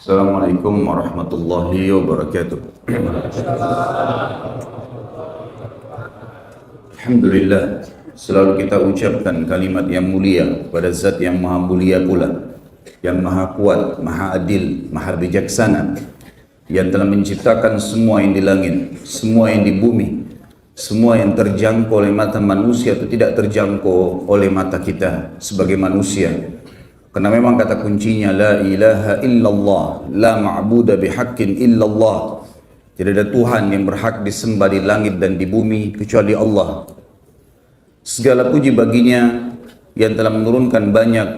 Assalamualaikum warahmatullahi wabarakatuh. Alhamdulillah, selalu kita ucapkan kalimat yang mulia pada zat yang maha mulia pula, yang maha kuat, maha adil, maha bijaksana, yang telah menciptakan semua yang di langit, semua yang di bumi, semua yang terjangkau oleh mata manusia atau tidak terjangkau oleh mata kita sebagai manusia. Karena memang kata kuncinya la ilaha illallah, la ma'budu bihaqqin illallah. Tidak ada Tuhan yang berhak disembah di langit dan di bumi kecuali Allah. Segala puji baginya yang telah menurunkan banyak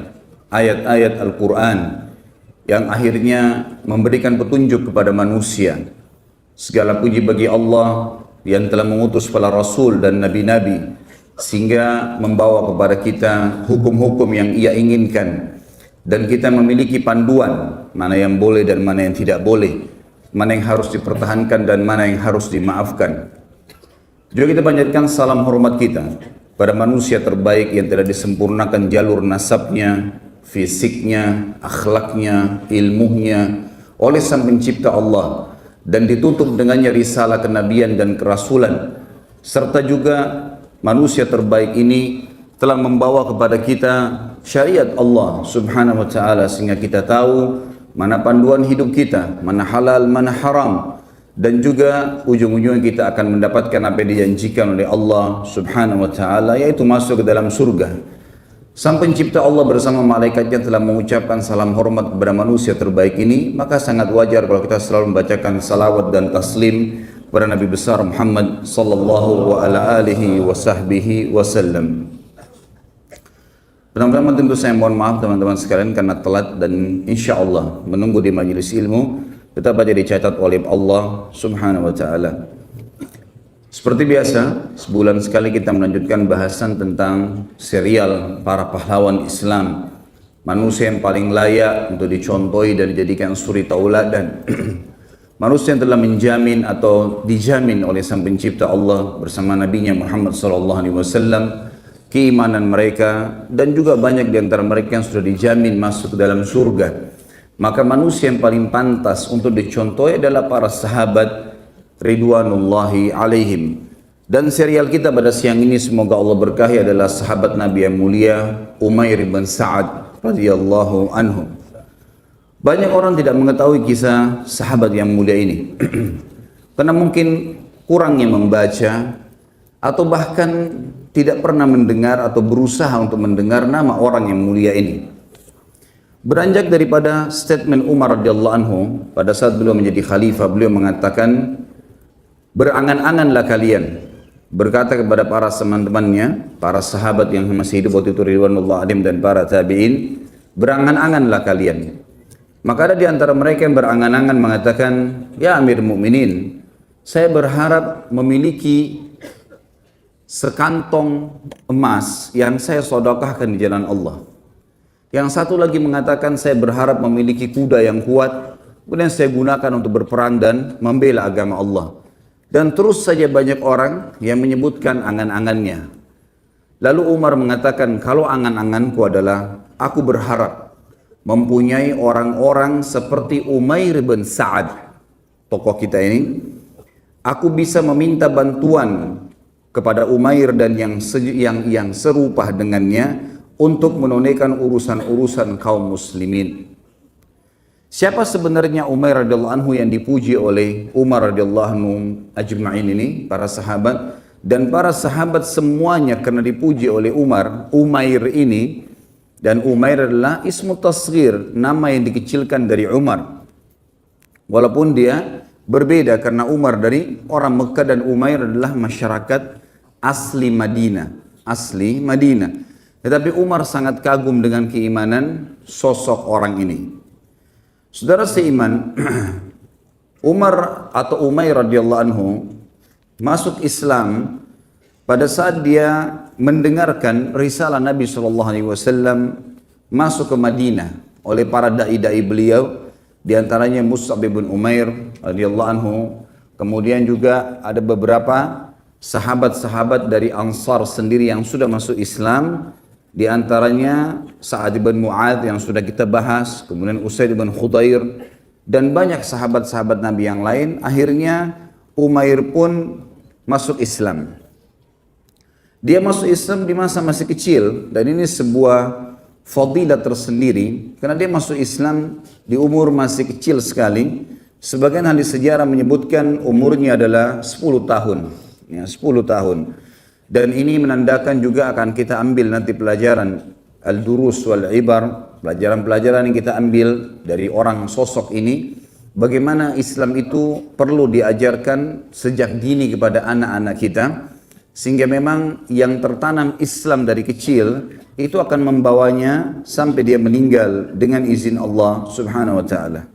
ayat-ayat Al-Quran yang akhirnya memberikan petunjuk kepada manusia. Segala puji bagi Allah yang telah mengutus para rasul dan nabi-nabi sehingga membawa kepada kita hukum-hukum yang ia inginkan. Dan kita memiliki panduan mana yang boleh dan mana yang tidak boleh, mana yang harus dipertahankan dan mana yang harus dimaafkan. Juga kita panjatkan salam hormat kita pada manusia terbaik yang telah disempurnakan jalur nasabnya, fisiknya, akhlaknya, ilmunya oleh Sang Pencipta Allah dan ditutup dengannya risalah kenabian dan kerasulan, serta juga manusia terbaik ini telah membawa kepada kita syariat Allah subhanahu wa ta'ala sehingga kita tahu mana panduan hidup kita, mana halal, mana haram, dan juga ujung-ujungnya kita akan mendapatkan apa yang dijanjikan oleh Allah subhanahu wa ta'ala, yaitu masuk ke dalam surga. Sang Pencipta Allah bersama malaikatnya telah mengucapkan salam hormat kepada manusia terbaik ini, maka sangat wajar kalau kita selalu membacakan salawat dan taslim kepada Nabi besar Muhammad sallallahu alaihi wasallam. Pertama-tama tentu saya mohon maaf teman-teman sekalian karena telat dan insya Allah menunggu di majelis ilmu tetap aja dicatat oleh Allah subhanahu wa ta'ala. Seperti biasa, sebulan sekali kita melanjutkan bahasan tentang serial para pahlawan Islam, manusia yang paling layak untuk dicontohi dan dijadikan suri tauladan. Manusia yang telah menjamin atau dijamin oleh Sang Pencipta Allah bersama Nabi-Nya Muhammad sallallahu alaihi wasallam keimanan mereka, dan juga banyak di antara mereka yang sudah dijamin masuk ke dalam surga. Maka manusia yang paling pantas untuk dicontohi adalah para sahabat ridwanullahi alaihim. Dan serial kita pada siang ini semoga Allah berkahi adalah sahabat Nabi yang mulia Umair bin Sa'ad radhiyallahu anhu. Banyak orang tidak mengetahui kisah sahabat yang mulia ini karena mungkin kurangnya membaca atau bahkan tidak pernah mendengar atau berusaha untuk mendengar nama orang yang mulia ini. Beranjak daripada statement Umar radhiyallahu anhu pada saat beliau menjadi khalifah, beliau mengatakan, berangan-anganlah kalian, berkata kepada para teman-temannya, para sahabat yang masih hidup waktu itu ridwanullah alaihim dan para tabi'in, berangan-anganlah kalian. Maka ada di antara mereka yang berangan-angan mengatakan, ya Amir Mukminin, saya berharap memiliki sekantong emas yang saya sedekahkan di jalan Allah. Yang satu lagi mengatakan saya berharap memiliki kuda yang kuat, kemudian saya gunakan untuk berperang dan membela agama Allah. Dan terus saja banyak orang yang menyebutkan angan-angannya. Lalu Umar mengatakan, kalau angan-anganku adalah aku berharap mempunyai orang-orang seperti Umair bin Sa'ad, tokoh kita ini, aku bisa meminta bantuan kepada Umair dan yang serupa dengannya untuk menunaikan urusan-urusan kaum muslimin. Siapa sebenarnya Umair radhiyallahu anhu yang dipuji oleh Umar radhiyallahu anhu ajma'in ini, para sahabat, dan para sahabat semuanya karena dipuji oleh Umar, Umair ini, dan Umair adalah ismu tasghir, nama yang dikecilkan dari Umar. Walaupun dia berbeda karena Umar dari orang Mekah dan Umair adalah masyarakat asli Madinah, Tetapi Umar sangat kagum dengan keimanan sosok orang ini. Saudara seiman, Umar atau Umair radhiyallahu anhu masuk Islam pada saat dia mendengarkan risalah Nabi SAW masuk ke Madinah oleh para dai-dai beliau, di antaranya Mus'ab bin Umair radhiyallahu anhu. Kemudian juga ada beberapa sahabat-sahabat dari Ansar sendiri yang sudah masuk Islam, di antaranya Sa'ad bin Mu'adz yang sudah kita bahas, kemudian Usaid bin Khudair, dan banyak sahabat-sahabat Nabi yang lain. Akhirnya Umair pun masuk Islam. Dia masuk Islam di masa masih kecil, dan ini sebuah fadilah tersendiri karena dia masuk Islam di umur masih kecil sekali. Sebagian ahli sejarah menyebutkan umurnya adalah 10 tahun, ya, 10 tahun. Dan ini menandakan juga akan kita ambil nanti pelajaran al-durus wal ibar, pelajaran-pelajaran yang kita ambil dari orang sosok ini, bagaimana Islam itu perlu diajarkan sejak dini kepada anak-anak kita, sehingga memang yang tertanam Islam dari kecil itu akan membawanya sampai dia meninggal dengan izin Allah Subhanahu wa taala.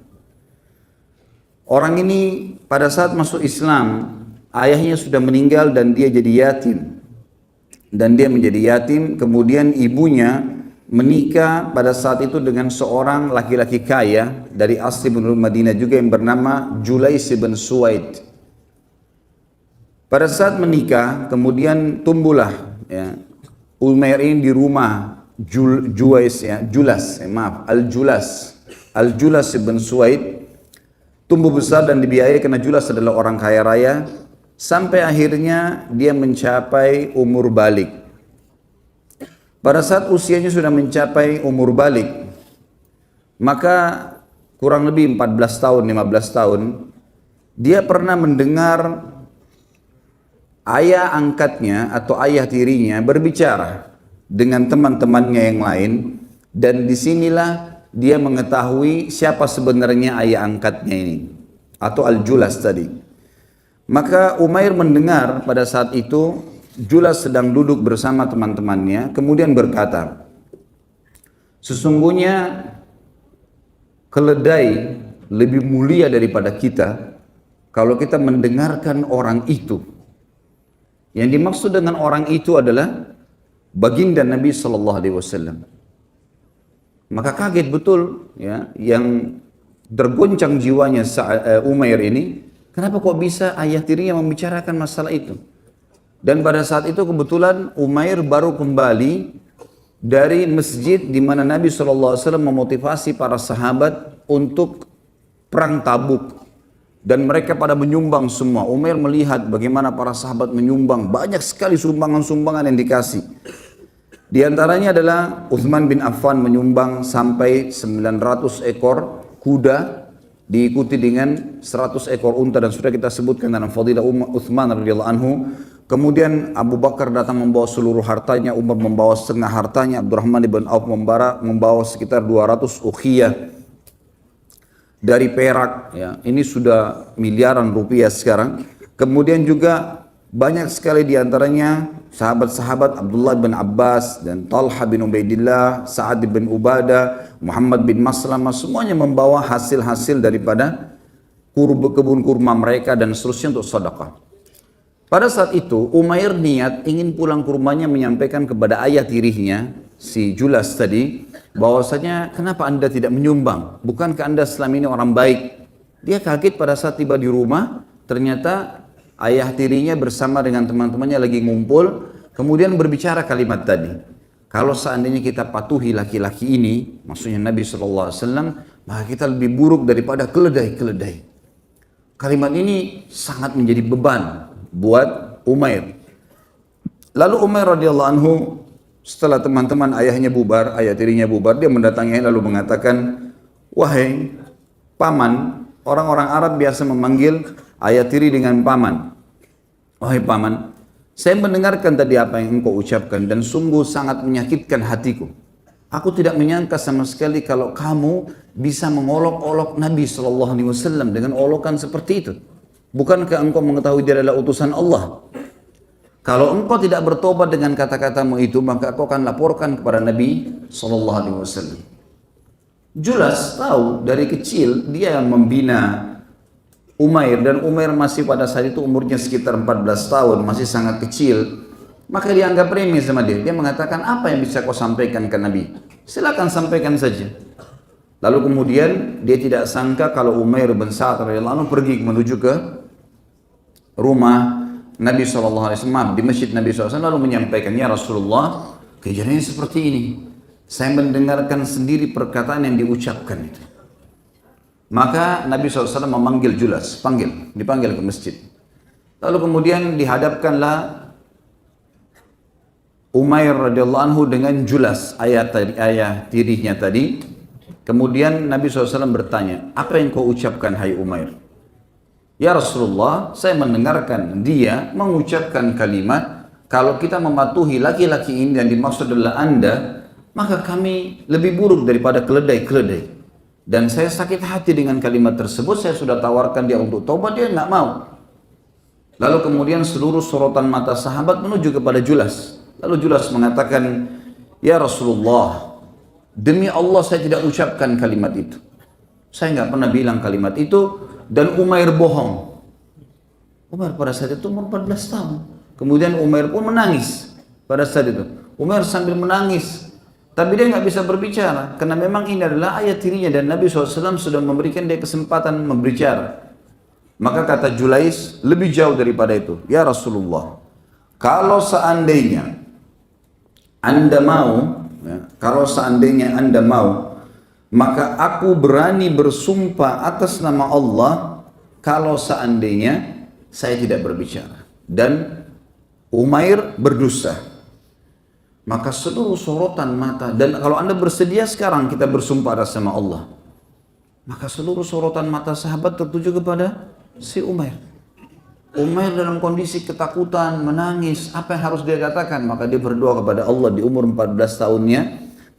Orang ini pada saat masuk Islam, ayahnya sudah meninggal dan dia jadi yatim. Dan dia menjadi yatim, kemudian ibunya menikah pada saat itu dengan seorang laki-laki kaya dari asli penduduk Madinah juga yang bernama Julais bin Suwaid. Pada saat menikah, kemudian tumbuhlah ya, Umair ini di rumah Al-Julas bin Suwaid. Tumbuh besar dan dibiayai karena Julas adalah orang kaya raya, sampai akhirnya dia mencapai umur balik. Pada saat usianya sudah mencapai umur balik, maka kurang lebih 14 tahun, 15 tahun, dia pernah mendengar ayah angkatnya atau ayah tirinya berbicara dengan teman-temannya yang lain, dan disinilah dia mengetahui siapa sebenarnya ayah angkatnya ini atau Al-Julas tadi. Maka Umair mendengar pada saat itu Julas sedang duduk bersama teman-temannya, kemudian berkata, sesungguhnya keledai lebih mulia daripada kita kalau kita mendengarkan orang itu. Yang dimaksud dengan orang itu adalah baginda Nabi Sallallahu Alaihi Wasallam. Maka kaget betul ya, yang tergoncang jiwanya Umair ini, kenapa kok bisa ayah tirinya membicarakan masalah itu? Dan pada saat itu kebetulan Umair baru kembali dari masjid di mana Nabi SAW memotivasi para sahabat untuk perang Tabuk. Dan mereka pada menyumbang semua. Umair melihat bagaimana para sahabat menyumbang, banyak sekali sumbangan-sumbangan yang dikasih. Di antaranya adalah Uthman bin Affan menyumbang sampai 900 ekor kuda, diikuti dengan 100 ekor unta, dan sudah kita sebutkan dalam fadilah Uthman radhiyallahu anhu. Kemudian Abu Bakar datang membawa seluruh hartanya, Umar membawa setengah hartanya, Abdurrahman bin Auf membawa sekitar 200 ukhiyah dari perak, ya. Ini sudah miliaran rupiah sekarang. Kemudian juga banyak sekali diantaranya sahabat-sahabat Abdullah bin Abbas dan Talha bin Ubaidillah, Sa'ad bin Ubadah, Muhammad bin Maslamah, semuanya membawa hasil-hasil daripada kebun kurma mereka dan seterusnya untuk sedekah. Pada saat itu Umair niat ingin pulang ke rumahnya menyampaikan kepada ayah tirinya, si Julas tadi, bahwasanya kenapa anda tidak menyumbang? Bukankah anda selama ini orang baik? Dia kaget pada saat tiba di rumah, ternyata ayah tirinya bersama dengan teman-temannya lagi ngumpul, kemudian berbicara kalimat tadi. Kalau seandainya kita patuhi laki-laki ini, maksudnya Nabi SAW, maka kita lebih buruk daripada keledai-keledai. Kalimat ini sangat menjadi beban buat Umair. Lalu Umair radhiyallahu anhu, setelah teman-teman ayahnya bubar, ayah tirinya bubar, dia mendatangi lalu mengatakan, wahai paman, orang-orang Arab biasa memanggil ayah tiri dengan paman. Wahai paman, saya mendengarkan tadi apa yang engkau ucapkan dan sungguh sangat menyakitkan hatiku. Aku tidak menyangka sama sekali kalau kamu bisa mengolok-olok Nabi SAW dengan olokan seperti itu. Bukankah engkau mengetahui dia adalah utusan Allah? Kalau engkau tidak bertobat dengan kata-katamu itu, maka aku akan laporkan kepada Nabi SAW. Julas tahu dari kecil dia yang membina Umair, dan Umair masih pada saat itu umurnya sekitar 14 tahun, masih sangat kecil. Maka dia anggap remeh sama dia. Dia mengatakan, apa yang bisa kau sampaikan ke Nabi? Silakan sampaikan saja. Lalu kemudian dia tidak sangka kalau Umair bin Sa'ad radhiyallahu anhu pergi menuju ke rumah Nabi SAW, di masjid Nabi SAW, lalu menyampaikan, ya Rasulullah, kejadiannya seperti ini. Saya mendengarkan sendiri perkataan yang diucapkan itu. Maka Nabi SAW memanggil Julas, dipanggil ke masjid. Lalu kemudian dihadapkanlah Umair radhiyallahu anhu dengan Julas, ayah tirinya tadi. Kemudian Nabi SAW bertanya, apa yang kau ucapkan hai Umair? Ya Rasulullah, saya mendengarkan dia mengucapkan kalimat, kalau kita mematuhi laki-laki ini yang dimaksud adalah Anda, maka kami lebih buruk daripada keledai-keledai. Dan saya sakit hati dengan kalimat tersebut, saya sudah tawarkan dia untuk taubat, dia nggak mau. Lalu kemudian seluruh sorotan mata sahabat menuju kepada Julas. Lalu Julas mengatakan, ya Rasulullah, demi Allah saya tidak ucapkan kalimat itu. Saya nggak pernah bilang kalimat itu, dan Umair bohong. Umair pada saat itu umur 14 tahun. Kemudian Umair pun menangis pada saat itu. Umair sambil menangis, tapi dia nggak bisa berbicara, karena memang ini adalah ayat tirinya dan Nabi SAW sudah memberikan dia kesempatan berbicara. Maka kata Julais, lebih jauh daripada itu, ya Rasulullah, kalau seandainya Anda mau, maka aku berani bersumpah atas nama Allah kalau seandainya saya tidak berbicara dan Umair berdusta. Maka seluruh sorotan mata, dan kalau Anda bersedia sekarang kita bersumpah atas nama Allah, maka seluruh sorotan mata sahabat tertuju kepada si Umair. Umair dalam kondisi ketakutan, menangis, apa yang harus dia katakan? Maka dia berdoa kepada Allah di umur 14 tahunnya.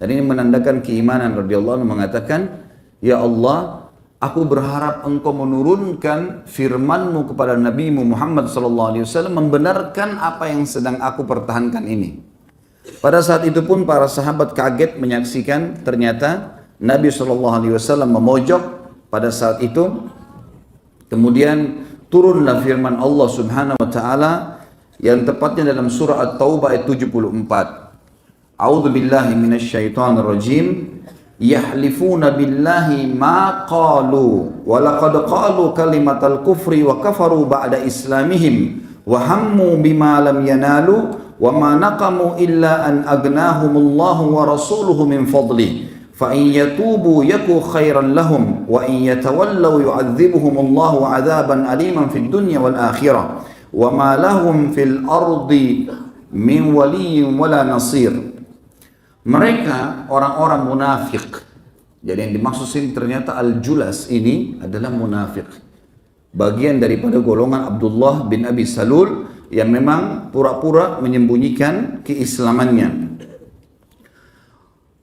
Dan ini menandakan keimanan radhiyallahu anhu, mengatakan, ya Allah, aku berharap engkau menurunkan firman-Mu kepada Nabi Muhammad SAW membenarkan apa yang sedang aku pertahankan ini. Pada saat itu pun para sahabat kaget menyaksikan ternyata Nabi SAW memojok pada saat itu. Kemudian turunlah firman Allah Subhanahu wa taala yang tepatnya dalam surah At-Taubah ayat 74. A'udzu billahi minasyaitonir rajim. Yahlifuna billahi ma qalu wa laqad qalu kalimatal kufri wa kafaru ba'da islamihim wa hammu bima lam yanalu wa ma naqamu illa an aghnahumullahu wa rasuluhu min fadli fa in yatubu yaku khairan lahum wa in yatawallaw yu'adzibuhumullahu 'adzaban aliman fid dunya wal akhirah wa ma lahum fil ardi min waliyyin wala nasir. Mereka orang-orang munafik. Jadi yang dimaksud sini ternyata Al-Julas ini adalah munafik. Bagian daripada golongan Abdullah bin Abi Salul yang memang pura-pura menyembunyikan keislamannya.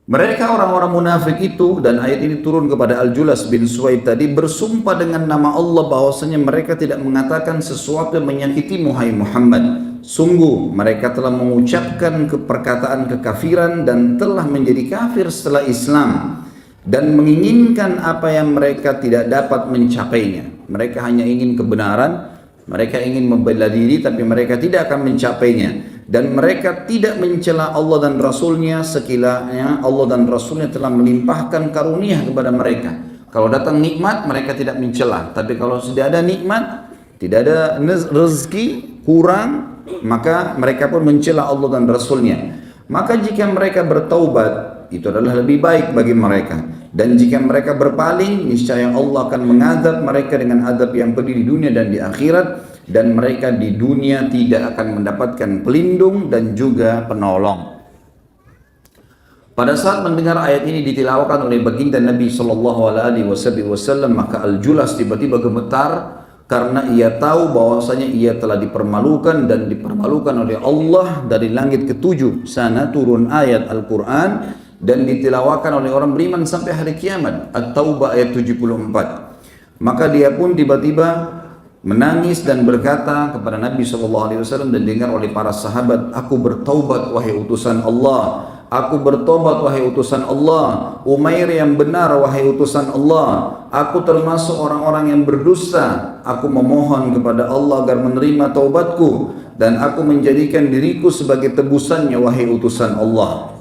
Mereka orang-orang munafik itu, dan ayat ini turun kepada Al-Julas bin Suwaid tadi, bersumpah dengan nama Allah bahwasanya mereka tidak mengatakan sesuatu yang menyakitimu hai Muhammad. Sungguh mereka telah mengucapkan perkataan kekafiran dan telah menjadi kafir setelah Islam dan menginginkan apa yang mereka tidak dapat mencapainya. Mereka hanya ingin kebenaran, mereka ingin membela diri, tapi mereka tidak akan mencapainya. Dan mereka tidak mencela Allah dan Rasulnya sekiranya Allah dan Rasulnya telah melimpahkan karunia kepada mereka. Kalau datang nikmat mereka tidak mencela, tapi kalau tidak ada nikmat, tidak ada rezeki, kurang, maka mereka pun mencela Allah dan Rasulnya. Maka jika mereka bertaubat, itu adalah lebih baik bagi mereka. Dan jika mereka berpaling, niscaya Allah akan mengadab mereka dengan adab yang pedih di dunia dan di akhirat. Dan mereka di dunia tidak akan mendapatkan pelindung dan juga penolong. Pada saat mendengar ayat ini ditilawahkan oleh baginda Nabi SAW, maka Al-Julas tiba-tiba gemetar karena ia tahu bahwasanya ia telah dipermalukan dan dipermalukan oleh Allah. Dari langit ketujuh sana turun ayat Al-Quran dan ditilawahkan oleh orang beriman sampai hari kiamat. At-Taubah ayat 74. Maka dia pun tiba-tiba menangis dan berkata kepada Nabi SAW dan dengar oleh para sahabat, aku bertaubat wahai utusan Allah, aku bertobat wahai utusan Allah. Umair yang benar wahai utusan Allah, aku termasuk orang-orang yang berdusta. Aku memohon kepada Allah agar menerima taubatku dan aku menjadikan diriku sebagai tebusannya wahai utusan Allah.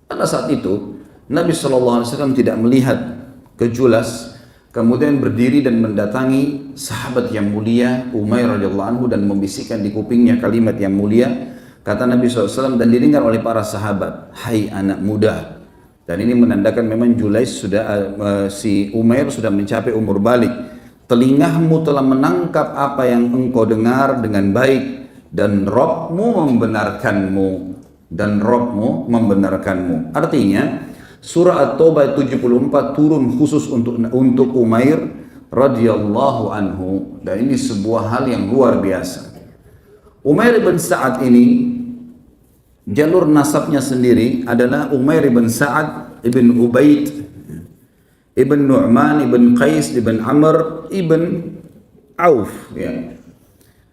Pada saat itu Nabi SAW tidak melihat ke Julas, kemudian berdiri dan mendatangi sahabat yang mulia Umair radhiyallahu anhu dan membisikkan di kupingnya kalimat yang mulia. Kata Nabi SAW dan didengar oleh para sahabat, hai anak muda, Dan ini menandakan memang Julais sudah si Umair sudah mencapai umur balik. Telingamu telah menangkap apa yang engkau dengar dengan baik, dan Rabbmu membenarkanmu. Artinya surah At-Taubah 74 turun khusus untuk Umair radhiyallahu anhu, dan ini sebuah hal yang luar biasa. Umair bin Sa'ad ini jalur nasabnya sendiri adalah Umair bin Sa'ad ibn Ubaid ibn Nu'man ibn Qais ibn Amr ibn Auf, ya,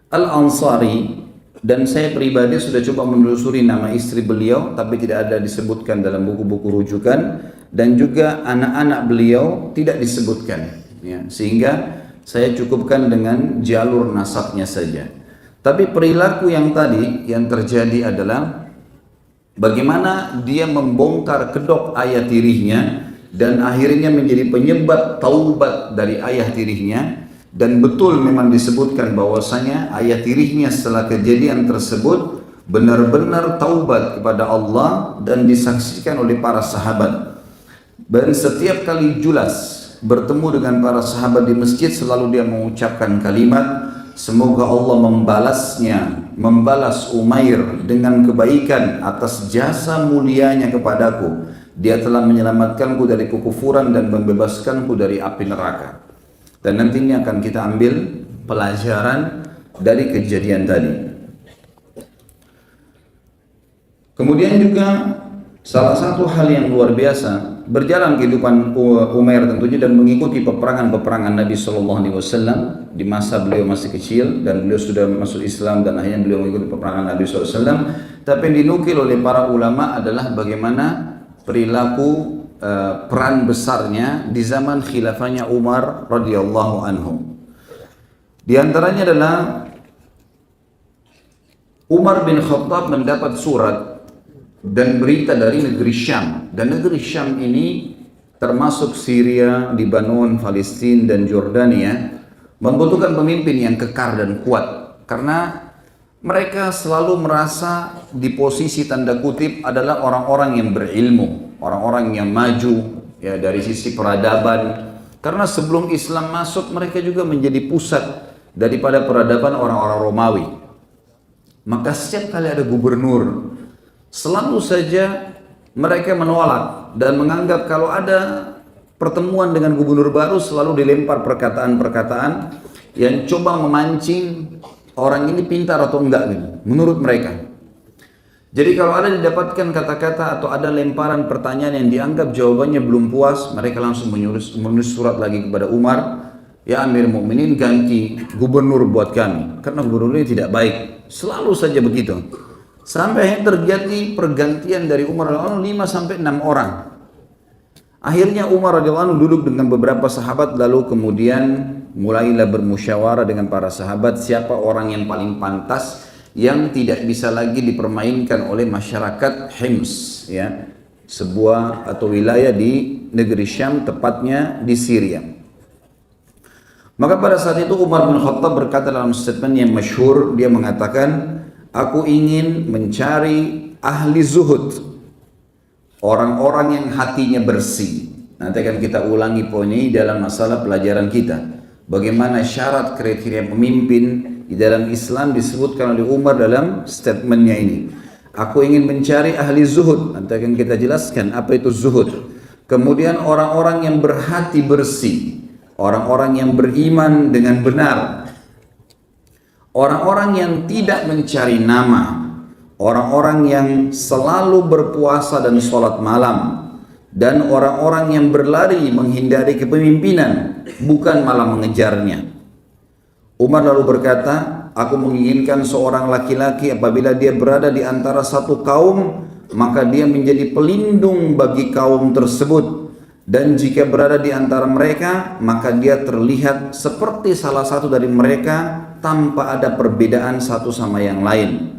Al-Ansari. Dan saya pribadi sudah coba menelusuri nama istri beliau, tapi tidak ada disebutkan dalam buku-buku rujukan, dan juga anak-anak beliau tidak disebutkan, ya, sehingga saya cukupkan dengan jalur nasabnya saja. Tapi perilaku yang tadi yang terjadi adalah bagaimana dia membongkar kedok ayah tirinya dan akhirnya menjadi penyebab taubat dari ayah tirinya. Dan betul memang disebutkan bahwasanya ayah tirinya setelah kejadian tersebut benar-benar taubat kepada Allah dan disaksikan oleh para sahabat. Dan setiap kali Julas bertemu dengan para sahabat di masjid, selalu dia mengucapkan kalimat, semoga Allah membalas Umair dengan kebaikan atas jasa mulianya kepadaku. Dia telah menyelamatkanku dari kekufuran dan membebaskanku dari api neraka. Dan nantinya akan kita ambil pelajaran dari kejadian tadi. Kemudian juga salah satu hal yang luar biasa, berjalan kehidupan Umair tentunya dan mengikuti peperangan-peperangan Nabi SAW di masa beliau masih kecil, dan beliau sudah masuk Islam dan akhirnya beliau mengikuti peperangan Nabi SAW. Tapi yang dinukil oleh para ulama adalah bagaimana perilaku peran besarnya di zaman khilafahnya Umar radhiyallahu anhu. Di antaranya adalah Umar bin Khattab mendapat surat dan berita dari negeri Syam, dan negeri Syam ini termasuk Syria, Lebanon, Palestina dan Jordania, membutuhkan pemimpin yang kekar dan kuat karena mereka selalu merasa di posisi tanda kutip adalah orang-orang yang berilmu, orang-orang yang maju ya dari sisi peradaban, karena sebelum Islam masuk mereka juga menjadi pusat daripada peradaban orang-orang Romawi. Maka setiap kali ada gubernur, selalu saja mereka menolak dan menganggap kalau ada pertemuan dengan gubernur baru selalu dilempar perkataan-perkataan yang coba memancing orang ini pintar atau enggak gitu, menurut mereka. Jadi kalau ada didapatkan kata-kata atau ada lemparan pertanyaan yang dianggap jawabannya belum puas, mereka langsung menulis surat lagi kepada Umar, ya Amir Mukminin, ganti gubernur buat kami, karena gubernur ini tidak baik. Selalu saja begitu. Sampai terjadi pergantian dari Umar radhiyallahu anhu 5 sampai 6 orang. Akhirnya Umar radhiyallahu anhu duduk dengan beberapa sahabat, lalu kemudian mulailah bermusyawarah dengan para sahabat siapa orang yang paling pantas yang tidak bisa lagi dipermainkan oleh masyarakat Hims, ya, sebuah atau wilayah di negeri Syam, tepatnya di Syria. Maka pada saat itu Umar bin Khattab berkata dalam statement yang masyhur, dia mengatakan, aku ingin mencari ahli zuhud, orang-orang yang hatinya bersih. Nanti akan kita ulangi poin ini dalam masalah pelajaran kita. Bagaimana syarat kriteria pemimpin di dalam Islam disebutkan oleh Umar dalam statementnya ini. Aku ingin mencari ahli zuhud. Nanti akan kita jelaskan apa itu zuhud. Kemudian orang-orang yang berhati bersih, orang-orang yang beriman dengan benar, orang-orang yang tidak mencari nama, orang-orang yang selalu berpuasa dan sholat malam, dan orang-orang yang berlari menghindari kepemimpinan, bukan malah mengejarnya. Umar lalu berkata, aku menginginkan seorang laki-laki apabila dia berada di antara satu kaum, maka dia menjadi pelindung bagi kaum tersebut. Dan jika berada di antara mereka, maka dia terlihat seperti salah satu dari mereka tanpa ada perbedaan satu sama yang lain.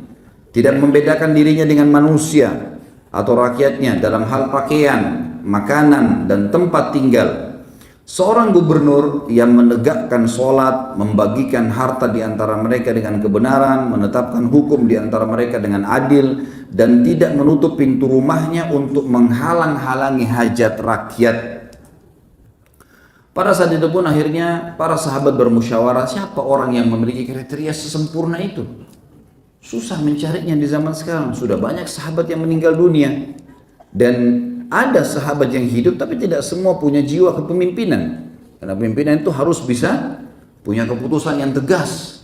Tidak membedakan dirinya dengan manusia atau rakyatnya dalam hal pakaian, makanan, dan tempat tinggal. Seorang gubernur yang menegakkan sholat, membagikan harta di antara mereka dengan kebenaran, menetapkan hukum di antara mereka dengan adil, dan tidak menutup pintu rumahnya untuk menghalang-halangi hajat rakyat. Pada saat itu pun akhirnya para sahabat bermusyawarah, siapa orang yang memiliki kriteria sesempurna itu? Susah mencarinya di zaman sekarang, sudah banyak sahabat yang meninggal dunia. Dan ada sahabat yang hidup tapi tidak semua punya jiwa kepemimpinan. Karena pemimpinan itu harus bisa punya keputusan yang tegas,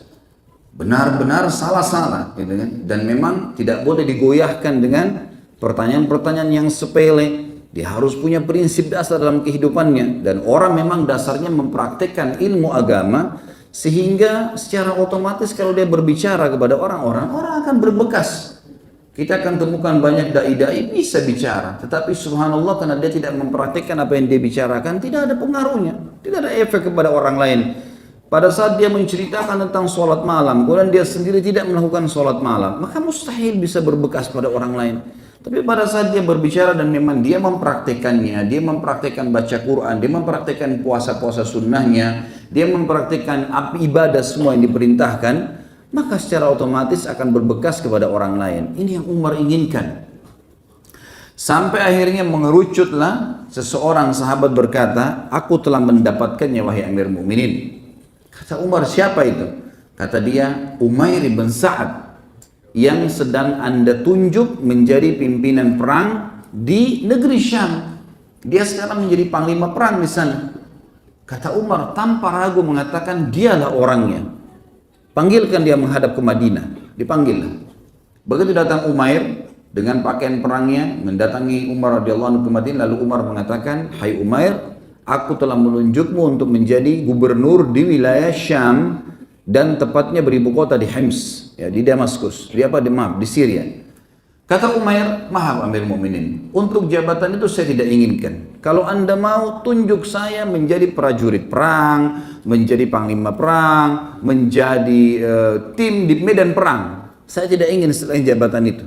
benar-benar salah-salah, gitu kan? Dan memang tidak boleh digoyahkan dengan pertanyaan-pertanyaan yang sepele. Dia harus punya prinsip dasar dalam kehidupannya. Dan orang memang dasarnya mempraktekkan ilmu agama, sehingga secara otomatis kalau dia berbicara kepada orang-orang, orang akan berbekas. Kita akan temukan banyak dai-dai bisa bicara, tetapi subhanallah karena dia tidak mempraktikkan apa yang dia bicarakan, tidak ada pengaruhnya, tidak ada efek kepada orang lain. Pada saat dia menceritakan tentang sholat malam, kemudian dia sendiri tidak melakukan sholat malam, maka mustahil bisa berbekas pada orang lain. Tapi pada saat dia berbicara dan memang dia mempraktikannya, dia mempraktikkan baca Quran, dia mempraktikkan puasa-puasa sunnahnya, dia mempraktikkan ibadah semua yang diperintahkan, maka secara otomatis akan berbekas kepada orang lain. Ini yang Umar inginkan. Sampai akhirnya mengerucutlah seseorang sahabat berkata, aku telah mendapatkannya wahai Amir Mukminin. Kata Umar, siapa itu? Kata dia, Umair bin Sa'ad, yang sedang Anda tunjuk menjadi pimpinan perang di negeri Syam. Dia sekarang menjadi panglima perang di sana. Kata Umar tanpa ragu mengatakan, dialah orangnya. Panggilkan dia menghadap ke Madinah. Dipanggillah. Begitu datang Umair dengan pakaian perangnya mendatangi Umar radhiyallahu anhu ke Madinah, lalu Umar mengatakan, "Hai Umair, aku telah menunjukmu untuk menjadi gubernur di wilayah Syam dan tepatnya beribu kota di Hims, ya, di Damaskus, di Syria." Kata Umair, "Maaf Amir Mukminin, untuk jabatan itu saya tidak inginkan. Kalau Anda mau tunjuk saya menjadi prajurit perang, menjadi panglima perang, menjadi tim di medan perang. Saya tidak ingin selain jabatan itu."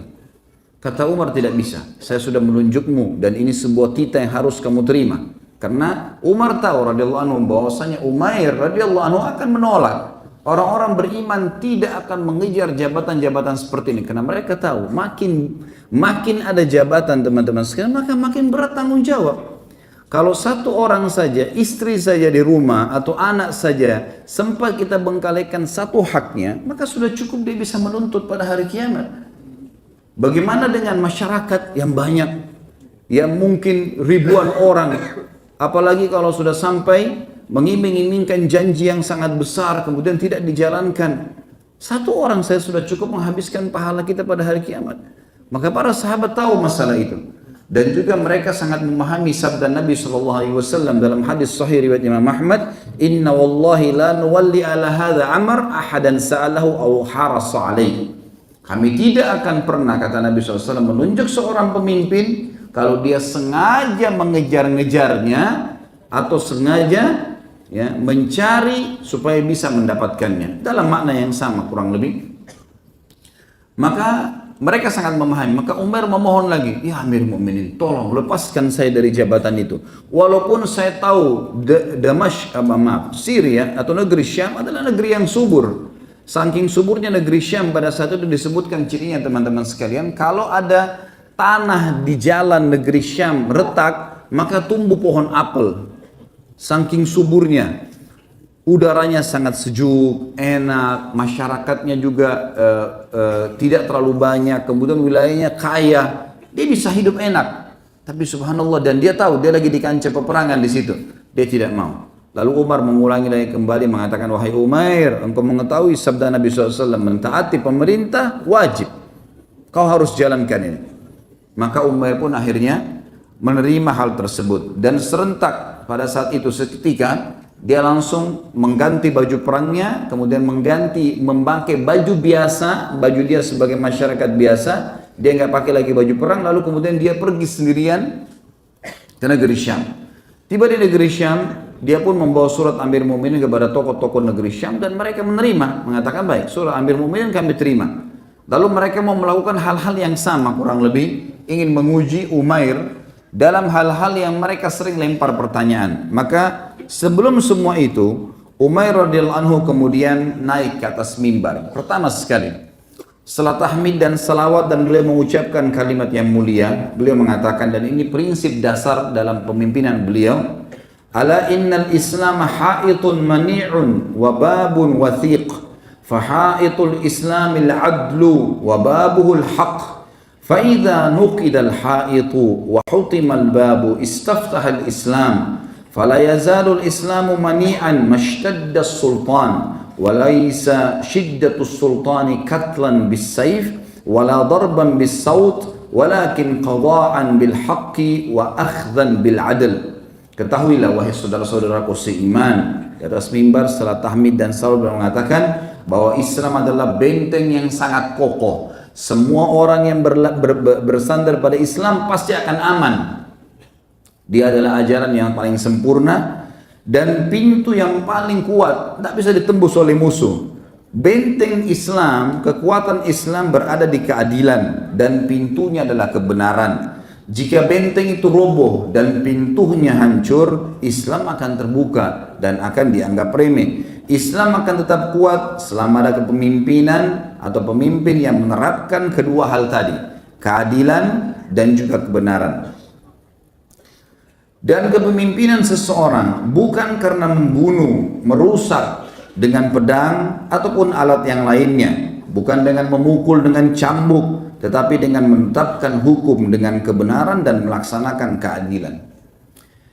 Kata Umar, "Tidak bisa. Saya sudah menunjukmu dan ini sebuah titah yang harus kamu terima." Karena Umar tahu radhiyallahu anhu bahwasanya Umair radhiyallahu anhu akan menolak. Orang-orang beriman tidak akan mengejar jabatan-jabatan seperti ini karena mereka tahu makin ada jabatan teman-teman sekalian, maka makin berat tanggung jawab. Kalau satu orang saja, istri saja di rumah atau anak saja sempat kita bengkalikan satu haknya, maka sudah cukup dia bisa menuntut pada hari kiamat. Bagaimana dengan masyarakat yang banyak, yang mungkin ribuan orang, apalagi kalau sudah sampai mengiming-imingkan janji yang sangat besar kemudian tidak dijalankan. Satu orang saya sudah cukup menghabiskan pahala kita pada hari kiamat. Maka para sahabat tahu masalah itu. Dan juga mereka sangat memahami sabda Nabi SAW dalam hadis sahih riwayat Imam Ahmad, "Inna wallahi la nuwalli ala hadha amr ahadan sa'alahu aw harasa alaih." Kami tidak akan pernah, kata Nabi SAW, menunjuk seorang pemimpin kalau dia sengaja mengejar-ngejarnya atau sengaja mencari supaya bisa mendapatkannya dalam makna yang sama kurang lebih. Maka mereka sangat memahami. Maka Umar memohon lagi, "Ya Amir Mukminin, tolong lepaskan saya dari jabatan itu. Walaupun saya tahu Syria atau negeri Syam adalah negeri yang subur. Saking suburnya negeri Syam pada saat itu disebutkan cirinya teman-teman sekalian, kalau ada tanah di jalan negeri Syam retak, maka tumbuh pohon apel. Saking suburnya, udaranya sangat sejuk, enak, masyarakatnya juga tidak terlalu banyak, kemudian wilayahnya kaya, dia bisa hidup enak. Tapi subhanallah, dan dia tahu dia lagi di kancah peperangan di situ, dia tidak mau. Lalu Umar mengulangi lagi kembali mengatakan, "Wahai Umair, engkau mengetahui sabda Nabi SAW, mentaati pemerintah wajib, kau harus jalankan ini." Maka Umair pun akhirnya menerima hal tersebut dan serentak pada saat itu seketika dia langsung mengganti baju perangnya, kemudian memakai baju biasa, baju dia sebagai masyarakat biasa, dia nggak pakai lagi baju perang, lalu kemudian dia pergi sendirian ke negeri Syam. Tiba di negeri Syam, dia pun membawa surat Amir Mukminin kepada tokoh-tokoh negeri Syam dan mereka menerima, mengatakan, "Baik, surat Amir Mukminin kami terima." Lalu mereka mau melakukan hal-hal yang sama kurang lebih, ingin menguji Umair dalam hal-hal yang mereka sering lempar pertanyaan. Maka sebelum semua itu, Umair radhiyallahu anhu kemudian naik ke atas mimbar. Pertama sekali, setelah tahmid dan salawat dan beliau mengucapkan kalimat yang mulia, beliau mengatakan, dan ini prinsip dasar dalam pemimpinan beliau, ala innal islam haitun mani'un wa babun wathiq, fa haitul islamil adlu wa babuhul haq. فإذا نقد الحائط وحطم الباب استفتح الإسلام فلا يزال الإسلام منيعا ما اشتد السلطان وليس شدة السلطان قتلا بالسيف ولا ضربا بالصوت ولكن قضاء بالحق وأخذا بالعدل. Ketahuilah wahai saudara-saudaraku seiman, di atas mimbar setelah tahmid dan salawat mengatakan bahwa Islam adalah benteng yang sangat kokoh. Semua orang yang bersandar pada Islam pasti akan aman. Dia adalah ajaran yang paling sempurna dan pintu yang paling kuat, tidak bisa ditembus oleh musuh. Benteng Islam, kekuatan Islam berada di keadilan dan pintunya adalah kebenaran. Jika benteng itu roboh dan pintunya hancur, Islam akan terbuka dan akan dianggap remeh. Islam akan tetap kuat selama ada kepemimpinan atau pemimpin yang menerapkan kedua hal tadi, keadilan dan juga kebenaran. Dan kepemimpinan seseorang bukan karena membunuh, merusak dengan pedang ataupun alat yang lainnya, bukan dengan memukul dengan cambuk, tetapi dengan menetapkan hukum dengan kebenaran dan melaksanakan keadilan.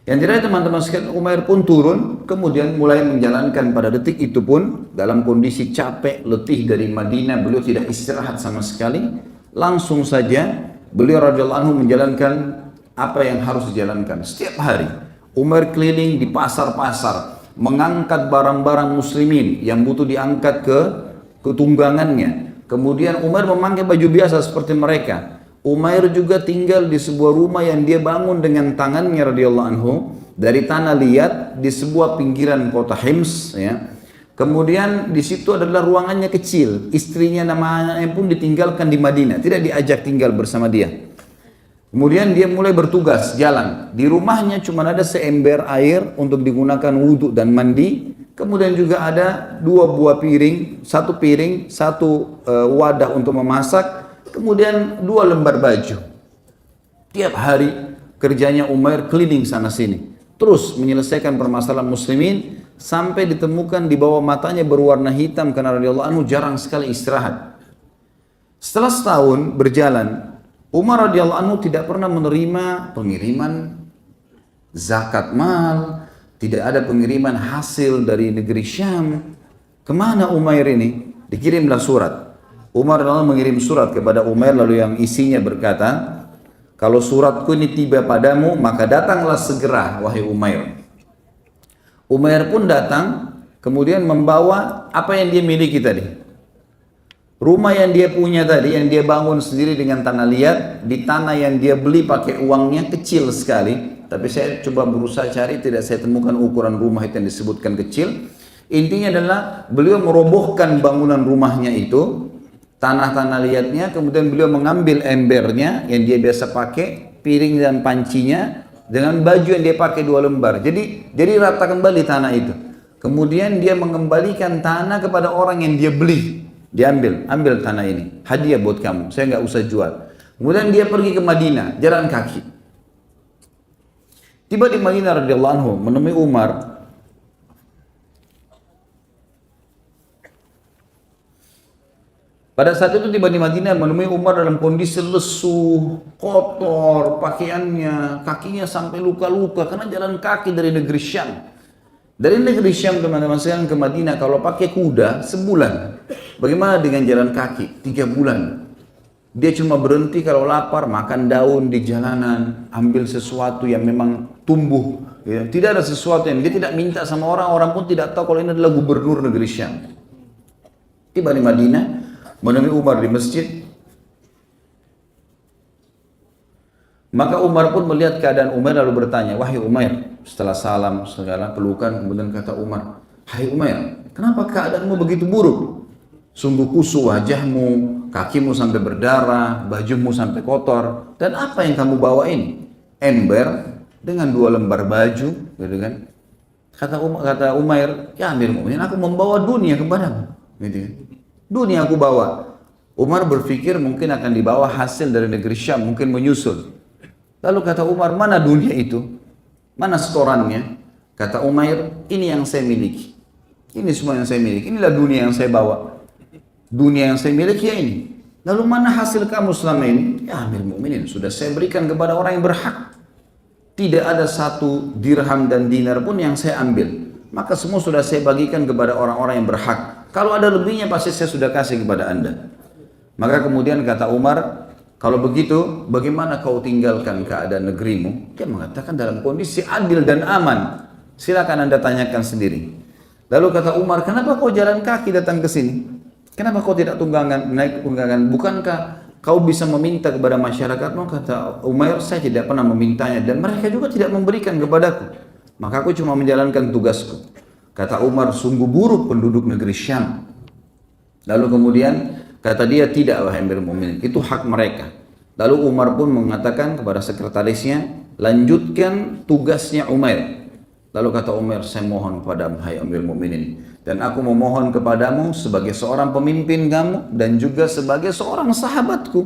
Yang tidak teman-teman sekalian, Umair pun turun, kemudian mulai menjalankan. Pada detik itu pun dalam kondisi capek, letih dari Madinah, beliau tidak istirahat sama sekali. Langsung saja beliau radhiyallahu anhu menjalankan apa yang harus dijalankan. Setiap hari Umair keliling di pasar-pasar, mengangkat barang-barang muslimin yang butuh diangkat ke tunggangannya. Kemudian Umair memakai baju biasa seperti mereka. Umair juga tinggal di sebuah rumah yang dia bangun dengan tangannya radhiyallahu anhu dari tanah liat di sebuah pinggiran kota Hims, ya. Kemudian di situ adalah ruangannya kecil, istrinya namanya pun ditinggalkan di Madinah, tidak diajak tinggal bersama dia. Kemudian dia mulai bertugas jalan. Di rumahnya cuma ada seember air untuk digunakan wudhu dan mandi. Kemudian juga ada 2 buah piring, 1 piring, 1 wadah untuk memasak. Kemudian 2 lembar baju. Tiap hari kerjanya Umair keliling sana sini, terus menyelesaikan permasalahan muslimin sampai ditemukan di bawah matanya berwarna hitam karena radhiyallahu anhu jarang sekali istirahat. Setelah setahun berjalan, Umar radhiyallahu anhu tidak pernah menerima pengiriman zakat mal, tidak ada pengiriman hasil dari negeri Syam. Kemana Umair ini? Dikirimlah surat. Umar lalu mengirim surat kepada Umair, lalu yang isinya berkata, kalau suratku ini tiba padamu, maka datanglah segera wahai Umair. Umair pun datang, kemudian membawa apa yang dia miliki tadi. Rumah yang dia punya tadi, yang dia bangun sendiri dengan tanah liat, di tanah yang dia beli pakai uangnya kecil sekali. Tapi saya coba berusaha cari, tidak saya temukan ukuran rumah itu yang disebutkan kecil. Intinya adalah beliau merobohkan bangunan rumahnya itu, tanah-tanah liatnya, kemudian beliau mengambil embernya yang dia biasa pakai, piring dan pancinya, dengan baju yang dia pakai 2 lembar. Jadi rata kembali tanah itu. Kemudian dia mengembalikan tanah kepada orang yang dia beli. Ambil tanah ini, hadiah buat kamu, saya nggak usah jual. Kemudian dia pergi ke Madinah, jalan kaki. Tiba di Madinah radhiyallahu anhu, menemui Umar. Pada saat itu tiba di Madinah, menemui Umar dalam kondisi lesu, kotor, pakaiannya, kakinya sampai luka-luka karena jalan kaki dari negeri Syam. Dari negeri Syam teman-teman sekalian ke Madinah kalau pakai kuda sebulan. Bagaimana dengan jalan kaki? 3 bulan. Dia cuma berhenti kalau lapar, makan daun di jalanan, ambil sesuatu yang memang tumbuh. Ya. Tidak ada sesuatu yang dia tidak minta sama orang, orang pun tidak tahu kalau ini adalah gubernur negeri Syam. Tiba di Madinah, menemui Umar di masjid. Maka Umar pun melihat keadaan Umar lalu bertanya, wahai Umar, setelah salam segala pelukan, kemudian kata Umar, hai Umar, kenapa keadaanmu begitu buruk? Sungguh kusut wajahmu, kakimu sampai berdarah, bajumu sampai kotor, dan apa yang kamu bawa ini? ember dengan 2 lembar baju, gitu kan. Kata Umair, ya Amir Mu'minin, aku membawa dunia kepadamu, gitu kan. Dunia aku bawa. Umar berpikir mungkin akan dibawa hasil dari negeri Syam, mungkin menyusul. Lalu kata Umar, mana dunia itu? Mana setorannya? Kata Umair, ini yang saya miliki. Ini semua yang saya miliki, inilah dunia yang saya bawa. Dunia yang saya miliki ya ini. Lalu mana hasil kamu selama ini? Ya Amir Mu'minin, sudah saya berikan kepada orang yang berhak. Tidak ada 1 dirham dan dinar pun yang saya ambil. Maka semua sudah saya bagikan kepada orang-orang yang berhak. Kalau ada lebihnya pasti saya sudah kasih kepada anda. Maka kemudian kata Umar, kalau begitu bagaimana kau tinggalkan keadaan negerimu? Dia mengatakan dalam kondisi adil dan aman. Silakan anda tanyakan sendiri. Lalu kata Umar, kenapa kau jalan kaki datang ke sini? Kenapa kau tidak naik tunggangan? Bukankah kau bisa meminta kepada masyarakatmu? Kata Umair, saya tidak pernah memintanya dan mereka juga tidak memberikan kepadaku. Maka aku cuma menjalankan tugasku. Kata Umar, sungguh buruk penduduk negeri Syam. Lalu kemudian kata dia, tidak wahai Amirul Mukminin, itu hak mereka. Lalu Umar pun mengatakan kepada sekretarisnya, lanjutkan tugasnya Umair. Lalu kata Umar, saya mohon kepadamu hai Amirul Mukminin, dan aku memohon kepadamu sebagai seorang pemimpin kamu dan juga sebagai seorang sahabatku,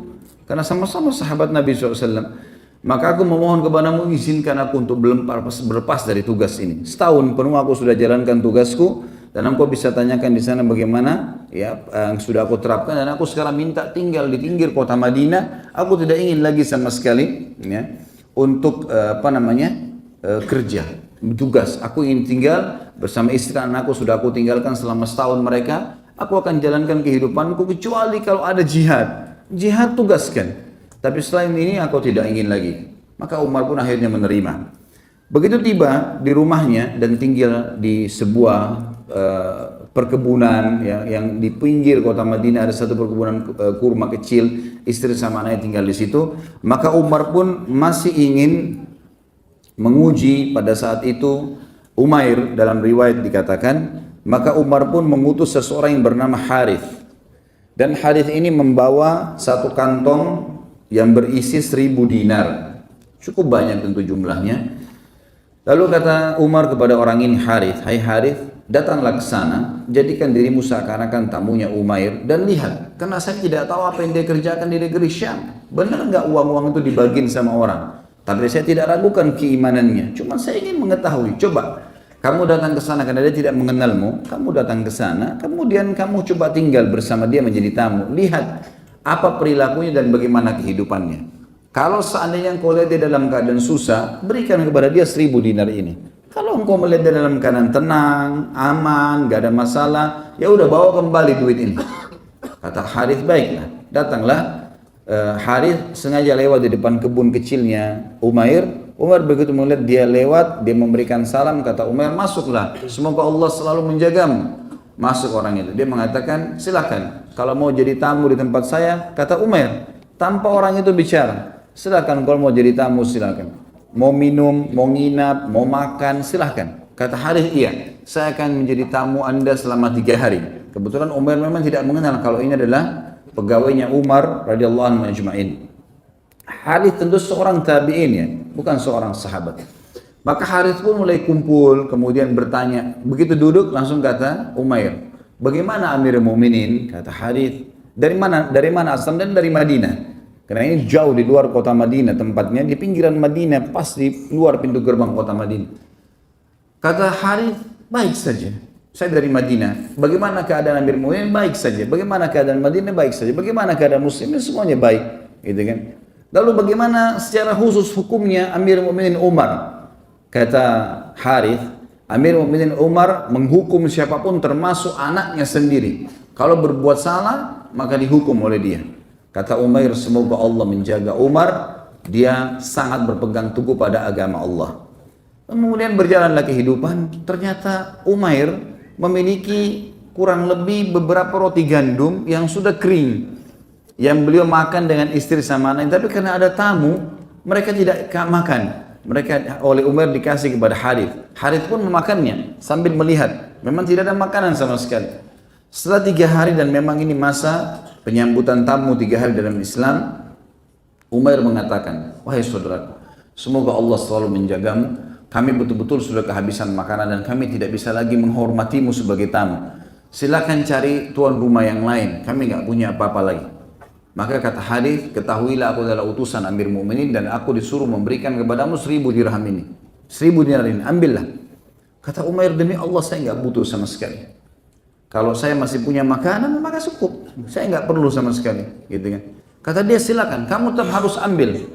karena sama-sama sahabat Nabi SAW. Maka aku memohon kepadamu, izinkan aku untuk berlepas dari tugas ini. Setahun penuh aku sudah jalankan tugasku, dan engkau bisa tanyakan di sana bagaimana ya yang sudah aku terapkan. Dan aku sekarang minta tinggal di pinggir kota Madinah. Aku tidak ingin lagi sama sekali ya untuk kerja tugas. Aku ingin tinggal bersama istri dan anakku, sudah aku tinggalkan selama setahun mereka. Aku akan jalankan kehidupanku kecuali kalau ada jihad. Jihad tugaskan. Tapi selain ini aku tidak ingin lagi. Maka Umar pun akhirnya menerima. Begitu tiba di rumahnya dan tinggal di sebuah perkebunan ya, yang di pinggir kota Madinah, ada satu perkebunan kurma kecil, istri sama anaknya tinggal di situ. Maka Umar pun masih ingin menguji pada saat itu Umair. Dalam riwayat dikatakan, maka Umar pun mengutus seseorang yang bernama Harith. Dan Harith ini membawa satu kantong yang berisi 1000 dinar. Cukup banyak tentu jumlahnya. Lalu kata Umar kepada orang ini, Harith, hai Harith, datanglah ke sana, jadikan dirimu seakan-akan tamunya Umair dan lihat, karena saya tidak tahu apa yang dia kerjakan di negeri Syam. Benar nggak uang-uang itu dibagiin sama orang? Tapi saya tidak ragukan keimanannya. Cuma saya ingin mengetahui. Coba kamu datang ke sana karena dia tidak mengenalmu. Kamu datang ke sana, kemudian kamu coba tinggal bersama dia menjadi tamu. Lihat apa perilakunya dan bagaimana kehidupannya. Kalau seandainya engkau lihat dia dalam keadaan susah, berikan kepada dia 1000 dinar ini. Kalau engkau melihat dia dalam keadaan tenang, aman, gak ada masalah, ya udah bawa kembali duit ini. Kata Harith, baiklah. Datanglah Harith sengaja lewat di depan kebun kecilnya Umair. Umar begitu melihat dia lewat, dia memberikan salam. Kata Umair, masuklah. Semoga Allah selalu menjagamu. Masuk orang itu. Dia mengatakan, silakan. Kalau mau jadi tamu di tempat saya, kata Umair, tanpa orang itu bicara. Silakan kalau mau jadi tamu, silakan. Mau minum, mau nginap, mau makan, silakan. Kata Harith, iya, saya akan menjadi tamu anda selama 3 hari. Kebetulan Umar memang tidak mengenal kalau ini adalah pegawainya Umar radhiyallahu anhu ajma'in. Harith tentu seorang tabi'in ya, bukan seorang sahabat. Maka Harith pun mulai kumpul, kemudian bertanya. Begitu duduk langsung kata Umair, bagaimana Amirul Mukminin? Kata Harith, dari mana asal dan dari Madinah. Karena ini jauh di luar kota Madinah tempatnya, di pinggiran Madinah, pas di luar pintu gerbang kota Madinah. Kata Harith, baik saja. Saya dari Madinah. Bagaimana keadaan Amirul Mukminin? Baik saja. Bagaimana keadaan Madinah? Baik saja. Bagaimana keadaan muslimin? Semuanya baik, gitu kan? Lalu bagaimana secara khusus hukumnya Amirul Mukminin Umar? Kata Harith, Amirul Mukminin Umar menghukum siapapun termasuk anaknya sendiri. Kalau berbuat salah, maka dihukum oleh dia. Kata Umair, semoga Allah menjaga Umar, dia sangat berpegang teguh pada agama Allah. Kemudian berjalanlah kehidupan, ternyata Umair memiliki kurang lebih beberapa roti gandum yang sudah kering, yang beliau makan dengan istri sama anak. Tapi karena ada tamu, mereka tidak makan. Mereka oleh Umair dikasih kepada Harith. Harith pun memakannya sambil melihat. Memang tidak ada makanan sama sekali. Setelah 3 hari dan memang ini masa penyambutan tamu 3 hari dalam Islam, Umair mengatakan, wahai saudaraku, Semoga Allah selalu menjagamu. Kami betul-betul sudah kehabisan makanan dan kami tidak bisa lagi menghormatimu sebagai tamu. Silakan cari tuan rumah yang lain, kami nggak punya apa-apa lagi. Maka kata Harith, ketahuilah aku adalah utusan Amir Mu'minin dan aku disuruh memberikan kepadamu 1000 dirham ini. 1000 dinar ini, ambillah. Kata Umair, demi Allah saya nggak butuh sama sekali. Kalau saya masih punya makanan, maka cukup. Saya nggak perlu sama sekali, gitu kan. Kata dia, silakan, kamu tetap harus ambil.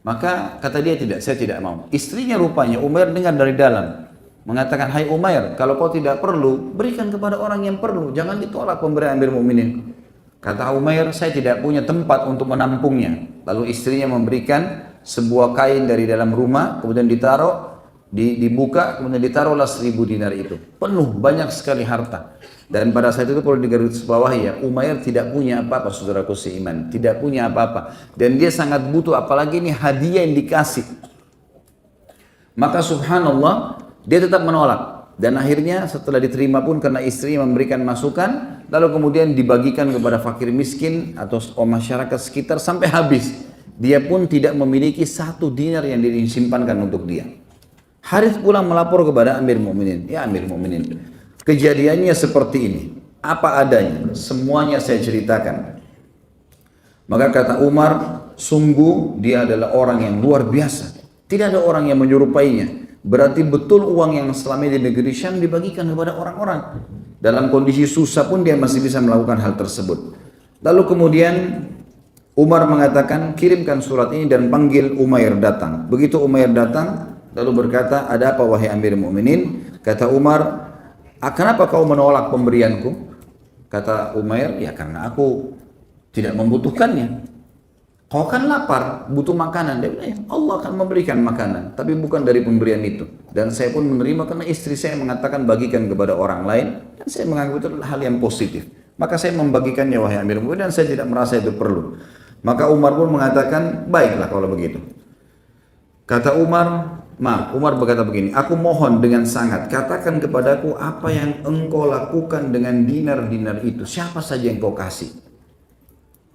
Maka kata dia, tidak, saya tidak mau. Istrinya rupanya, Umair dengar dari dalam. Mengatakan, hai Umair, kalau kau tidak perlu, berikan kepada orang yang perlu. Jangan ditolak pemberian Amir Mu'minin. Kata Umair, saya tidak punya tempat untuk menampungnya. Lalu istrinya memberikan sebuah kain dari dalam rumah, kemudian ditaruh, dibuka, kemudian ditaruhlah 1000 dinar itu. Penuh, banyak sekali harta. Dan pada saat itu kalau digaris bawah ya, Umair tidak punya apa-apa, saudaraku seiman. Tidak punya apa-apa. Dan dia sangat butuh, apalagi ini hadiah yang dikasih. Maka subhanallah, dia tetap menolak. Dan akhirnya setelah diterima pun karena istrinya memberikan masukan, lalu kemudian dibagikan kepada fakir miskin atau masyarakat sekitar sampai habis. Dia pun tidak memiliki 1 dinar yang disimpankan untuk dia. Harith pulang melapor kepada Amir Mu'minin. Ya Amir Mu'minin, kejadiannya seperti ini. Apa adanya, semuanya saya ceritakan. Maka kata Umar, sungguh dia adalah orang yang luar biasa. Tidak ada orang yang menyerupainya. Berarti betul uang yang selama di negeri Syam dibagikan kepada orang-orang. Dalam kondisi susah pun dia masih bisa melakukan hal tersebut. Lalu kemudian Umar mengatakan, kirimkan surat ini dan panggil Umair datang. Begitu Umair datang, lalu berkata, ada apa wahai Amir Mu'minin? Kata Umar, kenapa kau menolak pemberianku? Kata Umair, ya karena aku tidak membutuhkannya. Kau kan lapar, butuh makanan. Dia bilang, ya, Allah akan memberikan makanan, tapi bukan dari pemberian itu. Dan saya pun menerima karena istri saya mengatakan bagikan kepada orang lain, dan saya menganggap itu adalah hal yang positif. Maka saya membagikannya wahai Amir Mu'minin dan saya tidak merasa itu perlu. Maka Umar pun mengatakan, baiklah kalau begitu. Kata Umar, Umar berkata begini, aku mohon dengan sangat, katakan kepadaku apa yang engkau lakukan dengan dinar-dinar itu. Siapa saja yang kau kasih?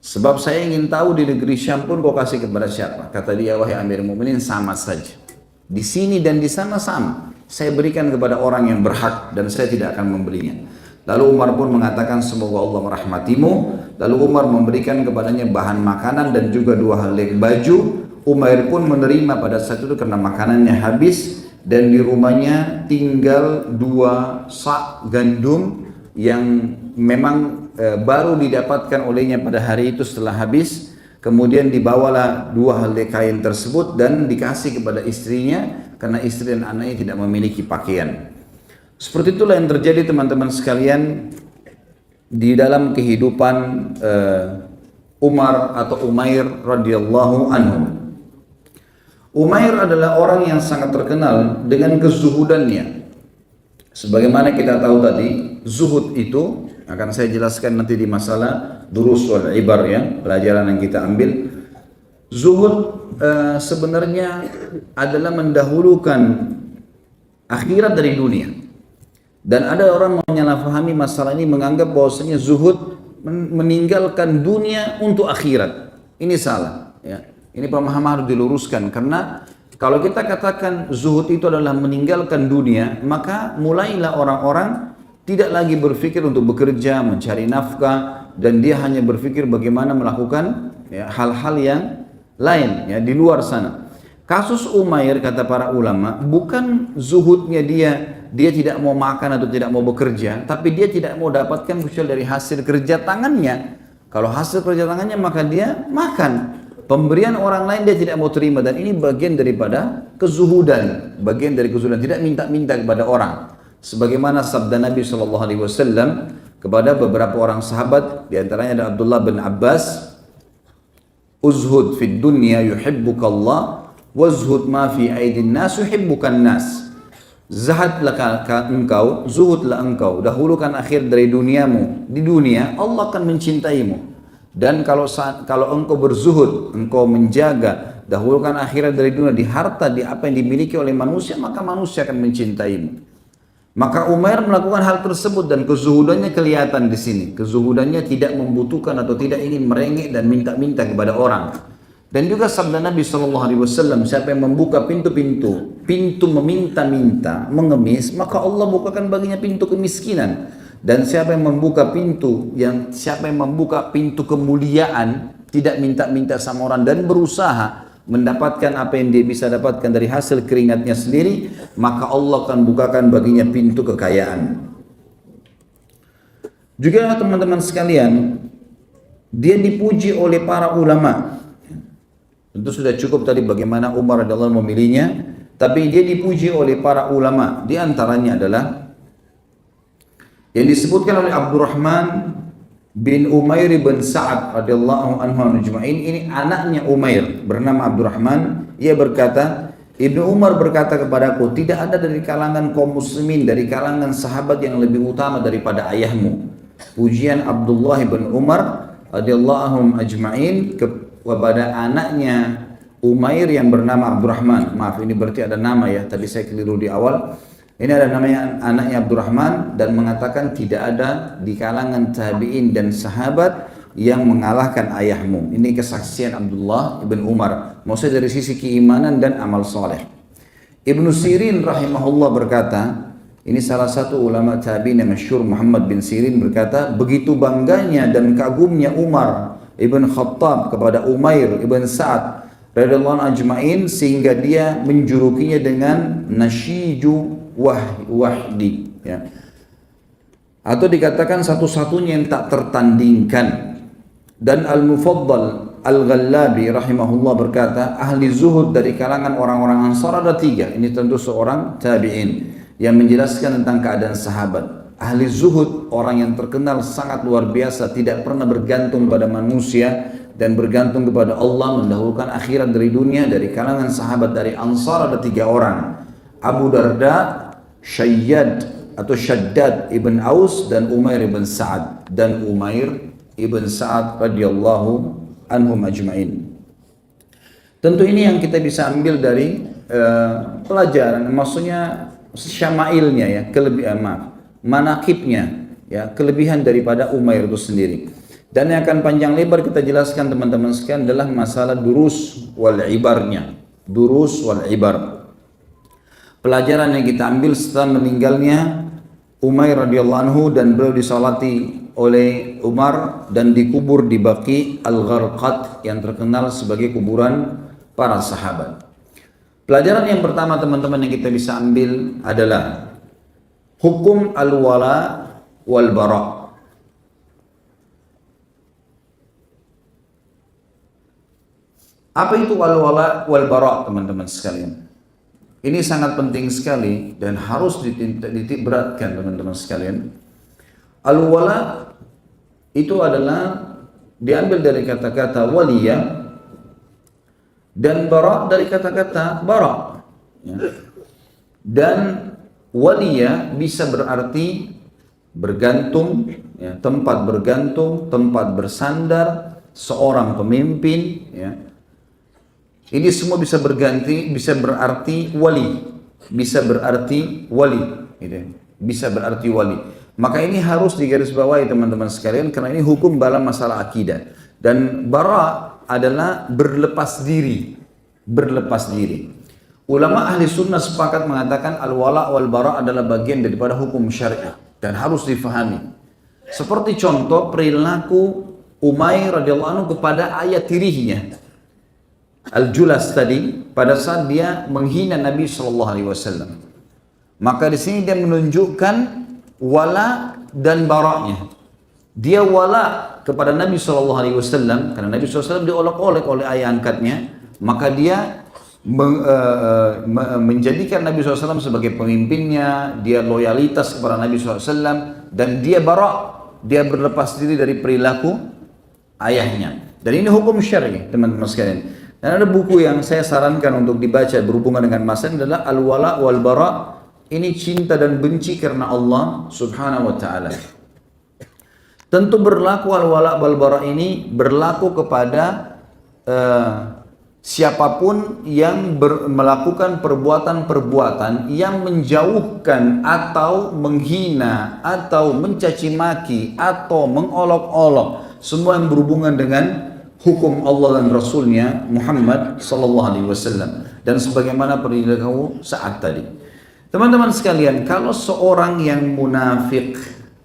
Sebab saya ingin tahu di negeri Syam pun kau kasih kepada siapa. Kata dia, wahai Amir Mu'minin, sama saja. Di sini dan di sana sama. Saya berikan kepada orang yang berhak dan saya tidak akan membelinya. Lalu Umar pun mengatakan, semoga Allah merahmatimu. Lalu Umar memberikan kepadanya bahan makanan dan juga 2 helai baju. Umair pun menerima pada saat itu karena makanannya habis. Dan di rumahnya tinggal 2 sak gandum yang memang baru didapatkan olehnya pada hari itu setelah habis. Kemudian dibawalah 2 helai kain tersebut dan dikasih kepada istrinya karena istri dan anaknya tidak memiliki pakaian. Seperti itulah yang terjadi teman-teman sekalian di dalam kehidupan Umar atau Umair radhiyallahu anhu. Umair adalah orang yang sangat terkenal dengan kezuhudannya. Sebagaimana kita tahu tadi, zuhud itu akan saya jelaskan nanti di masalah durus wal ibar ya, pelajaran yang kita ambil. Zuhud sebenarnya adalah mendahulukan akhirat dari dunia. Dan ada orang menyalahfahami masalah ini, menganggap bahwasanya zuhud meninggalkan dunia untuk akhirat. Ini salah ya. Ini pemahaman harus diluruskan, karena kalau kita katakan zuhud itu adalah meninggalkan dunia, maka mulailah orang-orang tidak lagi berpikir untuk bekerja, mencari nafkah, dan dia hanya berpikir bagaimana melakukan hal-hal yang lain ya, di luar sana. Kasus Umair kata para ulama, bukan zuhudnya dia tidak mau makan atau tidak mau bekerja, tapi dia tidak mau dapatkan kecuali dari hasil kerja tangannya. Kalau hasil kerja tangannya maka dia makan. Pemberian orang lain dia tidak mau terima, dan ini bagian daripada kezuhudan, bagian dari kezuhudan, tidak minta-minta kepada orang. Sebagaimana sabda Nabi SAW kepada beberapa orang sahabat, diantaranya ada Abdullah bin Abbas, uzhud fid dunya yuhibbukallah, wazhud ma fi aidin nas yuhibbukan nas. Zahadlah engkau, zuhudlah engkau, dahulukan akhir dari duniamu. Di dunia Allah akan mencintaimu. Dan kalau engkau berzuhud, engkau menjaga, dahulukan akhirat dari dunia, di harta, di apa yang dimiliki oleh manusia, maka manusia akan mencintaimu. Maka Umair melakukan hal tersebut dan kezuhudannya kelihatan di sini. Kezuhudannya tidak membutuhkan atau tidak ingin merengek dan minta-minta kepada orang. Dan juga sabda Nabi SAW, siapa yang membuka pintu-pintu, pintu meminta-minta, mengemis, maka Allah bukakan baginya pintu kemiskinan. Dan siapa yang membuka pintu kemuliaan, tidak minta-minta sama orang dan berusaha mendapatkan apa yang dia bisa dapatkan dari hasil keringatnya sendiri, maka Allah akan bukakan baginya pintu kekayaan. Juga teman-teman sekalian, dia dipuji oleh para ulama. Tentu sudah cukup tadi bagaimana Umar radhiyallahu anhu memilihnya, tapi dia dipuji oleh para ulama. Di antaranya adalah yang disebutkan oleh Abdurrahman bin Umair bin Sa'ad radhiyallahu anhu ajma'in. Ini anaknya Umair bernama Abdurrahman. Ia berkata, Ibnu Umar berkata kepadaku, tidak ada dari kalangan kaum muslimin, dari kalangan sahabat yang lebih utama daripada ayahmu. Pujian Abdullah bin Umar radhiyallahu anhum ajma'in kepada anaknya Umair yang bernama Abdurrahman. Maaf, ini berarti ada nama ya, tadi saya keliru di awal. Ini ada namanya anaknya Abdurrahman, dan mengatakan tidak ada di kalangan tabi'in dan sahabat yang mengalahkan ayahmu. Ini kesaksian Abdullah ibn Umar, maksudnya dari sisi keimanan dan amal soleh. Ibnu Sirin rahimahullah berkata, ini salah satu ulama tabi'in yang masyhur, Muhammad bin Sirin berkata, begitu bangganya dan kagumnya Umar ibn Khattab kepada Umair ibn Sa'ad radhiyallahu anhu ajma'in, sehingga dia menjulukinya dengan Nasyiju Wahdi, ya. Atau dikatakan satu-satunya yang tak tertandingkan. Dan Al-Mufaddal Al-Ghallabi rahimahullah berkata, ahli zuhud dari kalangan orang-orang Ansar ada 3. Ini tentu seorang tabi'in yang menjelaskan tentang keadaan sahabat. Ahli zuhud, orang yang terkenal sangat luar biasa, tidak pernah bergantung pada manusia dan bergantung kepada Allah, mendahulukan akhirat dari dunia. Dari kalangan sahabat dari Ansar ada 3 orang, Abu Darda, Shaddad ibn Aus, dan Umair ibn Sa'ad. Dan Umair ibn Sa'ad radhiyallahu anhum ajma'in. Tentu ini yang kita bisa ambil dari pelajaran, maksudnya syama'ilnya ya, manakibnya ya, kelebihan daripada Umair itu sendiri. Dan yang akan panjang lebar kita jelaskan teman-teman sekalian adalah masalah durus wal ibarnya. Durus wal ibar, pelajaran yang kita ambil setelah meninggalnya Umair radhiyallahu anhu, dan beliau disalati oleh Umar dan dikubur di Baqi Al-Gharqad yang terkenal sebagai kuburan para sahabat. Pelajaran yang pertama teman-teman yang kita bisa ambil adalah hukum al-wala wal bara. Apa itu al-wala wal bara teman-teman sekalian? Ini sangat penting sekali dan harus dititik beratkan teman-teman sekalian. Al-wala itu adalah diambil dari kata-kata waliya, dan bara dari kata-kata bara. Ya. Dan waliya bisa berarti bergantung, ya, tempat bergantung, tempat bersandar, seorang pemimpin. Ya. Ini semua bisa berganti, bisa berarti wali, bisa berarti wali, gitu. Bisa berarti wali. Maka ini harus digarisbawahi teman-teman sekalian, karena ini hukum dalam masalah akidah. Dan bara adalah berlepas diri, berlepas diri. Ulama ahli sunnah sepakat mengatakan al-wala wal bara adalah bagian daripada hukum syariah dan harus difahami. Seperti contoh perilaku Umair radhiyallahu anhu kepada ayah tirinya Al-Julas tadi, pada saat dia menghina Nabi SAW. Maka di sini dia menunjukkan wala dan baraknya. Dia wala kepada Nabi SAW karena Nabi SAW diolok-olok oleh ayah angkatnya, maka dia menjadikan Nabi SAW sebagai pemimpinnya, dia loyalitas kepada Nabi SAW, dan dia barak, dia berlepas diri dari perilaku ayahnya. Dan ini hukum syar'i teman-teman sekalian. Dan ada buku yang saya sarankan untuk dibaca berhubungan dengan masalah adalah Al-Wala wal Bara. Ini cinta dan benci karena Allah Subhanahu wa taala. Tentu berlaku Al-Wala wal Bara ini berlaku kepada siapapun yang melakukan perbuatan-perbuatan yang menjauhkan atau menghina atau mencaci maki atau mengolok-olok, semua yang berhubungan dengan hukum Allah dan Rasulnya Muhammad sallallahu alaihi wasallam dan sebagaimana perilaku saat tadi. Teman-teman sekalian, kalau seorang yang munafik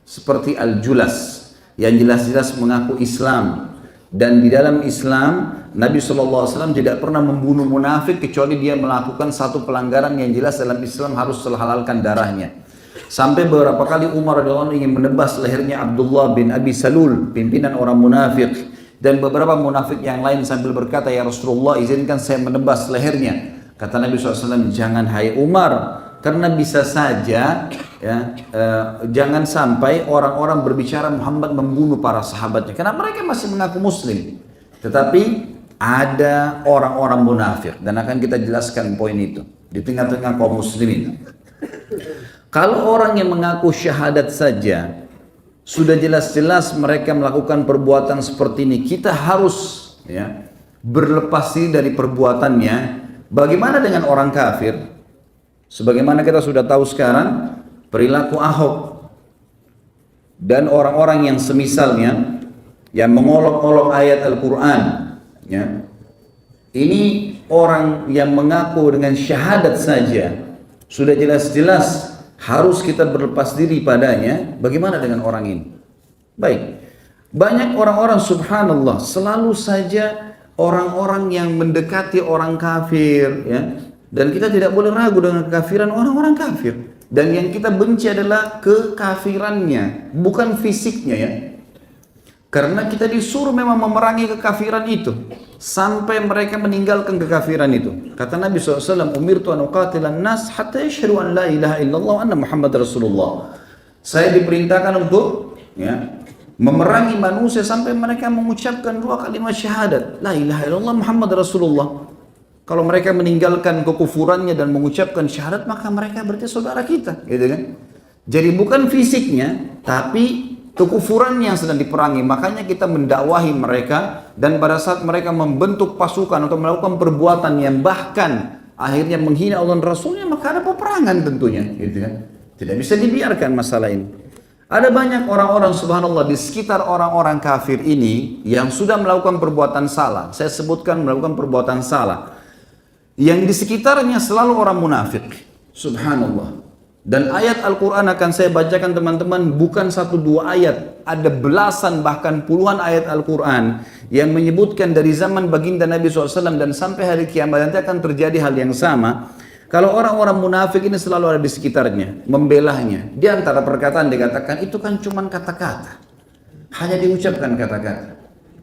seperti Al-Julas yang jelas-jelas mengaku Islam dan di dalam Islam Nabi SAW tidak pernah membunuh munafik kecuali dia melakukan satu pelanggaran yang jelas dalam Islam harus terhalalkan darahnya. Sampai beberapa kali Umar radhiyallahu anhu ingin menebas lehernya Abdullah bin Abi Salul, pimpinan orang munafik, dan beberapa munafik yang lain sambil berkata, ya Rasulullah izinkan saya menebas lehernya. Kata Nabi SAW, jangan hai Umar, karena bisa saja ya, jangan sampai orang-orang berbicara Muhammad membunuh para sahabatnya karena mereka masih mengaku muslim. Tetapi ada orang-orang munafik dan akan kita jelaskan poin itu di tengah-tengah kaum muslimin. Kalau orang yang mengaku syahadat saja sudah jelas-jelas mereka melakukan perbuatan seperti ini, kita harus ya berlepas diri dari perbuatannya. Bagaimana dengan orang kafir? Sebagaimana kita sudah tahu sekarang perilaku Ahok dan orang-orang yang semisalnya yang mengolok-olok ayat Al-Quran ya. Ini orang yang mengaku dengan syahadat saja sudah jelas-jelas harus kita berlepas diri padanya. Bagaimana dengan orang ini? Baik, banyak orang-orang subhanallah selalu saja orang-orang yang mendekati orang kafir ya. Dan kita tidak boleh ragu dengan kekafiran orang-orang kafir. Dan yang kita benci adalah kekafirannya, bukan fisiknya ya. Karena kita disuruh memang memerangi kekafiran itu sampai mereka meninggalkan kekafiran itu. Kata Nabi SAW, umirtu an uqatilan nas hatta yashhadu an la ilaha illallah wa anna Muhammad Rasulullah. Saya diperintahkan untuk ya, memerangi manusia sampai mereka mengucapkan dua kalimat syahadat, la ilaha illallah Muhammad Rasulullah. Kalau mereka meninggalkan kekufurannya dan mengucapkan syahadat, maka mereka berarti saudara kita, gitu kan? Jadi bukan fisiknya, tapi kekufurannya yang sedang diperangi. Makanya kita mendakwahi mereka, dan pada saat mereka membentuk pasukan untuk melakukan perbuatan yang bahkan akhirnya menghina Allah dan Rasulnya, maka ada peperangan tentunya, gitu kan? Tidak bisa dibiarkan masalah ini. Ada banyak orang-orang subhanallah di sekitar orang-orang kafir ini yang sudah melakukan perbuatan salah. Saya sebutkan melakukan perbuatan salah. Yang di sekitarnya selalu orang munafik. Subhanallah. Dan ayat Al-Quran akan saya bacakan teman-teman, bukan satu dua ayat. Ada belasan bahkan puluhan ayat Al-Quran yang menyebutkan dari zaman baginda Nabi SAW dan sampai hari kiamat nanti akan terjadi hal yang sama. Kalau orang-orang munafik ini selalu ada di sekitarnya, membelahnya. Di antara perkataan dikatakan, itu kan cuma kata-kata. Hanya diucapkan kata-kata.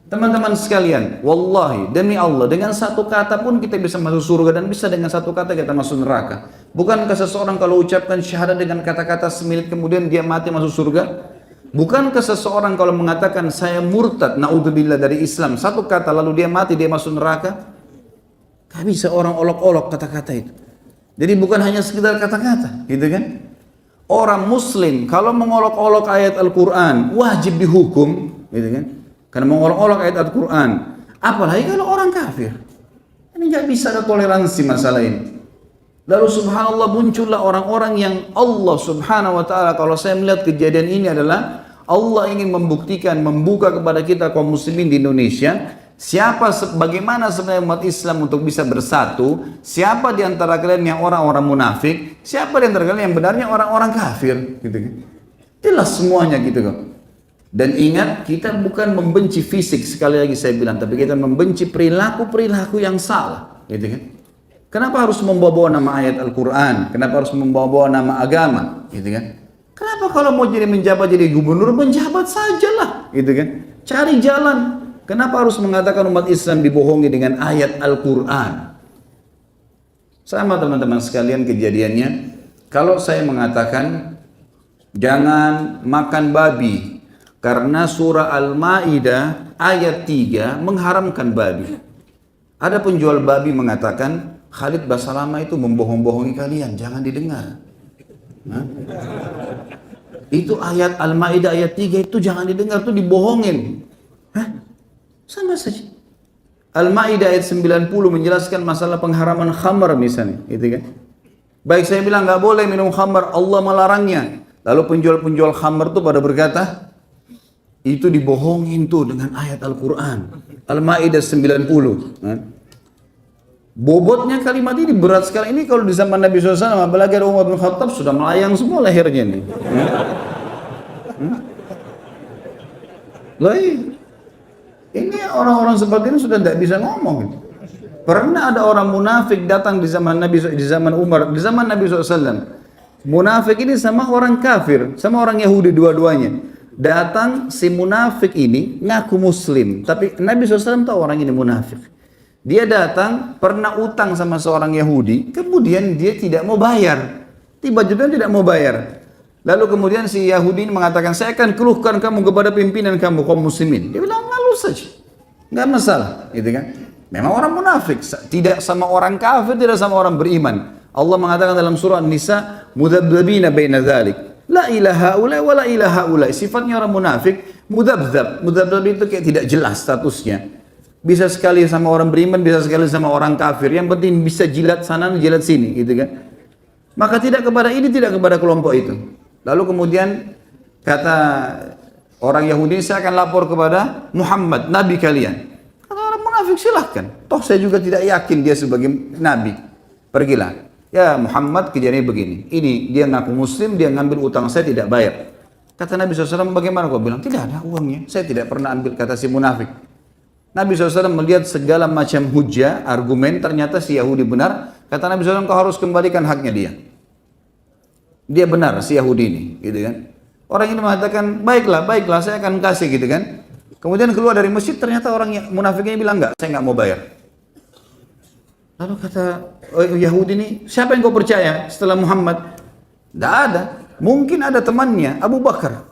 Teman-teman sekalian, wallahi demi Allah, dengan satu kata pun kita bisa masuk surga dan bisa dengan satu kata kita masuk neraka. Bukankah seseorang kalau ucapkan syahadat dengan kata-kata semenit kemudian dia mati masuk surga? Bukankah seseorang kalau mengatakan saya murtad, naudzubillah dari Islam, satu kata lalu dia mati dia masuk neraka? Gak bisa orang olok-olok kata-kata itu. Jadi bukan hanya sekedar kata-kata, gitu kan? Orang muslim kalau mengolok-olok ayat Al-Quran wajib dihukum, gitu kan? Karena mengolok-olok ayat Al-Quran. Apalagi kalau orang kafir. Ini gak bisa ada toleransi masalah ini. Lalu subhanallah muncullah orang-orang yang Allah subhanahu wa ta'ala, kalau saya melihat kejadian ini adalah Allah ingin membuktikan, membuka kepada kita kaum muslimin di Indonesia, bagaimana sebenarnya umat Islam untuk bisa bersatu, siapa di antara kalian yang orang-orang munafik, siapa di antara kalian yang benarnya orang-orang kafir. Gitu kan. Jelas semuanya gitu kok. Dan ingat, kita bukan membenci fisik, sekali lagi saya bilang, tapi kita membenci perilaku-perilaku yang salah, gitu kan? Kenapa harus membawa-bawa nama ayat Al-Quran? Kenapa harus membawa-bawa nama agama, gitu kan? Kenapa kalau mau jadi menjabat jadi gubernur, menjabat sajalah, gitu kan? Cari jalan. Kenapa harus mengatakan umat Islam dibohongi dengan ayat Al-Quran? Sama teman-teman sekalian kejadiannya, kalau saya mengatakan jangan makan babi, karena surah Al-Ma'idah ayat 3 mengharamkan babi. Ada penjual babi mengatakan, Khalid Basalamah itu membohong-bohongi kalian, jangan didengar. Hah? Itu ayat Al-Ma'idah ayat 3 itu jangan didengar, itu dibohongin. Hah? Sama saja. Al-Ma'idah ayat 90 menjelaskan masalah pengharaman khamar misalnya. Gitu kan? Baik saya bilang gak boleh minum khamar, Allah melarangnya. Lalu penjual-penjual khamar itu pada berkata, itu dibohongin tuh dengan ayat Al-Quran. Al-Ma'idah 90. Bobotnya kalimat ini berat sekali. Ini kalau di zaman Nabi SAW, apalagi ada Umar bin Khattab, sudah melayang semua lehernya nih. Ini orang-orang seperti ini sudah tidak bisa ngomong. Pernah ada orang munafik datang di zaman Nabi, di zaman Umar, di zaman Nabi SAW. Munafik ini sama orang kafir, sama orang Yahudi dua-duanya. Datang si munafik ini ngaku Muslim, tapi Nabi SAW tahu orang ini munafik. Dia datang pernah utang sama seorang Yahudi, kemudian dia tidak mau bayar. Tiba-tiba tidak mau bayar. Lalu kemudian si Yahudi ini mengatakan, saya akan keluhkan kamu kepada pimpinan kamu, kaum muslimin. Dia bilang, malu saja. Nggak masalah. Gitu kan? Memang orang munafik. Tidak sama orang kafir, tidak sama orang beriman. Allah mengatakan dalam surah An-Nisa, mudabdabina baina dzalik. La ilaha ula wa la ilaha ula. Sifatnya orang munafik, mudabdab. Mudabdab itu kayak tidak jelas statusnya. Bisa sekali sama orang beriman, bisa sekali sama orang kafir. Yang penting bisa jilat sana, jilat sini, gitu kan? Maka tidak kepada ini, tidak kepada kelompok itu. Lalu kemudian kata orang Yahudi, saya akan lapor kepada Muhammad, Nabi kalian. Kata orang munafik, silahkan. Toh saya juga tidak yakin dia sebagai Nabi. Pergilah. Ya Muhammad, kejadiannya begini. Ini dia ngaku Muslim, dia ngambil utang saya tidak bayar. Kata Nabi SAW, bagaimana kau bilang? Tidak ada uangnya. Saya tidak pernah ambil, kata si munafik. Nabi SAW melihat segala macam hujah, argumen, ternyata si Yahudi benar. Kata Nabi SAW, kau harus kembalikan haknya dia. Dia benar, si Yahudi ini, gitu kan. Orang ini mengatakan, baiklah, baiklah, saya akan kasih, gitu kan. Kemudian keluar dari masjid, ternyata orang munafiknya bilang, enggak, saya enggak mau bayar. Lalu kata Yahudi ini, siapa yang kau percaya setelah Muhammad? Tidak ada. Mungkin ada temannya, Abu Bakar.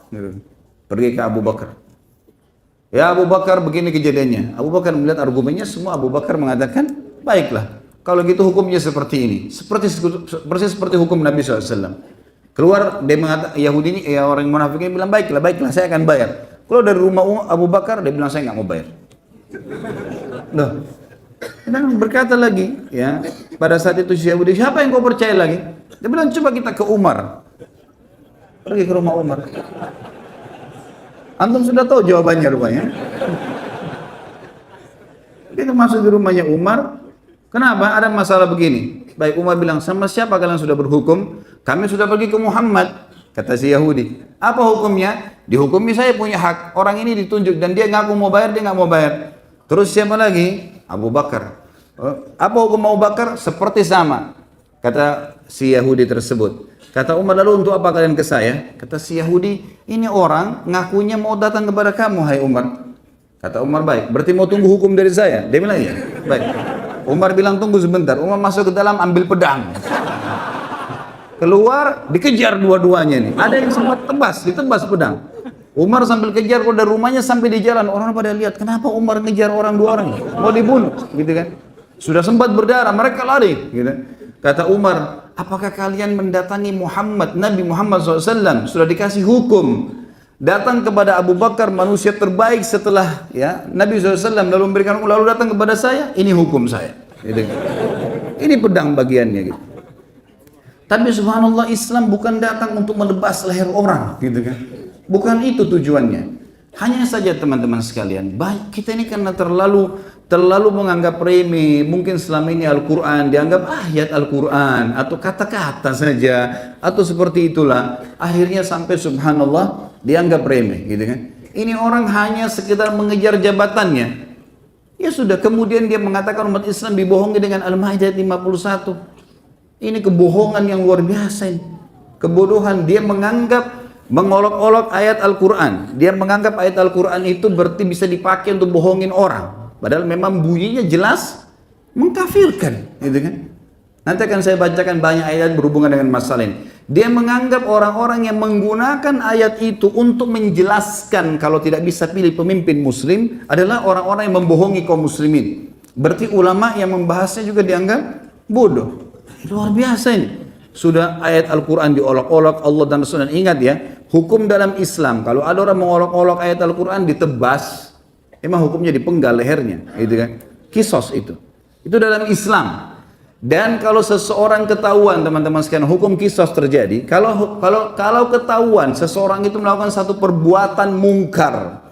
Pergi ke Abu Bakar. Ya Abu Bakar, begini kejadiannya. Abu Bakar melihat argumennya, semua Abu Bakar mengatakan, baiklah, kalau gitu hukumnya seperti ini. Persis seperti hukum Nabi SAW. Keluar, dia mengatakan, Yahudi ini, ya orang munafik ini bilang, baiklah, baiklah, saya akan bayar. Keluar dari rumah Abu Bakar, dia bilang, saya nggak mau bayar. Loh. Dan berkata lagi, ya, pada saat itu si Yahudi, siapa yang kau percaya lagi? Dia bilang, coba kita ke Umar. Pergi ke rumah Umar. Antum sudah tahu jawabannya rupanya. Kita masuk di rumahnya Umar. Kenapa? Ada masalah begini. Baik, Umar bilang, sama siapa kalian sudah berhukum? Kami sudah pergi ke Muhammad. Kata si Yahudi. Apa hukumnya? Dihukumi saya punya hak. Orang ini ditunjuk dan dia ngaku mau bayar, dia nggak mau bayar. Terus siapa lagi? Abu Bakar. Apa hukum Abu Bakar? Seperti sama. Kata si Yahudi tersebut. Kata Umar, lalu untuk apa kalian ke saya? Kata si Yahudi, ini orang ngakunya mau datang kepada kamu, hai Umar. Kata Umar, baik, berarti mau tunggu hukum dari saya? Dia bilang, iya, baik. Umar bilang, tunggu sebentar. Umar masuk ke dalam, ambil pedang. Keluar, dikejar dua-duanya nih. Ada yang sempat ditebas pedang. Umar sambil kejar dari rumahnya sampai di jalan. Orang pada lihat, kenapa Umar ngejar orang dua orang? Mau dibunuh, gitu kan? Sudah sempat berdarah, mereka lari, gitu. Kata Umar, apakah kalian mendatangi Muhammad, Nabi Muhammad SAW, sudah dikasih hukum, datang kepada Abu Bakar, manusia terbaik setelah ya Nabi SAW, lalu memberikan hukum, lalu datang kepada saya, ini hukum saya. Gitu. Ini pedang bagiannya. Gitu. Tapi subhanallah, Islam bukan datang untuk menebas leher orang, gitu kan? Bukan itu tujuannya. Hanya saja teman-teman sekalian, baik kita ini karena terlalu menganggap remeh, mungkin selama ini Al-Quran dianggap ayat Al-Quran atau kata-kata saja atau seperti itulah, akhirnya sampai subhanallah dianggap remeh, gitu kan. Ini orang hanya sekedar mengejar jabatannya, ya sudah, kemudian dia mengatakan umat Islam dibohongi dengan Al-Ma'idah 51. Ini kebohongan yang luar biasa ini. Kebodohan, dia menganggap mengolok-olok ayat Al-Quran, dia menganggap ayat Al-Quran itu berarti bisa dipakai untuk bohongin orang. Padahal memang bunyinya jelas mengkafirkan, gitu kan? Nanti akan saya bacakan banyak ayat berhubungan dengan masalah ini. Dia menganggap orang-orang yang menggunakan ayat itu untuk menjelaskan kalau tidak bisa pilih pemimpin muslim adalah orang-orang yang membohongi kaum muslimin. Berarti ulama yang membahasnya juga dianggap bodoh. Luar biasa ini. Sudah ayat Al-Quran diolok-olok, Allah dan Rasul. Ingat ya, hukum dalam Islam, kalau ada orang mengolok-olok ayat Al-Quran ditebas, emang hukumnya dipenggal lehernya, gitu kan? Kisos itu dalam Islam. Dan kalau seseorang ketahuan, teman-teman sekalian, hukum kisos terjadi. Kalau ketahuan seseorang itu melakukan satu perbuatan mungkar,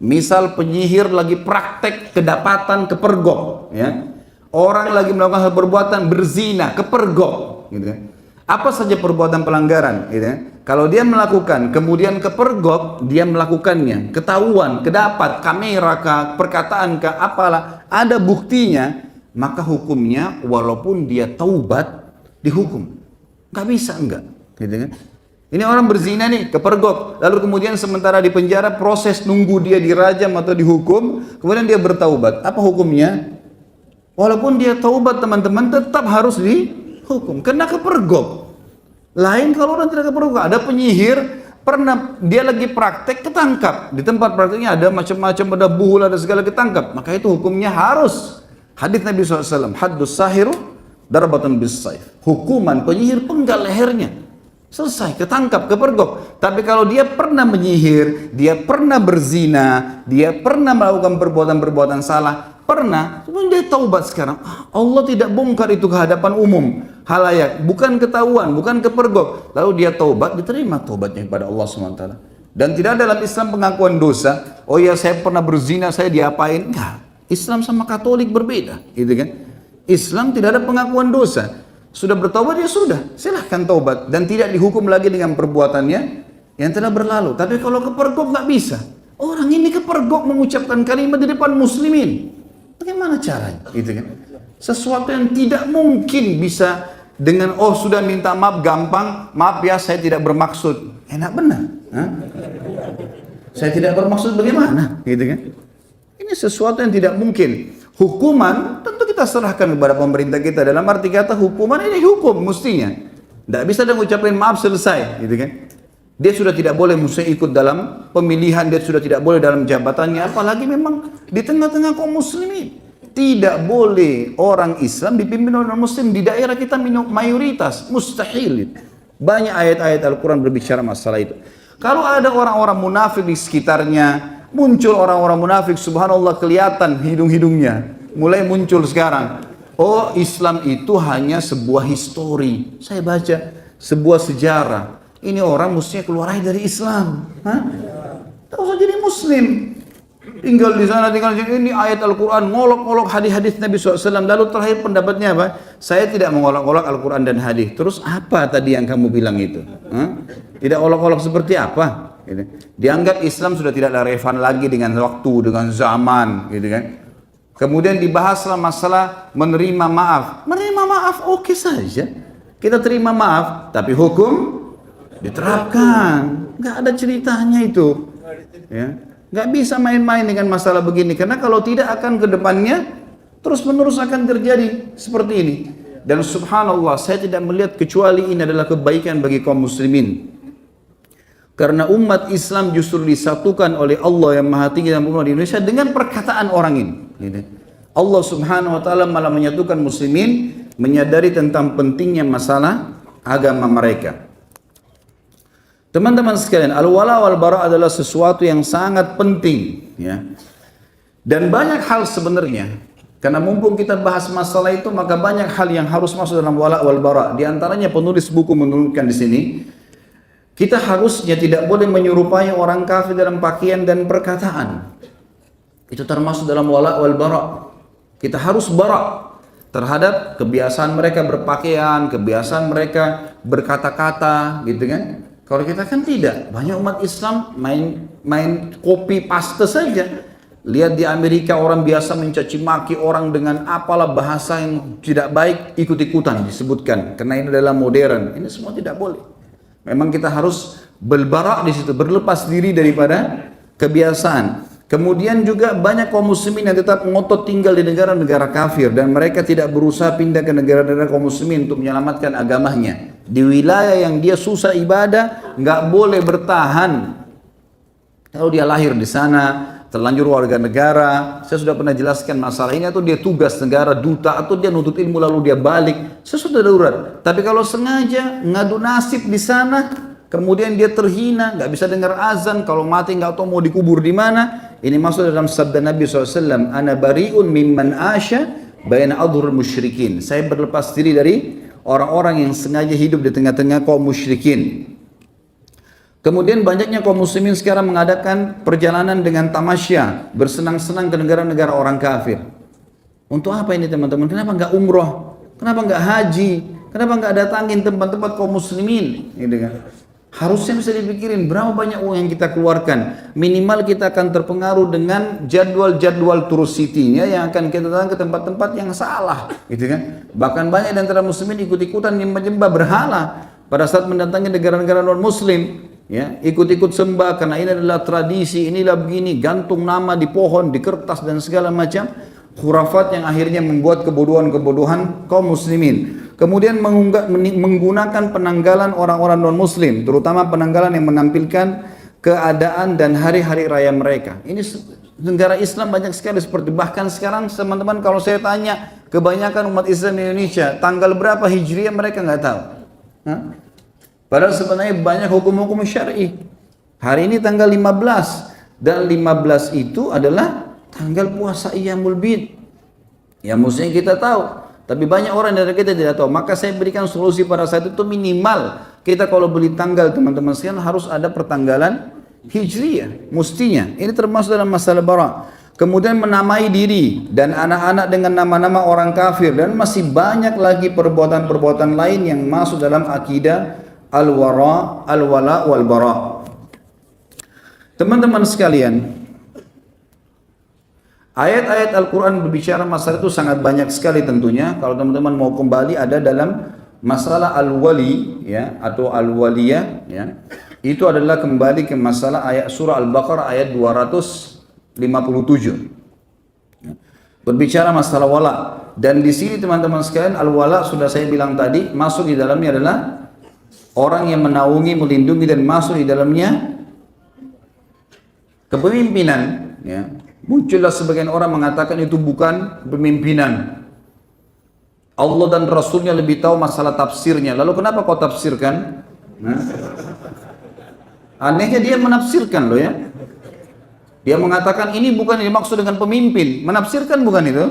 Misal penyihir lagi praktek kedapatan kepergok, ya. Orang lagi melakukan hal perbuatan berzina, kepergok, gitu kan. Apa saja perbuatan pelanggaran, gitu kan. Kalau dia melakukan, kemudian kepergok, dia melakukannya, ketahuan, kedapat, kamera kah, perkataan kah, apalah, ada buktinya, maka hukumnya walaupun dia taubat, dihukum. Gak bisa enggak, gitu kan. Ini orang berzina nih, kepergok, lalu kemudian sementara di penjara proses nunggu dia dirajam atau dihukum, kemudian dia bertaubat. Apa hukumnya? Walaupun dia taubat teman-teman tetap harus dihukum, kena kepergok. Lain kalau orang tidak kepergok, ada penyihir pernah dia lagi praktek ketangkap di tempat prakteknya ada macam-macam, ada buhul, ada segala ketangkap, maka itu hukumnya harus. Hadis Nabi SAW, haddus sahiru darbatun bis saif. Hukuman penyihir penggal lehernya. Selesai, ketangkap, kepergok. Tapi kalau dia pernah menyihir, dia pernah berzina, dia pernah melakukan perbuatan-perbuatan salah, pernah, kemudian dia taubat sekarang. Allah tidak bongkar itu ke hadapan umum, halayak, bukan ketahuan, bukan kepergok. Lalu dia taubat, diterima taubatnya kepada Allah SWT. Dan tidak ada dalam Islam pengakuan dosa. Oh ya, saya pernah berzina, saya diapain? Enggak. Islam sama Katolik berbeda, gitu kan? Islam tidak ada pengakuan dosa. Sudah bertaubat ya sudah, silahkan taubat dan tidak dihukum lagi dengan perbuatannya yang telah berlalu. Tapi kalau kepergok nggak bisa. Orang ini kepergok mengucapkan kalimat di depan muslimin. Bagaimana caranya? Gitu kan? Sesuatu yang tidak mungkin bisa dengan oh sudah minta maaf gampang, maaf ya saya tidak bermaksud. Enak benar. Hah? Saya tidak bermaksud bagaimana? Gitu kan? Ini sesuatu yang tidak mungkin. Hukuman tentu kita serahkan kepada pemerintah kita, dalam arti kata hukuman ini hukum mestinya. Tidak bisa dia mengucapkan maaf selesai, gitu kan? Dia sudah tidak boleh mesti ikut dalam pemilihan, dia sudah tidak boleh dalam jabatannya, apalagi memang di tengah-tengah kaum muslimin. Tidak boleh orang Islam dipimpin oleh orang muslim di daerah kita mayoritas, mustahil. Banyak ayat-ayat Al-Quran berbicara masalah itu. Kalau ada orang-orang munafik di sekitarnya, muncul orang-orang munafik, subhanallah kelihatan hidung-hidungnya. Mulai muncul sekarang. Oh, Islam itu hanya sebuah histori. Saya baca sebuah sejarah. Ini orang mestinya keluar dari Islam. Hah? Tak usah jadi muslim. Tinggal di sana, tinggal di sini. Ini ayat Al-Quran, ngolok-ngolok hadis-hadis Nabi SAW. Lalu terakhir pendapatnya apa? Saya tidak mengolok-olok Al-Quran dan hadis. Terus apa tadi yang kamu bilang itu? Hah? Tidak olok-olok seperti apa? Gitu. Dianggap Islam sudah tidak relevan lagi dengan waktu, dengan zaman, gitu kan? Kemudian dibahaslah masalah menerima maaf. Menerima maaf oke saja, kita terima maaf, tapi hukum diterapkan. Nggak ada ceritanya itu, ya. Nggak bisa main-main dengan masalah begini, karena kalau tidak akan ke depannya terus-menerus akan terjadi seperti ini. Dan subhanallah, saya tidak melihat kecuali ini adalah kebaikan bagi kaum muslimin. Karena umat Islam justru disatukan oleh Allah yang Maha Tinggi dan Mulia di Indonesia dengan perkataan orang ini. Allah Subhanahu wa taala malah menyatukan muslimin, menyadari tentang pentingnya masalah agama mereka. Teman-teman sekalian, al-wala wal bara adalah sesuatu yang sangat penting, ya. Dan banyak hal sebenarnya, karena mumpung kita bahas masalah itu, maka banyak hal yang harus masuk dalam wala wal bara. Di antaranya penulis buku menuliskan di sini, kita harusnya tidak boleh menyerupai orang kafir dalam pakaian dan perkataan. Itu termasuk dalam wala wal bara. Kita harus bara terhadap kebiasaan mereka berpakaian, kebiasaan mereka berkata-kata, gitu kan? Kalau kita kan tidak. Banyak umat Islam main copy paste saja. Lihat di Amerika orang biasa mencaci maki orang dengan apalah bahasa yang tidak baik, ikut-ikutan disebutkan. Karena ini adalah modern. Ini semua tidak boleh. Memang kita harus berbarak di situ, berlepas diri daripada kebiasaan. Kemudian juga banyak kaum muslimin yang tetap ngotot tinggal di negara-negara kafir dan mereka tidak berusaha pindah ke negara-negara kaum muslimin untuk menyelamatkan agamanya. Di wilayah yang dia susah ibadah, nggak boleh bertahan. Kalau dia lahir di sana, terlanjur warga negara, saya sudah pernah jelaskan masalah ini, atau dia tugas negara, duta, atau dia nuntut ilmu lalu dia balik, sesuatu darurat. Tapi kalau sengaja ngadu nasib di sana, kemudian dia terhina, nggak bisa dengar azan, kalau mati nggak tahu mau dikubur di mana. Ini masuk dalam sabda Nabi SAW, ana bari'un mimman asya baina adhurul musyrikin. Saya berlepas diri dari orang-orang yang sengaja hidup di tengah-tengah kaum musyrikin. Kemudian banyaknya kaum muslimin sekarang mengadakan perjalanan dengan tamasya, bersenang-senang ke negara-negara orang kafir. Untuk apa ini teman-teman? Kenapa nggak umroh? Kenapa nggak haji? Kenapa nggak datangin tempat-tempat kaum muslimin? Gitu kan? Harusnya bisa dipikirin berapa banyak uang yang kita keluarkan. Minimal kita akan terpengaruh dengan jadwal-jadwal tour city-nya yang akan kita datang ke tempat-tempat yang salah. Gitu kan? Bahkan banyak di antara muslimin ikut-ikutan nyembah-nyembah berhala pada saat mendatangi negara-negara non-muslim. Ya, ikut-ikut sembah karena ini adalah tradisi, inilah begini, gantung nama di pohon, di kertas dan segala macam khurafat yang akhirnya membuat kebodohan-kebodohan kaum muslimin. Kemudian menggunakan penanggalan orang-orang non-muslim, terutama penanggalan yang menampilkan keadaan dan hari-hari raya mereka. Ini negara Islam banyak sekali seperti, bahkan sekarang teman-teman kalau saya tanya kebanyakan umat Islam di Indonesia tanggal berapa Hijriah mereka nggak tahu. Hah? Padahal sebenarnya banyak hukum-hukum syar'i. Hari ini tanggal 15 dan 15 itu adalah tanggal puasa Iyamul Bid. Ya mestinya kita tahu. Tapi banyak orang dari kita tidak tahu. Maka saya berikan solusi pada saat itu minimal kita kalau beli tanggal teman-teman sekalian harus ada pertanggalan Hijriah. Mestinya. Ini termasuk dalam masalah bara. Kemudian menamai diri dan anak-anak dengan nama-nama orang kafir. Dan masih banyak lagi perbuatan-perbuatan lain yang masuk dalam akidah al-wara, al-wala, wal-bara. Teman-teman sekalian, ayat-ayat Al-Quran berbicara masalah itu sangat banyak sekali tentunya. Kalau teman-teman mau kembali ada dalam masalah al-wali ya, atau al-waliyah ya. Itu adalah kembali ke masalah ayat surah Al-Baqarah ayat 257. Berbicara masalah wala. Dan di sini teman-teman sekalian al-wala sudah saya bilang tadi masuk di dalamnya adalah orang yang menaungi, melindungi dan masuk di dalamnya kepemimpinan ya. Muncullah sebagian orang mengatakan itu bukan pemimpinan. Allah dan Rasulnya lebih tahu masalah tafsirnya. Lalu kenapa kau tafsirkan? Nah. Anehnya dia menafsirkan loh ya. Dia mengatakan ini bukan yang dimaksud dengan pemimpin. Menafsirkan bukan itu?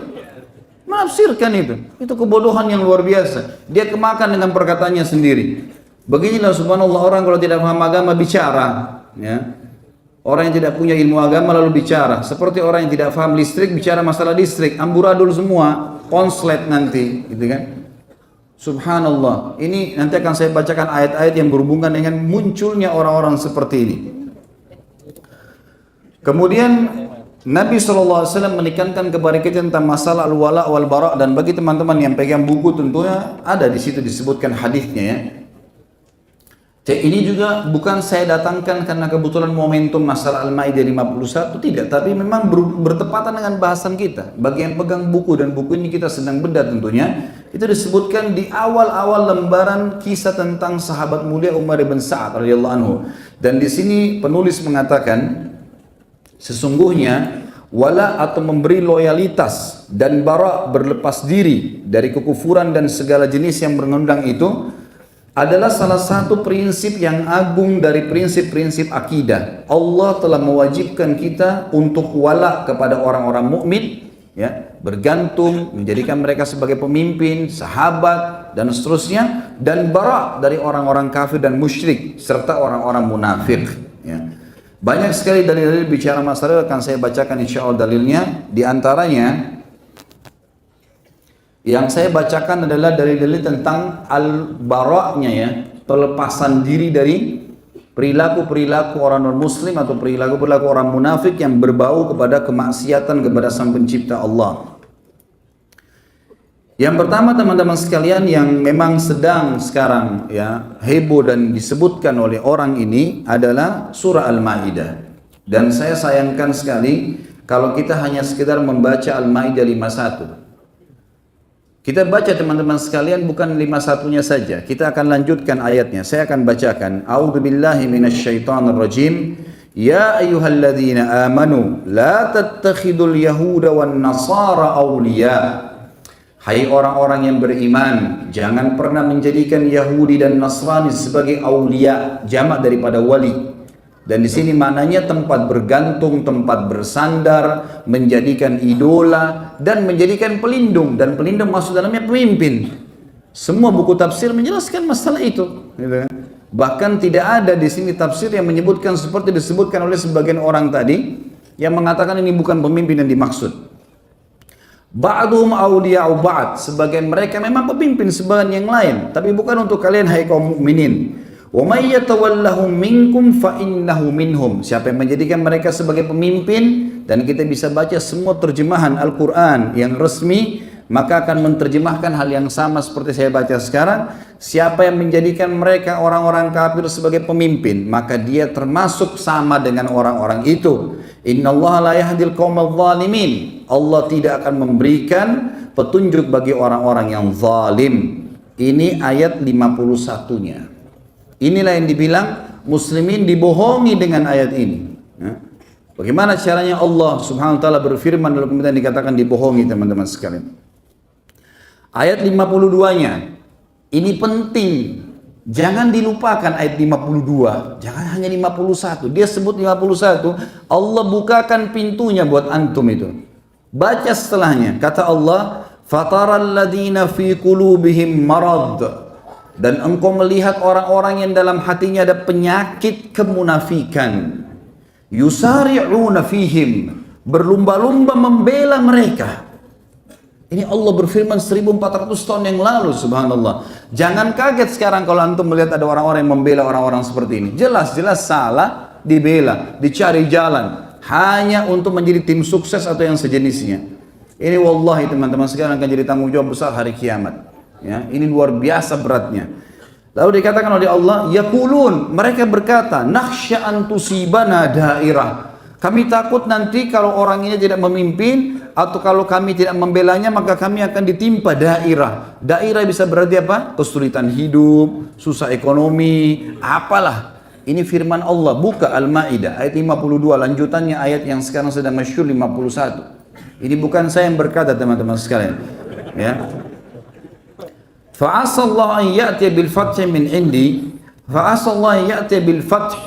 Menafsirkan itu. Itu kebodohan yang luar biasa. Dia kemakan dengan perkataannya sendiri. Beginilah subhanallah orang kalau tidak paham agama bicara. Ya. Orang yang tidak punya ilmu agama lalu bicara. Seperti orang yang tidak paham listrik bicara masalah listrik. Amburadul semua. Konslet nanti. Gitu kan. Subhanallah. Ini nanti akan saya bacakan ayat-ayat yang berhubungan dengan munculnya orang-orang seperti ini. Kemudian Nabi SAW menekankan kepada kita tentang masalah al-wala wal-bara, dan bagi teman-teman yang pegang buku tentunya ada di situ disebutkan hadisnya ya. Ini juga bukan saya datangkan karena kebetulan momentum masalah Al-Maidah 51 tidak, tapi memang bertepatan dengan bahasan kita. Bagi yang pegang buku dan buku ini kita sedang bedah tentunya, itu disebutkan di awal-awal lembaran kisah tentang sahabat mulia Umar bin Sa'ad radhiyallahu anhu. Dan di sini penulis mengatakan sesungguhnya wala atau memberi loyalitas dan bara berlepas diri dari kekufuran dan segala jenis yang mengundang itu adalah salah satu prinsip yang agung dari prinsip-prinsip akidah. Allah telah mewajibkan kita untuk wala kepada orang-orang mukmin, ya, bergantung, menjadikan mereka sebagai pemimpin, sahabat dan seterusnya, dan bara dari orang-orang kafir dan musyrik serta orang-orang munafik. Ya. Banyak sekali dalil-dalil bicara masalah akan saya bacakan insyaallah dalilnya. Di antaranya yang saya bacakan adalah dalil-dalil tentang al-bara'-nya ya, pelepasan diri dari perilaku-perilaku orang non-muslim atau perilaku-perilaku orang munafik yang berbau kepada kemaksiatan kepada Sang Pencipta Allah. Yang pertama teman-teman sekalian yang memang sedang sekarang ya heboh dan disebutkan oleh orang ini adalah surah Al-Maidah. Dan saya sayangkan sekali kalau kita hanya sekedar membaca Al-Maidah 51. Kita baca teman-teman sekalian bukan 51-nya saja. Kita akan lanjutkan ayatnya. Saya akan bacakan. A'udzubillahi minasyaitonirrajim. Ya ayyuhalladzina amanu la tattakhidul yahuda wan nasara awliya. Hai orang-orang yang beriman, jangan pernah menjadikan Yahudi dan Nasrani sebagai aulia, jamak daripada wali. Dan di sini maknanya tempat bergantung, tempat bersandar, menjadikan idola dan menjadikan pelindung, dan pelindung masuk dalamnya pemimpin. Semua buku tafsir menjelaskan masalah itu. Bahkan tidak ada di sini tafsir yang menyebutkan seperti disebutkan oleh sebagian orang tadi yang mengatakan ini bukan pemimpin yang dimaksud. Ba'duhum awliya'u ba'd, sebagian mereka memang pemimpin sebagian yang lain, tapi bukan untuk kalian hai kaum mukminin. Wa may yatawallahum minkum fa innahu minhum. Siapa yang menjadikan mereka sebagai pemimpin, dan kita bisa baca semua terjemahan Al-Qur'an yang resmi, maka akan menerjemahkan hal yang sama seperti saya baca sekarang. Siapa yang menjadikan mereka orang-orang kafir sebagai pemimpin, maka dia termasuk sama dengan orang-orang itu. Innallaha la yahdil qaumadh dhalimin. Allah tidak akan memberikan petunjuk bagi orang-orang yang zalim. Ini ayat 51-nya. Inilah yang dibilang muslimin dibohongi dengan ayat ini. Bagaimana caranya Allah subhanahu wa ta'ala berfirman lalu kemudian dikatakan dibohongi, teman-teman sekalian. Ayat 52-nya. Ini penting. Jangan dilupakan ayat 52. Jangan hanya 51. Dia sebut 51. Allah bukakan pintunya buat antum itu. Baca setelahnya. Kata Allah, "Fataral ladina fi qulubihim marad." Dan engkau melihat orang-orang yang dalam hatinya ada penyakit kemunafikan. Yusari'una fihim, berlumba-lumba membela mereka. Ini Allah berfirman 1400 tahun yang lalu, subhanallah. Jangan kaget sekarang kalau antum melihat ada orang-orang yang membela orang-orang seperti ini. Jelas-jelas salah, dibela, dicari jalan hanya untuk menjadi tim sukses atau yang sejenisnya. Ini wallahi teman-teman sekalian akan jadi tanggung jawab besar hari kiamat. Ya, ini luar biasa beratnya. Lalu dikatakan oleh Allah, yaqulun, mereka berkata, nakhsha an tusibana dairah. Kami takut nanti kalau orang ini tidak memimpin atau kalau kami tidak membelanya maka kami akan ditimpa dairah. Dairah bisa berarti apa? Kesulitan hidup, susah ekonomi, apalah. Ini firman Allah, buka Al-Maidah ayat 52, lanjutannya ayat yang sekarang sedang masyhur 51. Ini bukan saya yang berkata, teman-teman sekalian. Ya. فَعَسَى اللَّهُ أَنْ يَأْتِيَ بِالْفَتْحِ مِنْ عِنْدِي فَعَسَى اللَّهُ أَنْ يَأْتِيَ بِالْفَتْحِ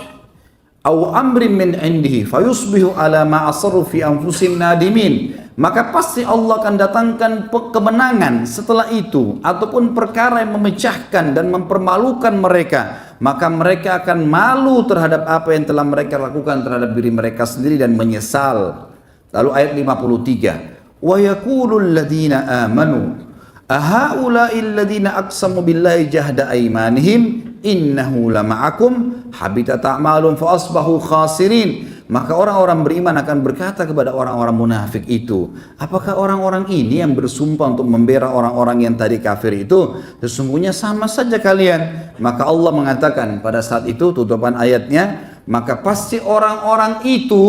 أَوْ أَمْرٍ مِنْ عِنْدِهِ فَيُصْبِحُ عَلَى مَا أَصَرُّوا فِي أَنْفُسِهِمْ نَادِمِينَ. Maka pasti Allah akan datangkan kemenangan setelah itu ataupun perkara yang memecahkan dan mempermalukan mereka, maka mereka akan malu terhadap apa yang telah mereka lakukan terhadap diri mereka sendiri dan menyesal. Lalu ayat 53, وَيَقُولُ الَّذِينَ آمَنُوا أَهَؤُلَاءِ الَّذِينَ أَقْسَمُوا بِاللَّهِ جَهْدَ أَيْمَانِهِمْ إِنَّهُ لَمَعَكُمْ حَبِطَتْ أَعْمَالُهُمْ فَأَصْبَحُوا خَاسِرِينَ. Maka orang-orang beriman akan berkata kepada orang-orang munafik itu, apakah orang-orang ini yang bersumpah untuk membela orang-orang yang tadi kafir itu? Sesungguhnya sama saja kalian. Maka Allah mengatakan pada saat itu, tutupan ayatnya, maka pasti orang-orang itu,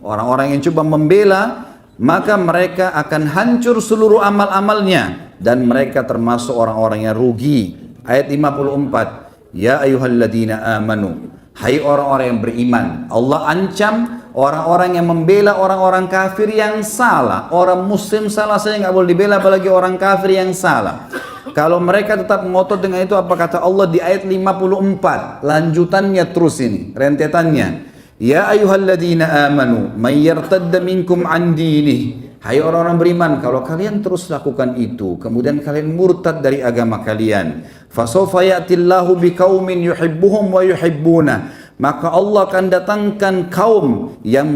orang-orang yang coba membela, maka mereka akan hancur seluruh amal-amalnya dan mereka termasuk orang-orang yang rugi. Ayat 54, ya ayyuhalladzina amanu, hai orang-orang yang beriman. Allah ancam orang-orang yang membela orang-orang kafir yang salah. Orang muslim salah saja nggak boleh dibela, apalagi orang kafir yang salah. Kalau mereka tetap ngotot dengan itu, apa kata Allah di ayat 54, lanjutannya terus ini, rentetannya. Ya ayyuhalladzina amanu may yartadda minkum an dinih. Hai orang-orang beriman, kalau kalian terus lakukan itu, kemudian kalian murtad dari agama kalian, fasawfa ya'tillahu biqaumin yuhibbuhum wa yuhibbuna. Maka Allah akan datangkan kaum yang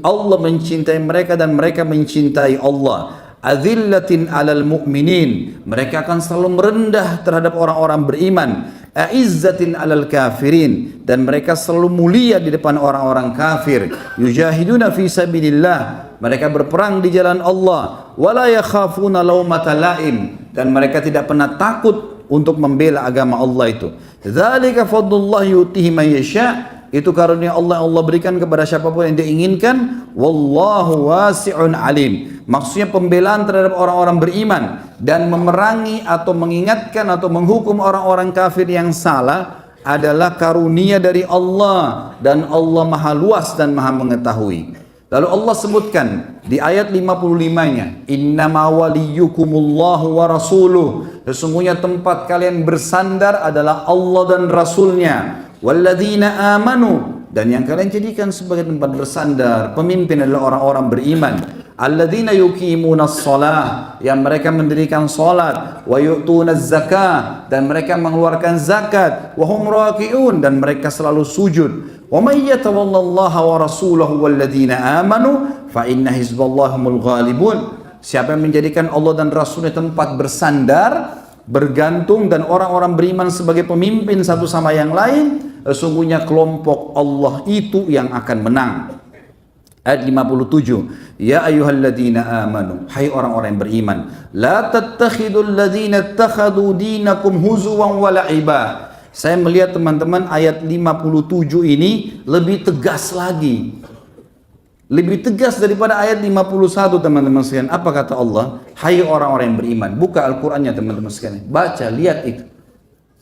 Allah mencintai mereka dan mereka mencintai Allah. Azillatin 'alal mu'minin, mereka akan selalu merendah terhadap orang-orang beriman. A'izzatin 'alal kafirin, dan mereka selalu mulia di depan orang-orang kafir. Yujahiduna fi sabilillah, mereka berperang di jalan Allah. Wala yakhafuna laumata laim, dan mereka tidak pernah takut untuk membela agama Allah itu. Dzalika fadlullah yu'tihi man yasha, itu karunia Allah berikan kepada siapapun yang dia inginkan. Wallahu wasi'un alim. Maksudnya pembelaan terhadap orang-orang beriman dan memerangi atau mengingatkan atau menghukum orang-orang kafir yang salah adalah karunia dari Allah, dan Allah maha luas dan maha mengetahui. Lalu Allah sebutkan di ayat 55-nya, innama waliyukumullahu wa rasuluh, sesungguhnya tempat kalian bersandar adalah Allah dan Rasulnya. Walladzina amanu, dan yang kalian jadikan sebagai tempat bersandar pemimpin adalah orang-orang beriman. Alladzina yuqimunas shalah, yang mereka mendirikan salat, wa yu'tunaz zakah, dan mereka mengeluarkan zakat, wa hum raki'un, dan mereka selalu sujud. Wa may yatawallallaha wa rasulahu walladzina amanu fa inna hizballahi humul ghalibun. Siapa yang menjadikan Allah dan Rasulnya tempat bersandar, bergantung, dan orang-orang beriman sebagai pemimpin satu sama yang lain, sesungguhnya kelompok Allah itu yang akan menang. Ayat 57, ya ayyuhalladzina amanu, hai orang-orang yang beriman, la tattakhidul ladzina ittakhadhu dinakum huzuwan wa la'iba. Saya melihat teman-teman ayat 57 ini lebih tegas lagi, lebih tegas daripada ayat 51 teman-teman sekalian. Apa kata Allah? Hai orang-orang yang beriman. Buka Al-Qur'annya teman-teman sekalian, baca, lihat itu.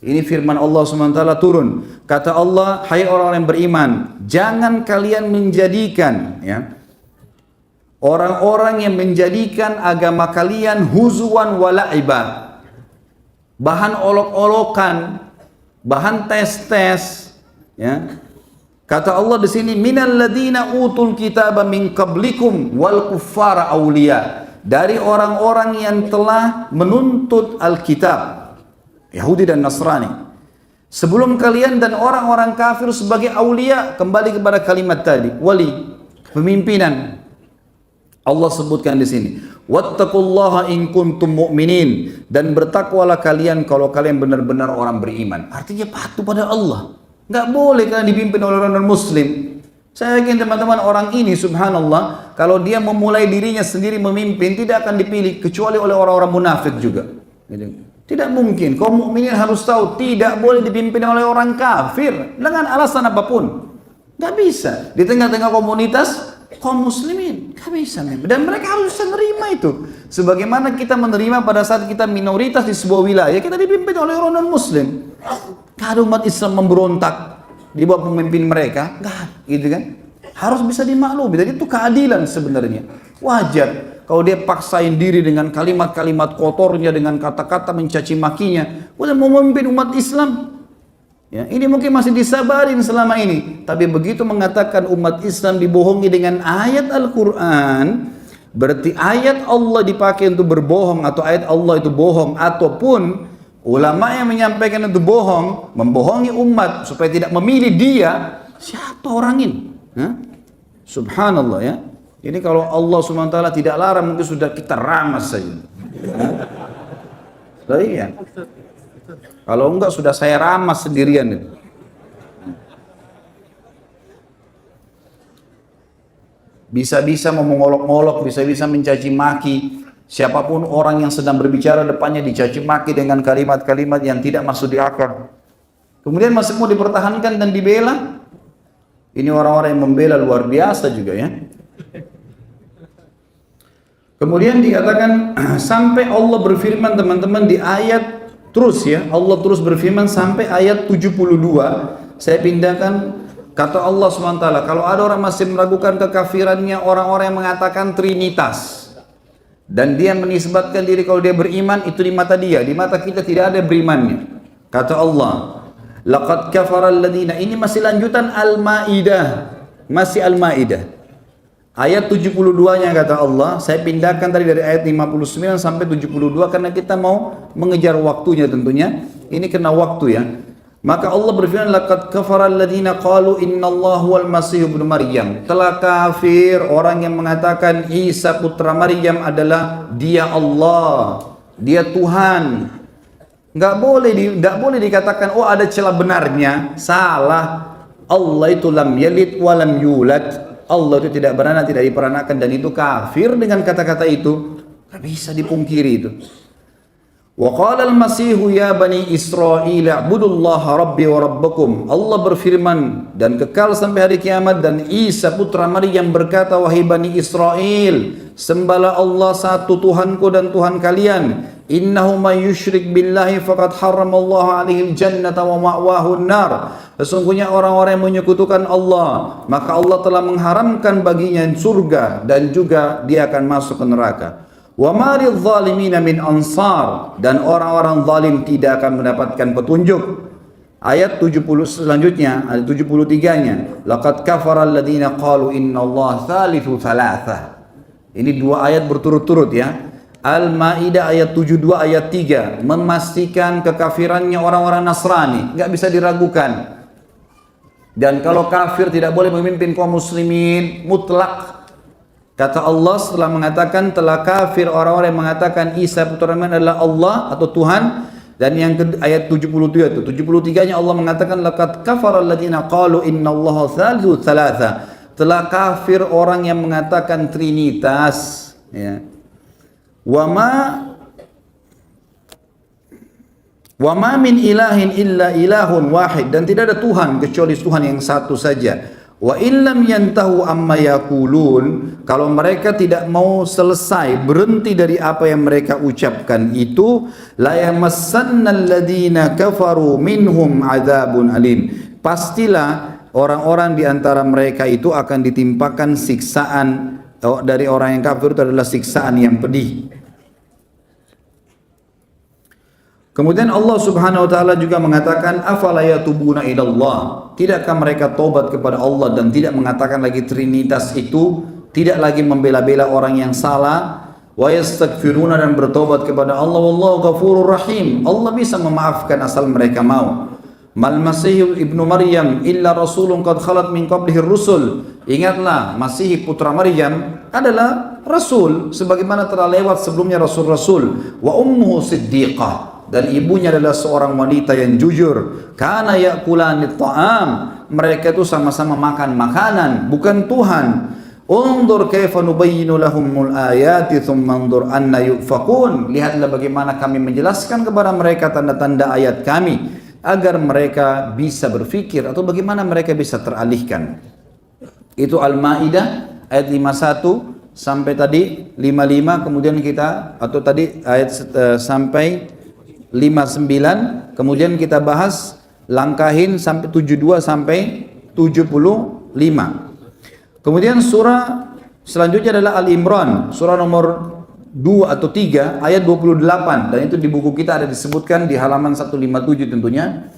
Ini firman Allah SWT turun. Kata Allah, hai orang-orang yang beriman, jangan kalian menjadikan, ya, orang-orang yang menjadikan agama kalian huzuan wa la'iba, bahan olok-olokan, bahan tes-tes, ya. Kata Allah di sini, minal ladina utul kitaba min qablikum wal kuffara awliya, dari orang-orang yang telah menuntut Alkitab, Yahudi dan Nasrani, sebelum kalian, dan orang-orang kafir sebagai aulia. Kembali kepada kalimat tadi, wali, pemimpinan. Allah sebutkan di sini, wattaqullaha in kuntum mu'minin, dan bertakwalah kalian kalau kalian benar-benar orang beriman. Artinya patuh pada Allah. Nggak boleh kalian dipimpin oleh orang non-muslim. Saya yakin teman-teman, orang ini subhanallah, kalau dia memulai dirinya sendiri memimpin, tidak akan dipilih kecuali oleh orang-orang munafik juga. Tidak mungkin. Kaum mukminin harus tahu tidak boleh dipimpin oleh orang kafir dengan alasan apapun. Nggak bisa. Di tengah-tengah komunitas kaum muslimin, nggak bisa. Dan mereka harus bisa menerima itu. Sebagaimana kita menerima pada saat kita minoritas di sebuah wilayah, kita dipimpin oleh orang non-muslim. Nggak ada umat Islam memberontak di bawah pemimpin mereka, nggak, gitu kan? Harus bisa dimaklumi. Jadi itu keadilan sebenarnya. Wajar. Kalau dia paksain diri dengan kalimat-kalimat kotornya, dengan kata-kata mencaci makinya, udah mau memimpin umat Islam. Ya, ini mungkin masih disabarin selama ini. Tapi begitu mengatakan umat Islam dibohongi dengan ayat Al-Quran, berarti ayat Allah dipakai untuk berbohong, atau ayat Allah itu bohong, ataupun ulama yang menyampaikan itu bohong, membohongi umat supaya tidak memilih dia. Siapa orang ini? Subhanallah, ya. Ini kalau Allah SWT tidak larang, mungkin sudah kita ramas saja. Iya. Kalau enggak sudah saya ramas sendirian. Bisa-bisa mau mengolok-olok, bisa-bisa mencaci maki. Siapapun orang yang sedang berbicara depannya dicaci maki dengan kalimat-kalimat yang tidak masuk di akal. Kemudian masih mau dipertahankan dan dibela. Ini orang-orang yang membela luar biasa juga, ya. Kemudian dikatakan sampai Allah berfirman teman-teman di ayat terus, ya, Allah terus berfirman sampai ayat 72. Saya pindahkan, kata Allah SWT, kalau ada orang masih meragukan kekafirannya orang-orang yang mengatakan Trinitas, dan dia menisbatkan diri kalau dia beriman, itu di mata dia, di mata kita tidak ada berimannya. Kata Allah, laqad kafara alladhina, ini masih lanjutan Al-Maidah, masih Al-Maidah. Ayat 72-nya kata Allah, saya pindahkan tadi dari ayat 59 sampai 72 karena kita mau mengejar waktunya tentunya. Ini kena waktu, ya. Maka Allah berfirman, laqad kafara alladziina qalu innallaha huwal masih ibnu Maryam. Telah kafir orang yang mengatakan Isa putra Maryam adalah dia Allah, dia Tuhan. Nggak boleh dikatakan oh ada celah benarnya. Salah. Allah itu lam yalid wa lam yulad. Allah itu tidak beranak, tidak diperanakan, dan itu kafir dengan kata-kata itu. Tidak bisa dipungkiri itu. Wa qala al-masihu ya bani Israil a'budullaha rabbi wa rabbakum. Allah berfirman dan kekal sampai hari kiamat, dan Isa putra Maryam berkata, wahai bani Israel, sembahlah Allah satu Tuhanku dan Tuhan kalian. Innahu may yusyrik billahi faqad harramallahu alaihi al-jannata wa ma'wahu an-nar. Sesungguhnya orang-orang yang menyekutukan Allah, maka Allah telah mengharamkan baginya surga dan juga dia akan masuk ke neraka. Wa ma lidh-dhalimina min ansar, dan orang-orang zalim tidak akan mendapatkan petunjuk. Ayat 70 selanjutnya, ayat 73-nya, laqad kafara alladziina qalu innallaha tsalitsu tsalatsah. Ini dua ayat berturut-turut ya. Al-Maidah ayat 72 ayat 3 memastikan kekafirannya orang-orang Nasrani, enggak bisa diragukan. Dan kalau kafir tidak boleh memimpin kaum muslimin mutlak. Kata Allah setelah mengatakan telah kafir orang-orang yang mengatakan Isa putra Maryam adalah Allah atau Tuhan. Dan yang ayat 73 itu, 73-nya Allah mengatakan laqad kafara alladziina qalu innallaha tsalitsu tsalatsa. Telah kafir orang yang mengatakan trinitas, ya. Wa ma min ilahin illa ilahun wahid, dan tidak ada Tuhan kecuali Tuhan yang satu saja. Wa illam yantahu amma yaqulun, kalau mereka tidak mau selesai berhenti dari apa yang mereka ucapkan itu, la yamassannal ladzina kafaru minhum adzabun alim. Pastilah orang-orang di antara mereka itu akan ditimpakan siksaan dari orang yang kafir, itu adalah siksaan yang pedih. Kemudian Allah Subhanahu wa taala juga mengatakan afala yatubuna ilallah, tidakkah mereka tobat kepada Allah dan tidak mengatakan lagi trinitas itu, tidak lagi membela-bela orang yang salah, wa yastaghfiruna, dan bertobat kepada Allah, wallahu ghafurur rahim, Allah bisa memaafkan asal mereka mau. Mal Masih ibnu Maryam illa rasulun qad khalat min qablihi rusul, ingatlah Masih putra Maryam adalah rasul sebagaimana telah lewat sebelumnya rasul-rasul. Wa ummuhu siddiqah, dan ibunya adalah seorang wanita yang jujur. Kana ya'kulani ta'am, mereka itu sama-sama makan makanan, bukan Tuhan. Undur kaifa nubayyinu lahumul ayati thumma undur anna yufakun, lihatlah bagaimana kami menjelaskan kepada mereka tanda-tanda ayat kami agar mereka bisa berfikir atau bagaimana mereka bisa teralihkan. Itu Al-Maidah ayat 51 sampai tadi 55, kemudian kita atau tadi ayat sampai 59, kemudian kita bahas langkahin sampai 72 sampai 75. Kemudian surah selanjutnya adalah Al-Imran, surah nomor 2 atau 3 ayat 28, dan itu di buku kita ada disebutkan di halaman 157 tentunya.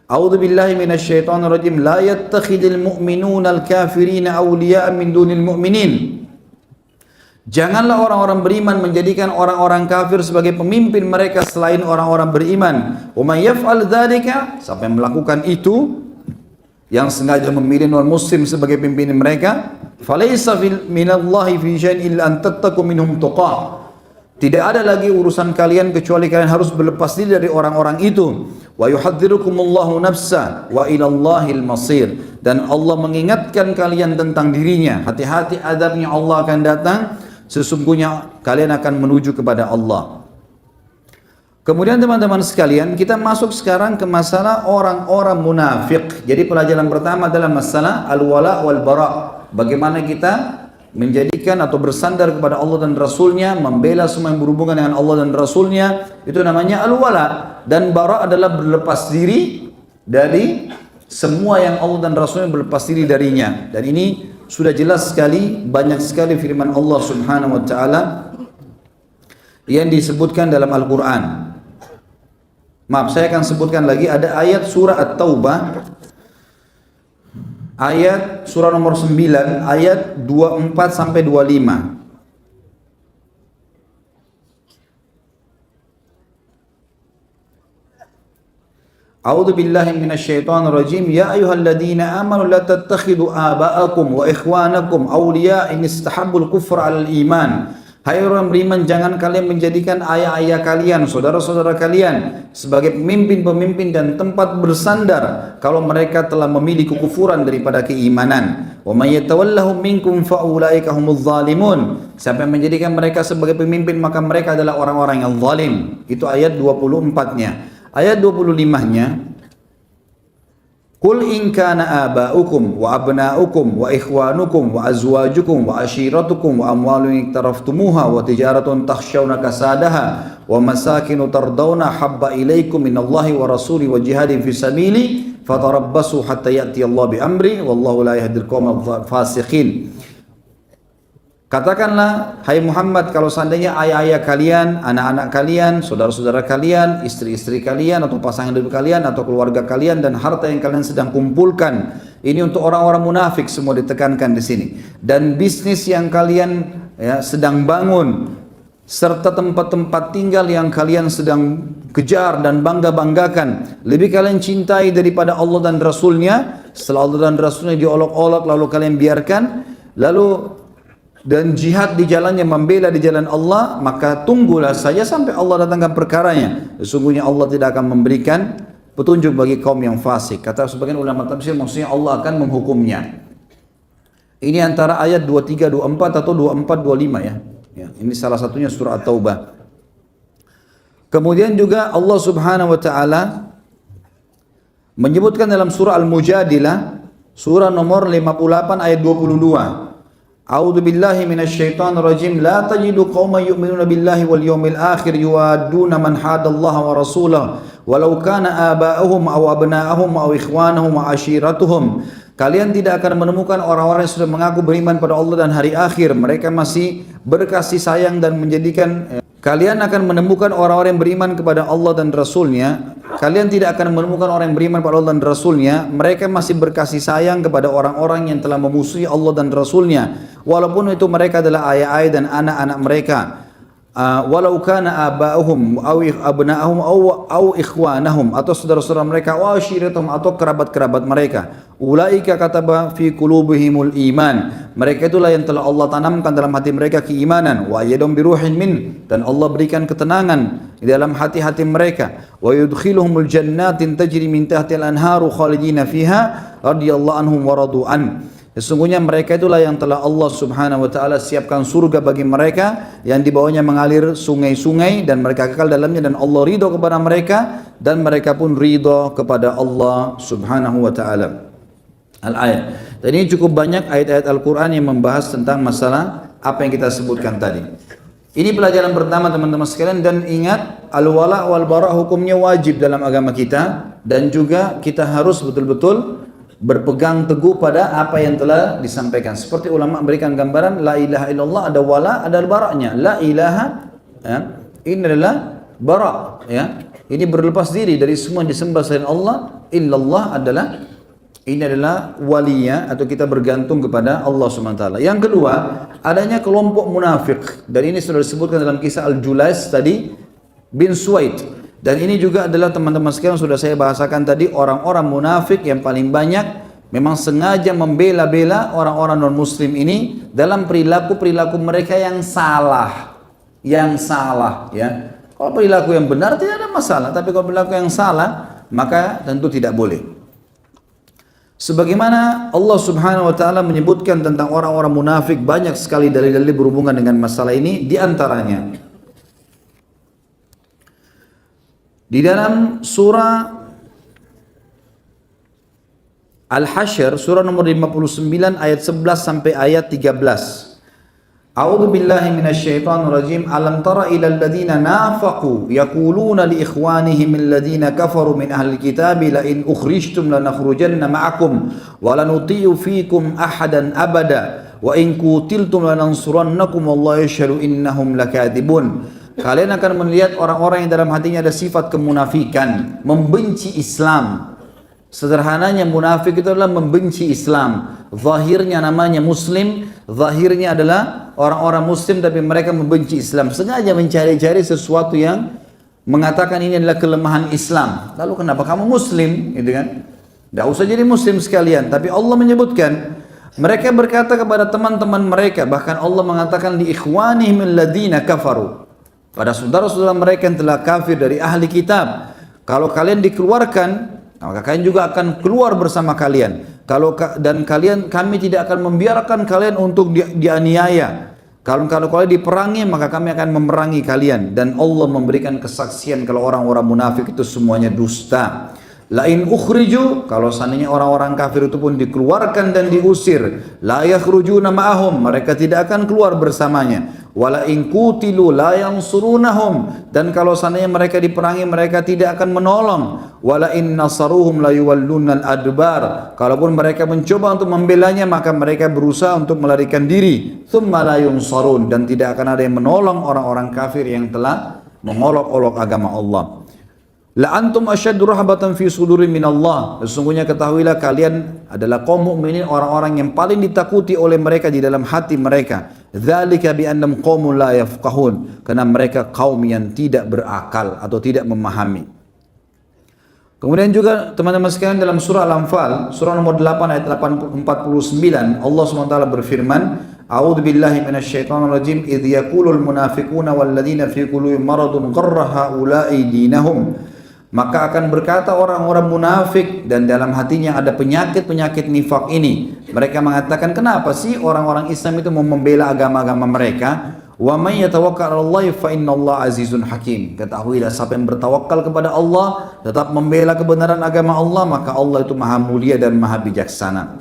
A'udzubillahi minasyaitonirrajim, la yattakhidul mu'minuna al-kafirina awliya'a min dunil mu'minin. Janganlah orang-orang beriman menjadikan orang-orang kafir sebagai pemimpin mereka selain orang-orang beriman. Wa may yaf'al dzalika, siapa yang melakukan itu, yang sengaja memilih non-muslim sebagai pimpinan mereka, falaysa minallahi fi syai'in illa an tattaqu minhum tuqah. Tidak ada lagi urusan kalian kecuali kalian harus berlepas diri dari orang-orang itu. Wa yuhadzirukumullahu nafsa wa ilallahil masir, dan Allah mengingatkan kalian tentang dirinya, hati-hati azabnya Allah akan datang, sesungguhnya kalian akan menuju kepada Allah. Kemudian teman-teman sekalian, kita masuk sekarang ke masalah orang-orang munafik. Jadi pelajaran pertama adalah masalah al-wala wal bara. Bagaimana kita menjadikan atau bersandar kepada Allah dan Rasulnya, membela semua yang berhubungan dengan Allah dan Rasulnya, itu namanya al-wala. Dan bara adalah berlepas diri dari semua yang Allah dan Rasulnya berlepas diri darinya. Dan ini sudah jelas sekali, banyak sekali firman Allah Subhanahu wa taala yang disebutkan dalam Al-Quran. Maaf, saya akan sebutkan lagi, ada ayat surah At-Taubah, ayat surah nomor 9 ayat 24 sampai 25. A'udzu billahi minasyaitonir rajim. Ya ayyuhalladzina amanu la tattakhidhu aba'akum wa ikhwanakum awliya in istahabbul kufra 'alal iman. Hai orang beriman, jangan kalian menjadikan ayah-ayah kalian, saudara-saudara kalian sebagai pemimpin-pemimpin dan tempat bersandar kalau mereka telah memilih kekufuran daripada keimanan. Wa may yatawallahum minkum fa ulaika humuz zalimun. Siapa yang menjadikan mereka sebagai pemimpin, maka mereka adalah orang-orang yang zalim. Itu ayat 24-nya. Ayat 25-nya, Qul in kana aba'ukum wa abna'ukum wa ikhwanukum wa azwajukum wa ashiratukum wa amwalun iktaraftumuha wa tijaratun takhshawna kasadaha wa masakinu tardawna habba ilaikum minallahi wa rasuli wa jihadin fi sabili fatarabbasu hatta ya'ti Allah bi amri wallahu la yahdil qawmal fasiqin. Katakanlah, hai Muhammad, kalau seandainya ayah-ayah kalian, anak-anak kalian, saudara-saudara kalian, istri-istri kalian, atau pasangan hidup kalian, atau keluarga kalian, dan harta yang kalian sedang kumpulkan, ini untuk orang-orang munafik semua ditekankan di sini. Dan bisnis yang kalian sedang bangun, serta tempat-tempat tinggal yang kalian sedang kejar dan bangga-banggakan, lebih kalian cintai daripada Allah dan Rasulnya. Setelah Allah dan Rasulnya diolok-olok lalu kalian biarkan, dan jihad di jalannya, membela di jalan Allah, maka tunggulah saja sampai Allah datangkan perkaranya. Sesungguhnya Allah tidak akan memberikan petunjuk bagi kaum yang fasik. Kata sebagian ulama tafsir, maksudnya Allah akan menghukumnya. Ini antara ayat 23, 24 atau 24, 25 ya. Ini salah satunya surah At-Taubah. Kemudian juga Allah Subhanahu wa taala menyebutkan dalam surah Al-Mujadilah, surah nomor 58 ayat 22. A'udzu billahi minasyaitonir rajim. La tajidu qauman yu'minuna billahi wal yawmil akhir yuwadduna man hadallaha wa rasulahu walau kana aba'ahum aw abna'ahum aw ikhwanahum wa ashiratuhum. Kalian tidak akan menemukan orang-orang yang sudah mengaku beriman pada Allah dan hari akhir, mereka masih berkasih sayang dan menjadikan. Kalian akan menemukan orang-orang yang beriman kepada Allah dan Rasulnya. Kalian tidak akan menemukan orang yang beriman kepada Allah dan Rasulnya, mereka masih berkasih sayang kepada orang-orang yang telah memusuhi Allah dan Rasulnya, walaupun itu mereka adalah ayah-ayah dan anak-anak mereka. Walau kana aba'uhum aw abna'ahum aw ikhwanahum, atau saudara-saudara mereka, wa ashiratuhum, atau kerabat-kerabat mereka. Ulaika kataba fi qulubihimul iman, mereka itulah yang telah Allah tanamkan dalam hati mereka keimanan. Wa ayyadhum biruhin min, dan Allah berikan ketenangan di dalam hati-hati mereka. Wa yudkhiluhumul jannatin tajri min tahtiha al-anharu khalidina fiha radhiyallahu anhum wa radu an. Sesungguhnya mereka itulah yang telah Allah Subhanahu wa taala siapkan surga bagi mereka yang di bawahnya mengalir sungai-sungai dan mereka kekal dalamnya, dan Allah ridho kepada mereka dan mereka pun ridho kepada Allah Subhanahu wa taala. Al-ayat. Dan ini cukup banyak ayat-ayat Al-Qur'an yang membahas tentang masalah apa yang kita sebutkan tadi. Ini pelajaran pertama teman-teman sekalian, dan ingat al-wala wal bara hukumnya wajib dalam agama kita, dan juga kita harus betul-betul berpegang teguh pada apa yang telah disampaikan. Seperti ulama berikan gambaran, la ilaha illallah ada wala, ada baraknya. La ilaha, ini adalah barak, ini berlepas diri dari semua yang disembah selain Allah. Illallah adalah, ini adalah walinya, atau kita bergantung kepada Allah SWT. Yang kedua, adanya kelompok munafik, dan ini sudah disebutkan dalam kisah Al-Julais tadi bin Suwaid. Dan ini juga adalah teman-teman sekalian sudah saya bahasakan tadi, orang-orang munafik yang paling banyak memang sengaja membela-bela orang-orang non-muslim ini dalam perilaku-perilaku mereka yang salah. Yang salah, ya. Kalau perilaku yang benar tidak ada masalah, tapi kalau perilaku yang salah, maka tentu tidak boleh. Sebagaimana Allah Subhanahu wa taala menyebutkan tentang orang-orang munafik, banyak sekali dalil-dalil berhubungan dengan masalah ini, di antaranya di dalam surah Al-Hasyr, surah nomor 59 ayat 11 sampai ayat 13. A'udzu billahi minasyaitonir rajim. Alam tara ilal ladzina nafaqu yaquluna li ikhwanihim alladhina kafaru min ahli kitabi la in ukhrijtum lanakhrujanna ma'akum wa lanuti'u fikum ahadan abada wa in qutiltum lanansurannakum wallahu yashhadu innahum lakadzibun. Kalian akan melihat orang-orang yang dalam hatinya ada sifat kemunafikan, membenci Islam. Sederhananya munafik itu adalah membenci Islam. Zahirnya namanya muslim, zahirnya adalah orang-orang muslim, tapi mereka membenci Islam. Sengaja mencari-cari sesuatu yang mengatakan ini adalah kelemahan Islam. Lalu kenapa kamu muslim? Gitu kan? Tidak usah jadi muslim sekalian. Tapi Allah menyebutkan, mereka berkata kepada teman-teman mereka, bahkan Allah mengatakan li ikhwanihim alladhina kafaru, pada saudara-saudara mereka yang telah kafir dari ahli kitab, kalau kalian dikeluarkan, maka kalian juga akan keluar bersama kalian. Dan kami tidak akan membiarkan kalian untuk dianiaya. Kalau kalian diperangi, maka kami akan memerangi kalian. Dan Allah memberikan kesaksian kalau orang-orang munafik itu semuanya dusta. Lain ukhriju, kalau seandainya orang-orang kafir itu pun dikeluarkan dan diusir, la yakhrujuna ma'ahum, mereka tidak akan keluar bersamanya. wala in qutilu la yansurunahum, dan kalau seandainya mereka diperangi mereka tidak akan menolong, wala in nasaruhum la yuwallunal adbar, kalaupun mereka mencoba untuk membelanya maka mereka berusaha untuk melarikan diri, thumma la yunsarun, dan tidak akan ada yang menolong orang-orang kafir yang telah mengolok-olok agama Allah. La antum asyaddu rahbatan fi sudurin min Allah, sesungguhnya ketahuilah kalian adalah kaum mukminin orang-orang yang paling ditakuti oleh mereka di dalam hati mereka. Dzalika bi annam qaumun la yafqahun, karena mereka kaum yang tidak berakal atau tidak memahami. Kemudian juga teman-teman sekalian dalam surah Al-Anfal surah nomor 8 ayat 49 Allah SWT berfirman, A'udzu billahi minasyaitonir rajim, idz yaqulul munafiquna wal ladzina fi qulubihim maradun gharra haula'i dinahum, maka akan berkata orang-orang munafik dan dalam hatinya ada penyakit-penyakit nifak ini. Mereka mengatakan, kenapa sih orang-orang Islam itu mau membela agama-agama mereka? Wa may yatawakkal 'alallahi fa innallaha azizun hakim. Ketahuilah siapa yang bertawakal kepada Allah, tetap membela kebenaran agama Allah, maka Allah itu maha mulia dan maha bijaksana.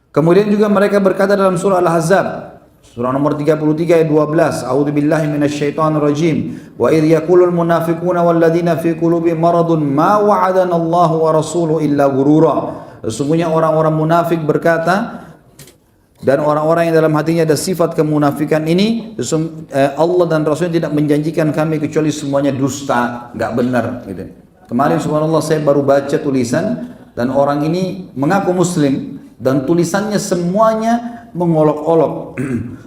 Kemudian juga mereka berkata dalam surah Al-Ahzab surah nomor 33 ayat 12, A'udzu billahi minasyaitonir rajim, wa idh yaqulul munafiquna wal ladzina fi qulubihim maradun ma wa'adana Allahu wa rasuluhu illa ghurura. Sesungguhnya orang-orang munafik berkata, dan orang-orang yang dalam hatinya ada sifat kemunafikan ini, Allah dan Rasulnya tidak menjanjikan kami kecuali semuanya dusta, nggak benar gitu. Kemarin subhanallah saya baru baca tulisan dan orang ini mengaku muslim dan tulisannya semuanya mengolok-olok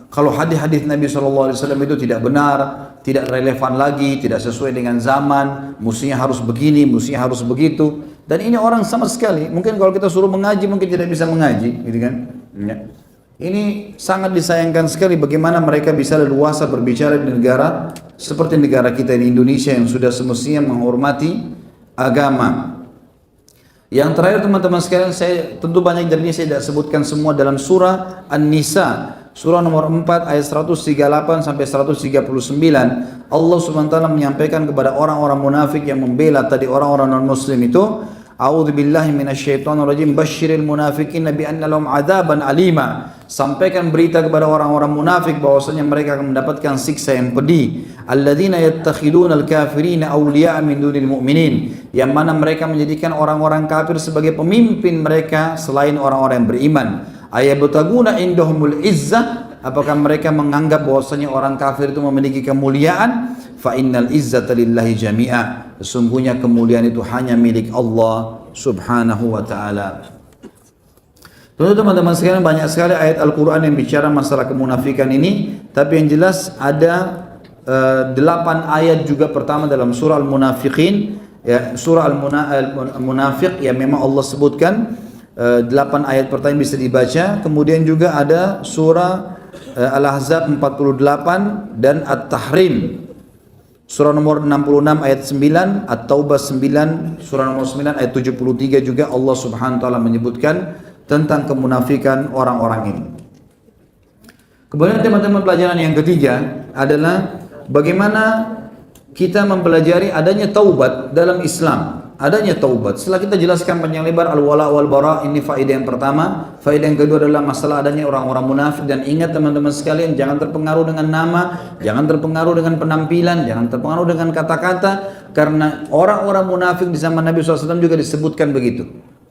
kalau hadis-hadis Nabi SAW itu tidak benar, tidak relevan lagi, tidak sesuai dengan zaman, mestinya harus begini, mestinya harus begitu. Dan ini orang sama sekali, mungkin kalau kita suruh mengaji mungkin tidak bisa mengaji, gitu kan? Ya. Ini sangat disayangkan sekali bagaimana mereka bisa leluasa berbicara di negara seperti negara kita di Indonesia yang sudah semestinya menghormati agama. Yang terakhir teman-teman sekalian, saya tentu banyak dari ini saya tidak sebutkan semua dalam surah An-Nisa surah nomor 4 ayat 138 sampai 139. Allah SWT menyampaikan kepada orang-orang munafik yang membela tadi orang-orang non-muslim itu, A'udzu billahi minasyaitonir rajim, basyiril munafiqina bi anna lahum adzaban alima. Sampaikan berita kepada orang-orang munafik bahwasanya mereka akan mendapatkan siksa yang pedih. Alladzina yattakhiduna al-kafirina awliya'a min dunil mu'minin, yang mana mereka menjadikan orang-orang kafir sebagai pemimpin mereka selain orang-orang yang beriman. Ayabtaguna indahumul izzah, apakah mereka menganggap bahwasanya orang kafir itu memiliki kemuliaan? Fa innal izzata lillahi jami'a, sesungguhnya kemuliaan itu hanya milik Allah subhanahu wa ta'ala. Tentu teman-teman sekalian banyak sekali ayat Al-Quran yang bicara masalah kemunafikan ini, tapi yang jelas ada 8 ayat juga pertama dalam surah Al-Munafiqin, ya, surah Al-Munafiq yang memang Allah sebutkan 8 ayat pertama bisa dibaca. Kemudian juga ada surah Al-Ahzab 48 dan At-Tahrim surah nomor 66 ayat 9, At-Taubah 9 surah nomor 9 ayat 73 juga Allah subhanahu wa ta'ala menyebutkan tentang kemunafikan orang-orang ini. Kemudian teman-teman pelajaran yang ketiga adalah bagaimana kita mempelajari adanya taubat dalam Islam. Adanya taubat. Setelah kita jelaskan panjang lebar al-wala wal bara, ini faedah yang pertama. Faedah yang kedua adalah masalah adanya orang-orang munafik. Dan ingat teman-teman sekalian, jangan terpengaruh dengan nama, jangan terpengaruh dengan penampilan, jangan terpengaruh dengan kata-kata, karena orang-orang munafik di zaman Nabi SAW juga disebutkan begitu.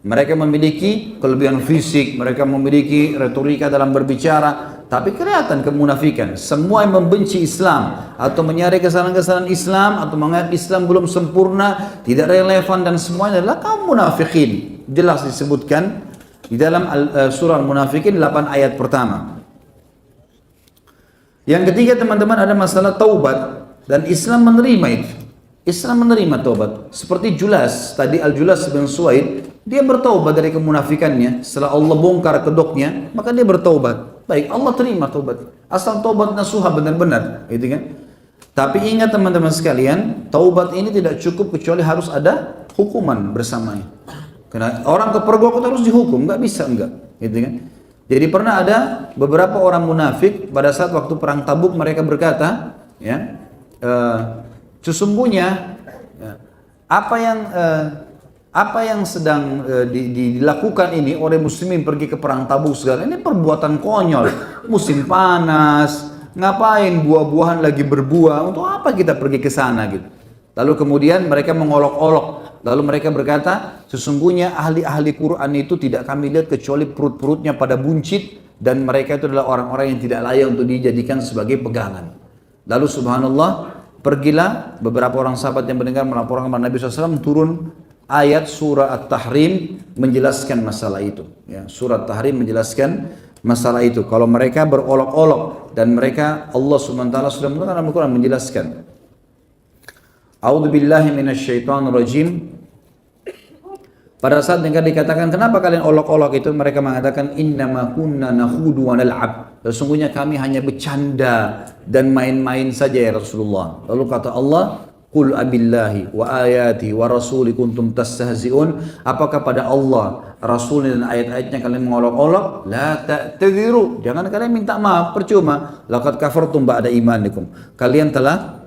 Mereka memiliki kelebihan fisik, mereka memiliki retorika dalam berbicara, tapi kelihatan kemunafikan. Semua yang membenci Islam atau menyari kesalahan-kesalahan Islam atau menganggap Islam belum sempurna, tidak relevan, dan semuanya adalah kaum munafikin. Jelas disebutkan di dalam surah Al-Munafikin 8 ayat pertama. Yang ketiga teman-teman ada masalah taubat, dan Islam menerima itu. Islam menerima taubat. Seperti Julas, tadi Al-Julas bin Suwaid, dia bertaubat dari kemunafikannya. Setelah Allah bongkar kedoknya, maka dia bertaubat. Baik, Allah terima taubat. Asal taubat nasuha benar-benar, gitu kan? Tapi ingat teman-teman sekalian, taubat ini tidak cukup kecuali harus ada hukuman bersamanya. Karena orang kepergok itu harus dihukum, nggak bisa enggak, gitu kan? Jadi pernah ada beberapa orang munafik pada saat waktu perang Tabuk, mereka berkata, sesungguhnya apa yang sedang dilakukan ini oleh muslimin pergi ke perang Tabuk segala ini perbuatan konyol. Musim panas, ngapain buah-buahan lagi berbuah, untuk apa kita pergi ke sana gitu. Lalu kemudian mereka mengolok-olok, lalu mereka berkata, sesungguhnya ahli-ahli Quran itu tidak kami lihat kecuali perut-perutnya pada buncit, dan mereka itu adalah orang-orang yang tidak layak untuk dijadikan sebagai pegangan. Lalu subhanallah, pergilah beberapa orang sahabat yang mendengar melaporkan kepada Nabi SAW, turun ayat surah At-Tahrim menjelaskan masalah itu. Ya, surah At-Tahrim menjelaskan masalah itu. Kalau mereka berolok-olok dan mereka, Allah SWT sudah menggunakan dalam Al-Quran menjelaskan. A'udzubillahi minasyaitonirrajim. Pada saat mereka dikatakan, kenapa kalian olok-olok itu? Mereka mengatakan, innama kunna nakhudu wa nal'ab. Sesungguhnya kami hanya bercanda dan main-main saja ya Rasulullah. Lalu kata Allah, qul abillahi wa ayati wa rasuli kuntum tastahzi'un. Apakah pada Allah, Rasul dan ayat-ayatnya kalian mengolok-olok? La ta'tadhiru. Jangan kalian minta maaf, percuma. Laqad kafartum ba'da imanikum. Kalian telah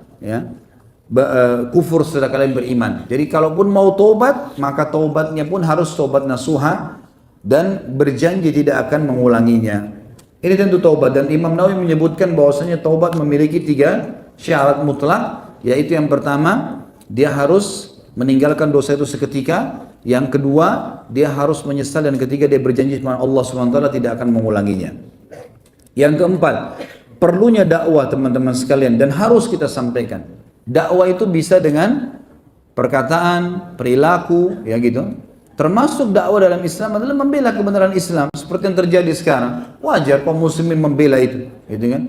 kufur setelah kalian beriman. Jadi kalaupun mau taubat, maka taubatnya pun harus taubat nasuha dan berjanji tidak akan mengulanginya. Ini tentu taubat, dan Imam Nawawi menyebutkan bahwasanya taubat memiliki 3 syarat mutlak, yaitu yang pertama, dia harus meninggalkan dosa itu seketika, yang kedua, dia harus menyesal, dan ketiga, dia berjanji kepada Allah SWT tidak akan mengulanginya. Yang keempat, perlunya dakwah teman-teman sekalian, dan harus kita sampaikan. Dakwah itu bisa dengan perkataan, perilaku, ya gitu. Termasuk dakwah dalam Islam adalah membela kebenaran Islam, seperti yang terjadi sekarang. Wajar kaum muslimin membela itu, gitu kan?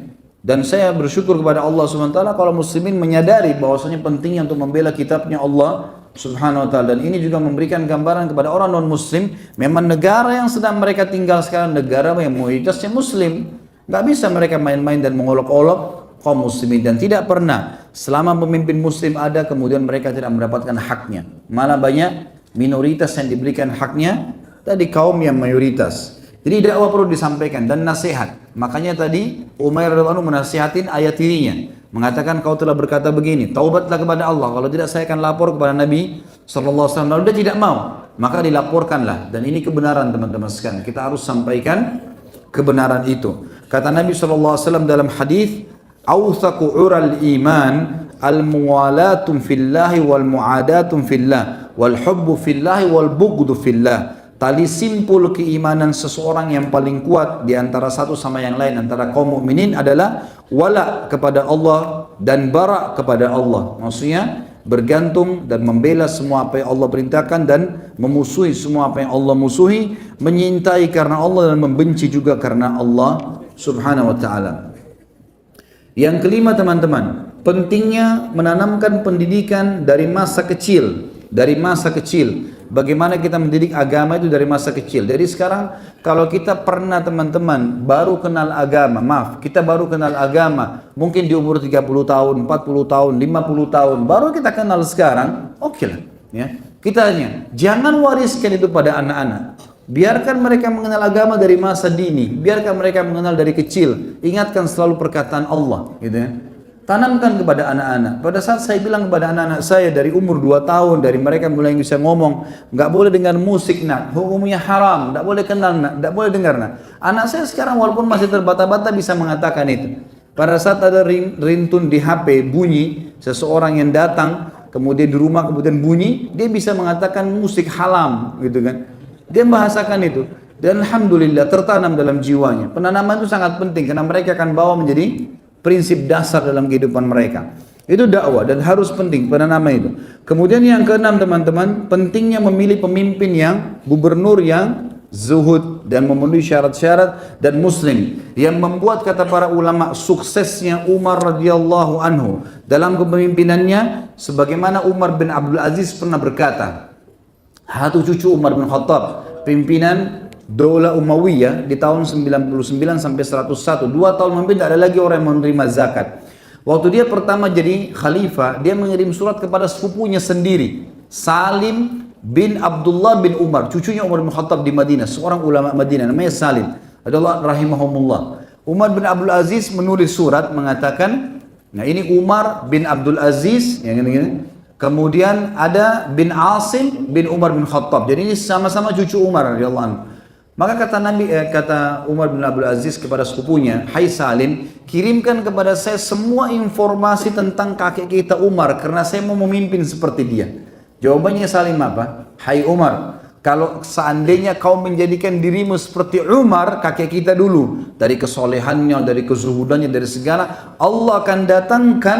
Dan saya bersyukur kepada Allah SWT kalau muslimin menyadari bahwasanya pentingnya untuk membela kitabnya Allah Subhanahu wa ta'ala. Dan ini juga memberikan gambaran kepada orang non muslim, memang negara yang sedang mereka tinggal sekarang negara yang mayoritasnya muslim. Gak bisa mereka main-main dan mengolok-olok kaum muslimin, dan tidak pernah selama pemimpin muslim ada kemudian mereka tidak mendapatkan haknya. Malah banyak minoritas yang diberikan haknya tadi kaum yang mayoritas. Jadi dakwah perlu disampaikan dan nasihat. Makanya tadi Umair radhiyallahu anhu menasihatin ayat tirinya, mengatakan kau telah berkata begini, taubatlah kepada Allah, kalau tidak saya akan lapor kepada Nabi sallallahu alaihi wasallam. Lalu dia tidak mau, maka dilaporkanlah, dan ini kebenaran teman-teman sekalian. Kita harus sampaikan kebenaran itu. Kata Nabi sallallahu alaihi wasallam dalam hadis, awthaqu ural iman al-muwalatum fillahi wal mu'adatum fillah wal hubbu fillahi wal bughdu fillah. Tali simpul keimanan seseorang yang paling kuat di antara satu sama yang lain antara kaum mukminin adalah wala kepada Allah dan bara kepada Allah. Maksudnya bergantung dan membela semua apa yang Allah perintahkan dan memusuhi semua apa yang Allah musuhi, menyintai karena Allah dan membenci juga karena Allah Subhanahu wa ta'ala. Yang kelima teman-teman, pentingnya menanamkan pendidikan dari masa kecil. Dari masa kecil, bagaimana kita mendidik agama itu dari masa kecil. Jadi sekarang kalau kita pernah teman-teman baru kenal agama, kita baru kenal agama mungkin di umur 30 tahun, 40 tahun, 50 tahun, baru kita kenal sekarang, oke lah ya. Kita hanya jangan wariskan itu pada anak-anak. Biarkan mereka mengenal agama dari masa dini, biarkan mereka mengenal dari kecil. Ingatkan selalu perkataan Allah, gitu ya. Tanamkan kepada anak-anak. Pada saat saya bilang kepada anak-anak saya dari umur 2 tahun, dari mereka mulai bisa ngomong, nggak boleh dengar musik nak, hukumnya haram, nggak boleh kenal nak, nggak boleh dengar nak. Anak saya sekarang walaupun masih terbata-bata bisa mengatakan itu. Pada saat ada ringtone di HP bunyi, seseorang yang datang, kemudian di rumah kemudian bunyi, dia bisa mengatakan musik haram, gitu kan. Dia membahasakan itu. Dan alhamdulillah tertanam dalam jiwanya. Penanaman itu sangat penting karena mereka akan bawa menjadi prinsip dasar dalam kehidupan mereka. Itu dakwah dan harus penting penanaman itu. Kemudian yang keenam teman-teman, pentingnya memilih pemimpin yang gubernur yang zuhud dan memenuhi syarat-syarat dan muslim. Yang membuat kata para ulama suksesnya Umar radhiyallahu anhu dalam kepemimpinannya, sebagaimana Umar bin Abdul Aziz pernah berkata, satu cucu Umar bin Khattab, pimpinan Daulah Umayyah di tahun 99 sampai 101, 2 tahun memimpin, tidak ada lagi orang yang menerima zakat. Waktu dia pertama jadi khalifah, dia mengirim surat kepada sepupunya sendiri, Salim bin Abdullah bin Umar, cucunya Umar bin Khattab di Madinah, seorang ulama Madinah namanya Salim, adalah rahimahumullah. Umar bin Abdul Aziz menulis surat mengatakan, nah ini Umar bin Abdul Aziz yang ini, Kemudian ada bin Asim bin Umar bin Khattab. Jadi ini sama-sama cucu Umar radhiyallahu anhu. Maka kata Umar bin Abdul Aziz kepada sepupunya, "Hai Salim, kirimkan kepada saya semua informasi tentang kakek kita Umar karena saya mau memimpin seperti dia." Jawabannya Salim apa? "Hai Umar, kalau seandainya kau menjadikan dirimu seperti Umar, kakek kita dulu, dari kesolehannya, dari kezuhudannya, dari segala, Allah akan datangkan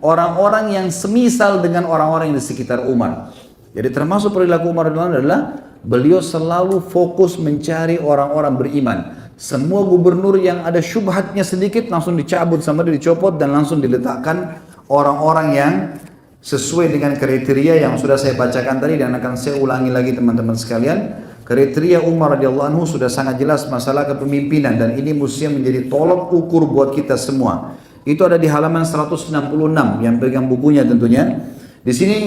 orang-orang yang semisal dengan orang-orang yang di sekitar Umar." Jadi termasuk perilaku Umar adalah beliau selalu fokus mencari orang-orang beriman. Semua gubernur yang ada syubhatnya sedikit langsung dicabut sama dia, dicopot dan langsung diletakkan orang-orang yang sesuai dengan kriteria yang sudah saya bacakan tadi dan akan saya ulangi lagi teman-teman sekalian. Kriteria Umar radhiyallahu anhu sudah sangat jelas masalah kepemimpinan dan ini mestinya menjadi tolok ukur buat kita semua. Itu ada di halaman 166 yang pegang bukunya tentunya. Di sini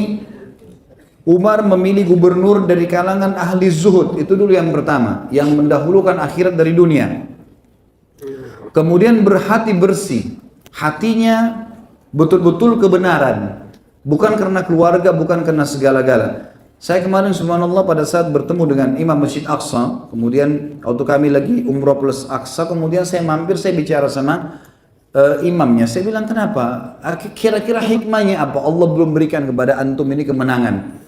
Umar memilih gubernur dari kalangan ahli zuhud, itu dulu yang pertama, yang mendahulukan akhirat dari dunia. Kemudian berhati bersih, hatinya betul-betul kebenaran, bukan karena keluarga, bukan karena segala-gala. Saya kemarin subhanallah pada saat bertemu dengan Imam Masjid Aqsa, kemudian waktu kami lagi umroh plus Aqsa, kemudian saya mampir, saya bicara sama imamnya, saya bilang kenapa? Kira-kira hikmahnya apa? Allah belum berikan kepada antum ini kemenangan.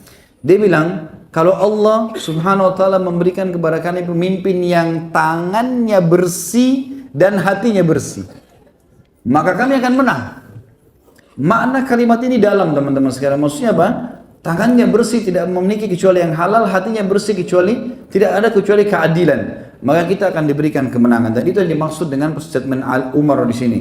Dia bilang, kalau Allah subhanahu wa ta'ala memberikan kepada kami pemimpin yang tangannya bersih dan hatinya bersih, maka kami akan menang. Makna kalimat ini dalam teman-teman sekalian. Maksudnya apa? Tangannya bersih, tidak memiliki kecuali yang halal, hatinya bersih kecuali, tidak ada kecuali keadilan. Maka kita akan diberikan kemenangan. Dan itu yang dimaksud dengan statement Umar di sini.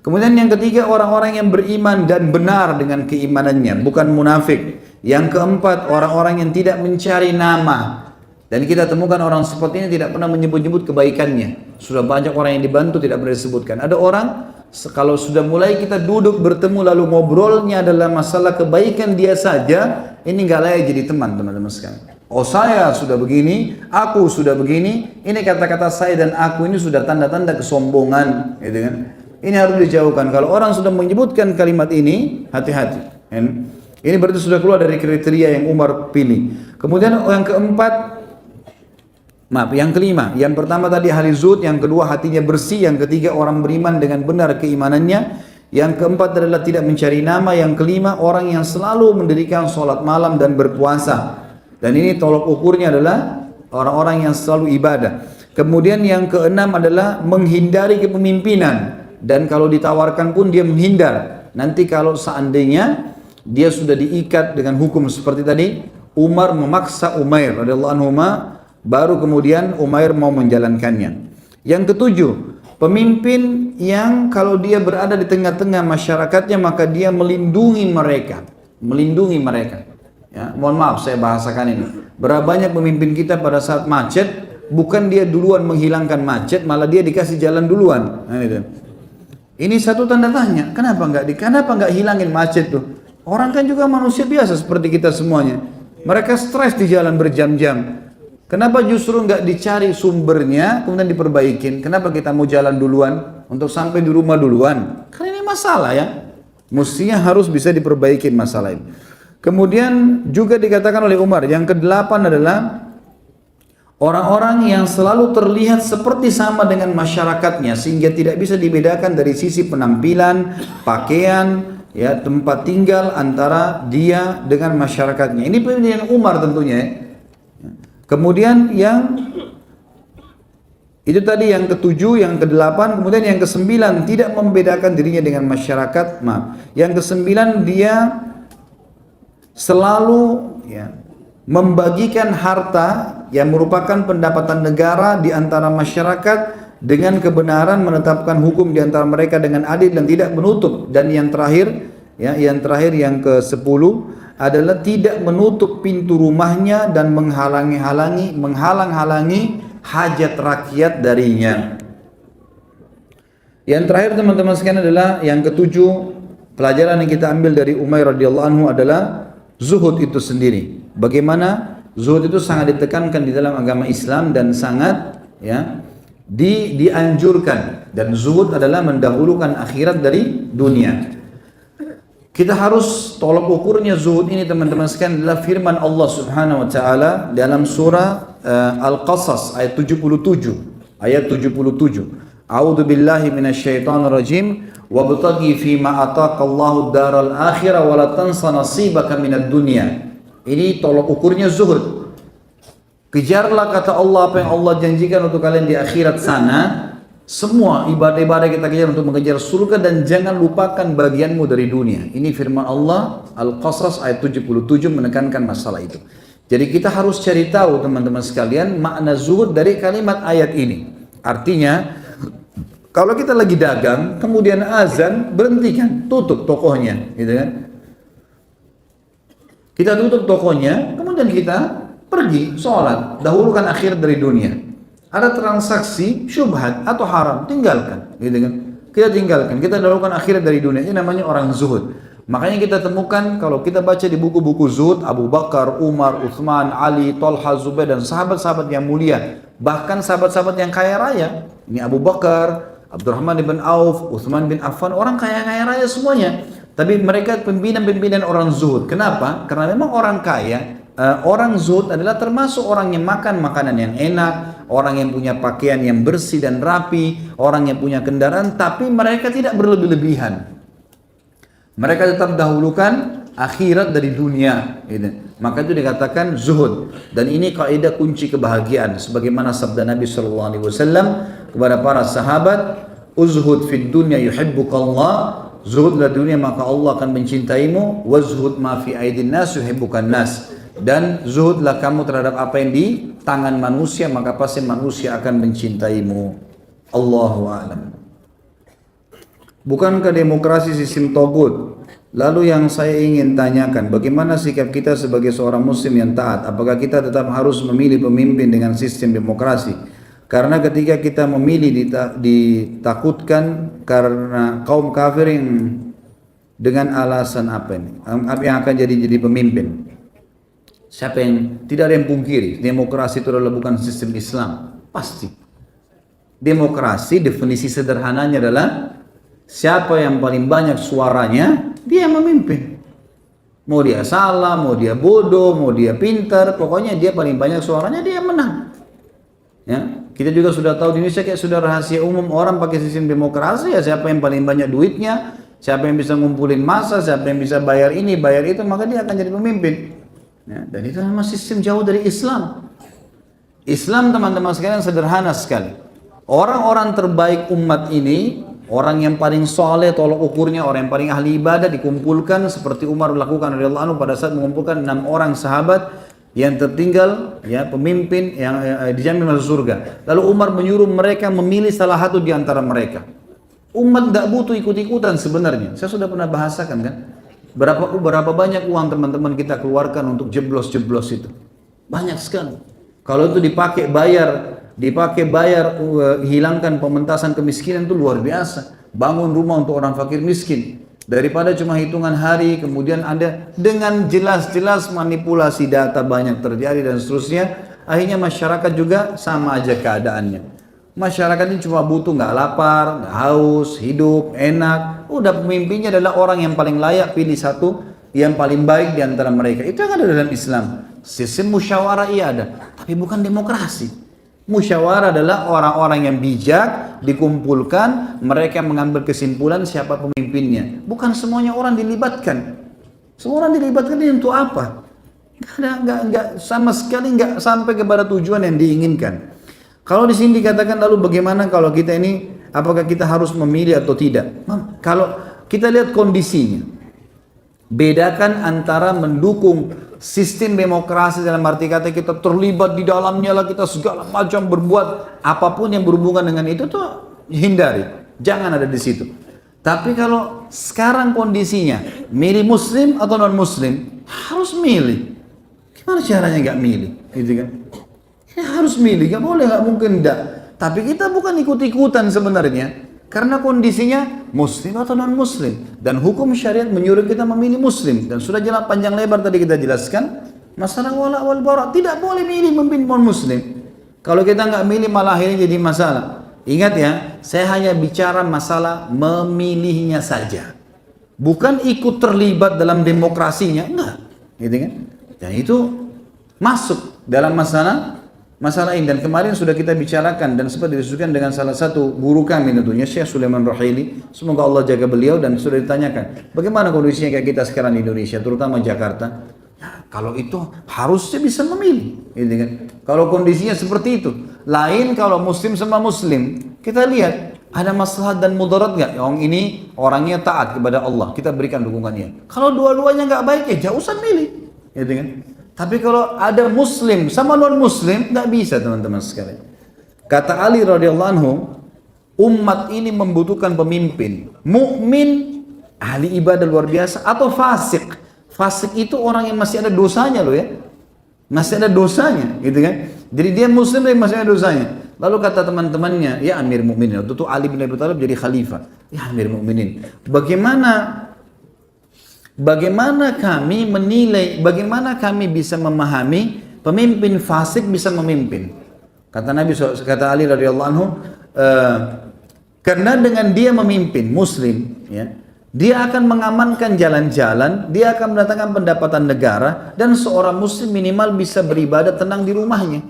Kemudian yang ketiga, orang-orang yang beriman dan benar dengan keimanannya, bukan munafik. Yang keempat, orang-orang yang tidak mencari nama. Dan kita temukan orang seperti ini tidak pernah menyebut-nyebut kebaikannya. Sudah banyak orang yang dibantu tidak pernah disebutkan. Ada orang kalau sudah mulai kita duduk bertemu lalu ngobrolnya adalah masalah kebaikan dia saja, ini nggak layak jadi teman teman-teman sekalian. Oh saya sudah begini, aku sudah begini, ini kata-kata saya dan aku ini sudah tanda-tanda kesombongan, gitu kan? Ini harus dijauhkan. Kalau orang sudah menyebutkan kalimat ini, hati-hati. Ini berarti sudah keluar dari kriteria yang Umar pilih. Kemudian yang keempat, yang kelima, yang pertama tadi ahli zuhud, yang kedua hatinya bersih, yang ketiga orang beriman dengan benar keimanannya, yang keempat adalah tidak mencari nama, yang kelima orang yang selalu mendirikan sholat malam dan berpuasa. Dan ini tolok ukurnya adalah orang-orang yang selalu ibadah. Kemudian yang keenam adalah menghindari kepemimpinan, dan kalau ditawarkan pun dia menghindar. Nanti kalau seandainya dia sudah diikat dengan hukum seperti tadi, Umar memaksa Umair radhiyallahu anhu, baru kemudian Umair mau menjalankannya. Yang ketujuh, pemimpin yang kalau dia berada di tengah-tengah masyarakatnya maka dia melindungi mereka. Ya, mohon maaf saya bahasakan ini. Berapa banyak pemimpin kita pada saat macet, bukan dia duluan menghilangkan macet, malah dia dikasih jalan duluan. Nah, itu. Ini satu tanda tanya. Kenapa nggak hilangin macet tuh? Orang kan juga manusia biasa seperti kita semuanya. Mereka stres di jalan berjam-jam. Kenapa justru nggak dicari sumbernya kemudian diperbaikin? Kenapa kita mau jalan duluan untuk sampai di rumah duluan? Karena ini masalah ya. Mestinya harus bisa diperbaikin masalah ini. Kemudian juga dikatakan oleh Umar, yang kedelapan adalah orang-orang yang selalu terlihat seperti sama dengan masyarakatnya sehingga tidak bisa dibedakan dari sisi penampilan, pakaian, ya, tempat tinggal antara dia dengan masyarakatnya. Ini pemilihan Umar tentunya ya. Kemudian yang itu tadi yang ketujuh, yang kedelapan, kemudian yang kesembilan tidak membedakan dirinya dengan masyarakat. Yang kesembilan dia selalu ya, membagikan harta yang merupakan pendapatan negara di antara masyarakat dengan kebenaran, menetapkan hukum di antara mereka dengan adil dan tidak menutup. Dan yang terakhir yang ke-10 adalah tidak menutup pintu rumahnya dan menghalang-halangi hajat rakyat darinya. Yang terakhir teman-teman sekalian adalah yang ke-7, pelajaran yang kita ambil dari Umair radhiyallahu anhu adalah zuhud itu sendiri. Bagaimana zuhud itu sangat ditekankan di dalam agama Islam dan sangat ya dianjurkan, dan zuhud adalah mendahulukan akhirat dari dunia. Kita harus tolak ukurnya zuhud ini teman-teman sekalian adalah firman Allah Subhanahu wa taala dalam surah Al-Qasas ayat 77. Ayat 77. A'udzu billahi minasyaitonir rajim wabtaghi fima ataqallahu daral akhirah wa la tansa nasibaka minad dunya. Ini tolak ukurnya zuhud. Kejarlah kata Allah apa yang Allah janjikan untuk kalian di akhirat sana. Semua ibadah-ibadah kita kejar untuk mengejar surga dan jangan lupakan bagianmu dari dunia. Ini firman Allah Al-Qasas ayat 77 menekankan masalah itu. Jadi kita harus cari tahu teman-teman sekalian makna zuhud dari kalimat ayat ini. Artinya kalau kita lagi dagang kemudian azan berhentikan, tutup tokonya, gitu kan? Kita tutup tokonya, kemudian kita pergi sholat, dahulukan akhir dari dunia. Ada transaksi syubhat atau haram, tinggalkan, gitu kan? Kita tinggalkan, kita dahulukan akhirat dari dunia. Ini namanya orang zuhud. Makanya kita temukan kalau kita baca di buku-buku zuhud, Abu Bakar, Umar, Uthman, Ali, Talha, Zubair dan sahabat-sahabat yang mulia, bahkan sahabat-sahabat yang kaya raya. Ini Abu Bakar, Abdurrahman bin Auf, Uthman bin Affan, orang kaya-kaya raya semuanya. Tapi mereka pimpinan-pimpinan orang zuhud. Kenapa? Karena memang orang kaya, orang zuhud adalah termasuk orang yang makan makanan yang enak, orang yang punya pakaian yang bersih dan rapi, orang yang punya kendaraan, tapi mereka tidak berlebih-lebihan. Mereka tetap dahulukan akhirat dari dunia. Gitu. Maka itu dikatakan zuhud. Dan ini kaidah kunci kebahagiaan. Sebagaimana sabda Nabi SAW kepada para sahabat, uzhud fid dunya yuhibbukallah. Zuhudlah dunia maka Allah akan mencintaimu. Wazhud ma fi aidin nas yuhibbukan nas. Dan zuhudlah kamu terhadap apa yang di tangan manusia, maka pasti manusia akan mencintaimu. Allahu a'lam. Bukankah demokrasi sistem togut? Lalu yang saya ingin tanyakan, bagaimana sikap kita sebagai seorang muslim yang taat? Apakah kita tetap harus memilih pemimpin dengan sistem demokrasi? Karena ketika kita memilih ditakutkan karena kaum kafir yang dengan alasan apa ini? Apa yang akan jadi pemimpin? Siapa yang tidak ada yang pungkiri, demokrasi itu adalah bukan sistem Islam, pasti. Demokrasi definisi sederhananya adalah siapa yang paling banyak suaranya, dia yang memimpin. Mau dia salah, mau dia bodoh, mau dia pintar, pokoknya dia paling banyak suaranya, dia yang menang. Ya, kita juga sudah tahu di Indonesia kayak sudah rahasia umum orang pakai sistem demokrasi ya siapa yang paling banyak duitnya, siapa yang bisa ngumpulin massa, siapa yang bisa bayar ini, bayar itu, maka dia akan jadi pemimpin. Ya, dan itu memang sistem jauh dari Islam. Islam teman-teman sekalian sederhana sekali. Orang-orang terbaik umat ini, orang yang paling soleh tolak ukurnya, orang yang paling ahli ibadah dikumpulkan seperti Umar lakukan radhiyallahu anhu pada saat mengumpulkan 6 orang sahabat yang tertinggal, ya pemimpin yang dijamin masuk surga. Lalu Umar menyuruh mereka memilih salah satu di antara mereka. Umat tidak butuh ikut-ikutan sebenarnya. Saya sudah pernah bahasakan kan. Berapa banyak uang teman-teman kita keluarkan untuk jeblos-jeblos itu? Banyak sekali. Kalau itu dipakai bayar hilangkan pementasan kemiskinan itu luar biasa. Bangun rumah untuk orang fakir miskin. Daripada cuma hitungan hari, kemudian Anda dengan jelas-jelas manipulasi data banyak terjadi dan seterusnya. Akhirnya masyarakat juga sama aja keadaannya. Masyarakat ini cuma butuh nggak lapar, nggak haus, hidup enak. Udah pemimpinnya adalah orang yang paling layak, pilih satu yang paling baik di antara mereka. Itu yang ada dalam Islam. Sistem musyawarah iya ada, tapi bukan demokrasi. Musyawarah adalah orang-orang yang bijak dikumpulkan, mereka mengambil kesimpulan siapa pemimpinnya. Bukan semuanya orang dilibatkan. Semua orang dilibatkan ini untuk apa? Nggak sama sekali nggak sampai kepada tujuan yang diinginkan. Kalau di sini dikatakan lalu bagaimana kalau kita ini, apakah kita harus memilih atau tidak? Kalau kita lihat kondisinya, bedakan antara mendukung sistem demokrasi dalam arti kata kita terlibat di dalamnya lah, kita segala macam berbuat apapun yang berhubungan dengan itu tuh hindari, jangan ada di situ. Tapi kalau sekarang kondisinya milih muslim atau non muslim, harus milih. Gimana caranya nggak milih, gitu kan? Ya harus milih, gak boleh, gak mungkin enggak. Tapi kita bukan ikut-ikutan sebenarnya. Karena kondisinya muslim atau non-muslim. Dan hukum syariat menyuruh kita memilih muslim. Dan sudah jelas panjang lebar tadi kita jelaskan. Masalah wala wal bara. Tidak boleh milih memimpin non-muslim. Kalau kita nggak milih malah akhirnya jadi masalah. Ingat ya, saya hanya bicara masalah memilihnya saja. bukan ikut terlibat dalam demokrasinya, enggak, gitu kan? Dan itu masuk dalam masalah ini. Dan kemarin sudah kita bicarakan dan sempat didiskusikan dengan salah satu guru kami tentunya, Syekh Sulaiman Rahili, semoga Allah jaga beliau, dan sudah ditanyakan bagaimana kondisinya kayak kita sekarang di Indonesia, terutama Jakarta. Nah, kalau itu harusnya bisa memilih, gitu kan? Kalau kondisinya seperti itu, lain kalau muslim sama muslim, kita lihat ada maslahat dan mudarat nggak? Yang ini orangnya taat kepada Allah, kita berikan dukungannya. Kalau dua-duanya nggak baik, ya jangan usah milih, gitu kan? Tapi kalau ada muslim sama non muslim, nggak bisa teman-teman sekalian. Kata Ali radhiyallahu anhu, umat ini membutuhkan pemimpin mukmin, ahli ibadah luar biasa, atau fasik. Fasik itu orang yang masih ada dosanya loh ya, masih ada dosanya, gitu kan? Jadi dia muslim tapi masih ada dosanya. Lalu kata teman-temannya, ya Amir Mukminin, waktu itu Ali bin Abi Thalib jadi khalifah. Ya Amir Mukminin, bagaimana kami menilai, bagaimana kami bisa memahami pemimpin fasik bisa memimpin? Kata kata Ali radhiyallahu anhu, karena dengan dia memimpin muslim, ya, dia akan mengamankan jalan-jalan, dia akan mendatangkan pendapatan negara, dan seorang muslim minimal bisa beribadah tenang di rumahnya.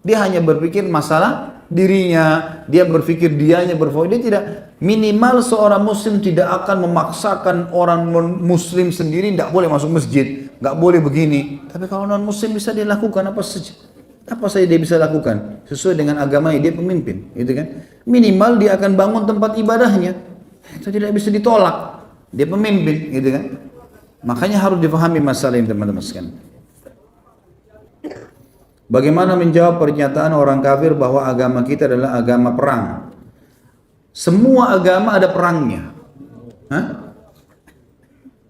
Dia hanya berpikir masalah dirinya, dia berpikir dianya dia tidak, minimal seorang muslim tidak akan memaksakan orang muslim sendiri tidak boleh masuk masjid, nggak boleh begini. Tapi kalau non muslim bisa dia lakukan apa saja dia bisa lakukan sesuai dengan agamanya, dia pemimpin, gitu kan? Minimal dia akan bangun tempat ibadahnya, itu tidak bisa ditolak, dia pemimpin, gitu kan? Makanya harus dipahami masalah ini teman-teman sekalian. Bagaimana menjawab pernyataan orang kafir bahwa agama kita adalah agama perang? Semua agama ada perangnya.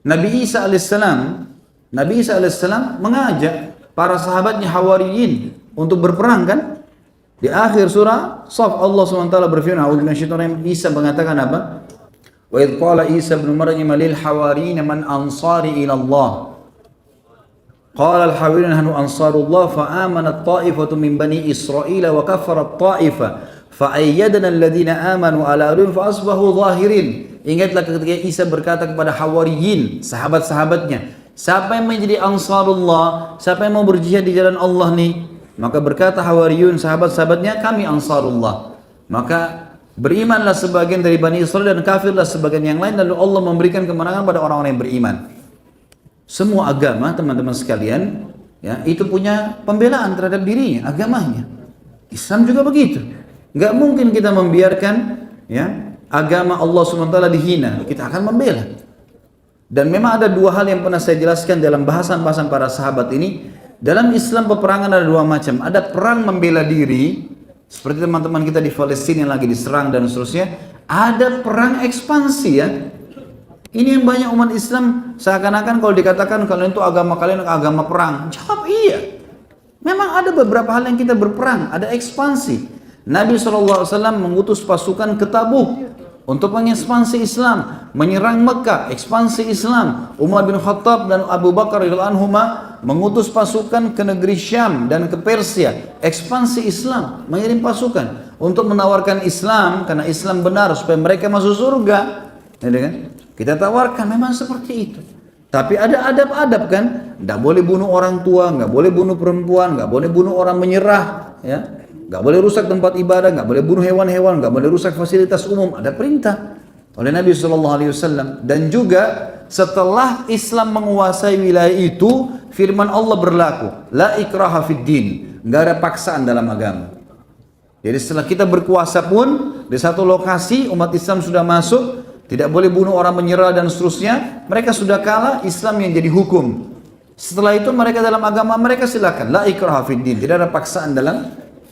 Nabi Isa alaihissalam mengajak para sahabatnya Hawariyin untuk berperang kan? Di akhir surah Shaf Allah SWT berfirman, Isa mengatakan apa? Wa idh qala Isa ibn Maryam lil hawariyin man ansari ila Allah. Qala al-hawariyyun nahnu ansarullah fa amanat ta'ifatu min bani Israil wa kafarat ta'ifah fa ayyadna alladhina amanu ala aduwwihim fa asbahu zahirin. Ingatlah ketika Isa berkata kepada Hawariyin, sahabat-sahabatnya, siapa yang menjadi ansarullah, siapa yang mau berjihad di jalan Allah nih? Maka berkata Hawariyun, sahabat-sahabatnya, kami ansarullah. Maka berimanlah sebagian dari Bani Israel dan kafirlah sebagian yang lain, lalu Allah memberikan kemenangan pada orang-orang yang beriman. Semua agama teman-teman sekalian, ya, itu punya pembelaan terhadap dirinya, agamanya. Islam juga begitu. Nggak mungkin kita membiarkan, ya, agama Allah SWT dihina, kita akan membela. Dan memang ada dua hal yang pernah saya jelaskan dalam bahasan-bahasan para sahabat ini. Dalam Islam peperangan ada dua macam. Ada perang membela diri, seperti teman-teman kita di Palestina yang lagi diserang dan seterusnya. Ada perang ekspansi, ya. Ini yang banyak umat Islam seakan-akan kalau dikatakan kalian itu agama kalian agama perang. Jawab iya. Memang ada beberapa hal yang kita berperang, ada ekspansi. Nabi SAW mengutus pasukan ke Tabuk untuk mengekspansi Islam, menyerang Mekah, ekspansi Islam. Umar bin Khattab dan Abu Bakar radhiyallahu anhuma mengutus pasukan ke negeri Syam dan ke Persia, ekspansi Islam, mengirim pasukan untuk menawarkan Islam karena Islam benar supaya mereka masuk surga. Ya, kan? Kita tawarkan memang seperti itu. Tapi ada adab-adab kan, nggak boleh bunuh orang tua, nggak boleh bunuh perempuan, nggak boleh bunuh orang menyerah, ya. Nggak boleh rusak tempat ibadah, nggak boleh bunuh hewan-hewan, nggak boleh rusak fasilitas umum. Ada perintah oleh Nabi SAW. Dan juga setelah Islam menguasai wilayah itu, firman Allah berlaku, la ikraha fid din, nggak ada paksaan dalam agama. Jadi setelah kita berkuasa pun di satu lokasi umat Islam sudah masuk, tidak boleh bunuh orang menyerah dan seterusnya. Mereka sudah kalah, Islam yang jadi hukum. Setelah itu mereka dalam agama mereka silakan, la ikraha fid din, tidak ada paksaan dalam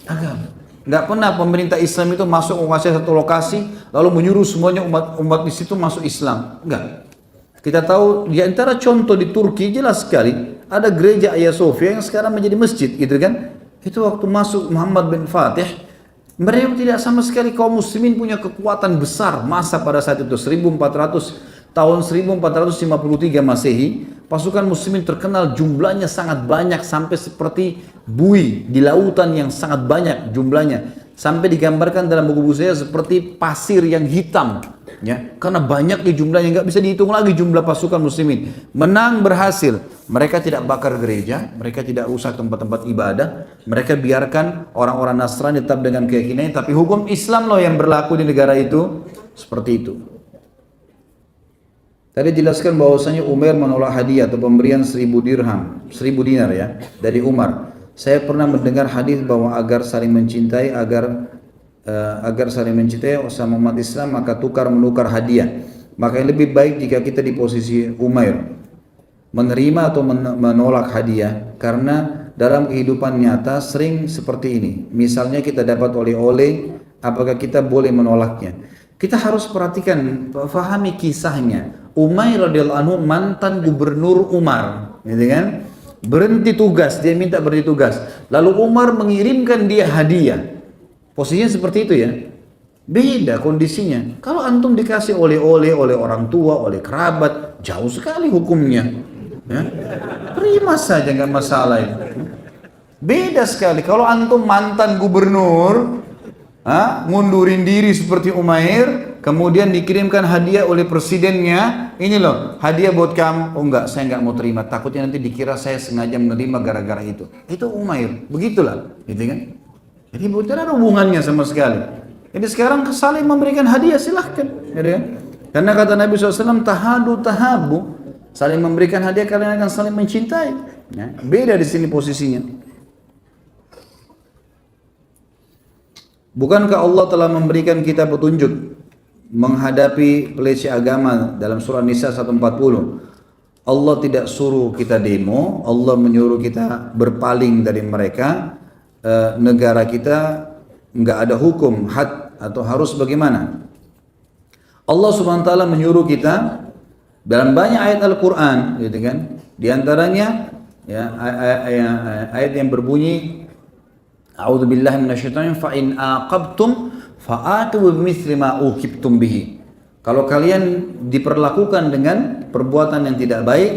agama. Nggak pernah pemerintah Islam itu masuk menguasai satu lokasi lalu menyuruh semuanya umat di situ masuk Islam. Enggak. Kita tahu di antara contoh di Turki jelas sekali ada gereja Hagia Sophia yang sekarang menjadi masjid, gitu kan? Itu waktu masuk Muhammad bin Fatih, mereka tidak sama sekali kaum muslimin punya kekuatan besar masa pada saat itu 1453 Masehi. Pasukan muslimin terkenal jumlahnya sangat banyak sampai seperti buih di lautan yang sangat banyak jumlahnya. sampai digambarkan dalam buku-buku saya seperti pasir yang hitam, ya, karena banyaknya jumlahnya, nggak bisa dihitung lagi jumlah pasukan muslimin. Menang berhasil, mereka tidak bakar gereja, mereka tidak rusak tempat-tempat ibadah, mereka biarkan orang-orang Nasrani tetap dengan keyakinannya, tapi hukum Islam loh yang berlaku di negara itu, seperti itu. Tadi jelaskan bahwasanya Umair menolak hadiah atau pemberian 1000 dirham, 1000 dinar ya, dari Umar. Saya pernah mendengar hadis bahwa agar saling mencintai, agar saling mencintai sama umat Islam maka tukar menukar hadiah. Maka yang lebih baik jika kita di posisi Umair, menerima atau menolak hadiah, karena dalam kehidupan nyata sering seperti ini. Misalnya kita dapat oleh-oleh, apakah kita boleh menolaknya? Kita harus perhatikan, fahami kisahnya. Umair radhiyallahu anhu mantan gubernur Umar, gitu kan? Berhenti tugas, dia minta berhenti tugas. Lalu Umar mengirimkan dia hadiah. Posisinya seperti itu ya. Beda kondisinya. Kalau antum dikasih oleh-oleh oleh orang tua, oleh kerabat, jauh sekali hukumnya. Ya. Terima saja, nggak masalah itu. Beda sekali. Kalau antum mantan gubernur, ngundurin diri seperti Umair, kemudian dikirimkan hadiah oleh presidennya, ini loh hadiah buat kamu. Oh enggak, saya enggak mau terima, takutnya nanti dikira saya sengaja menerima gara-gara itu. Itu Umair, begitulah, gitu kan? Jadi bukan ada hubungannya sama sekali. Jadi sekarang saling memberikan hadiah, silahkan, gitu kan? Karena kata Nabi SAW, tahadu tahabu, saling memberikan hadiah kalian akan saling mencintai. Ya, beda di sini posisinya. Bukankah Allah telah memberikan kita petunjuk menghadapi pelecehan agama dalam surah Nisa 140? Allah tidak suruh kita demo, Allah menyuruh kita berpaling dari mereka. Negara kita nggak ada hukum had atau harus bagaimana. Allah Subhanahu wa taala menyuruh kita dalam banyak ayat Al-Qur'an, gitu kan? Di antaranya ya ayat yang berbunyi A'udzu billahi minasyaitonir fa in aqabtum fa'atu bimithli ma uqibtum bihi. Kalau kalian diperlakukan dengan perbuatan yang tidak baik,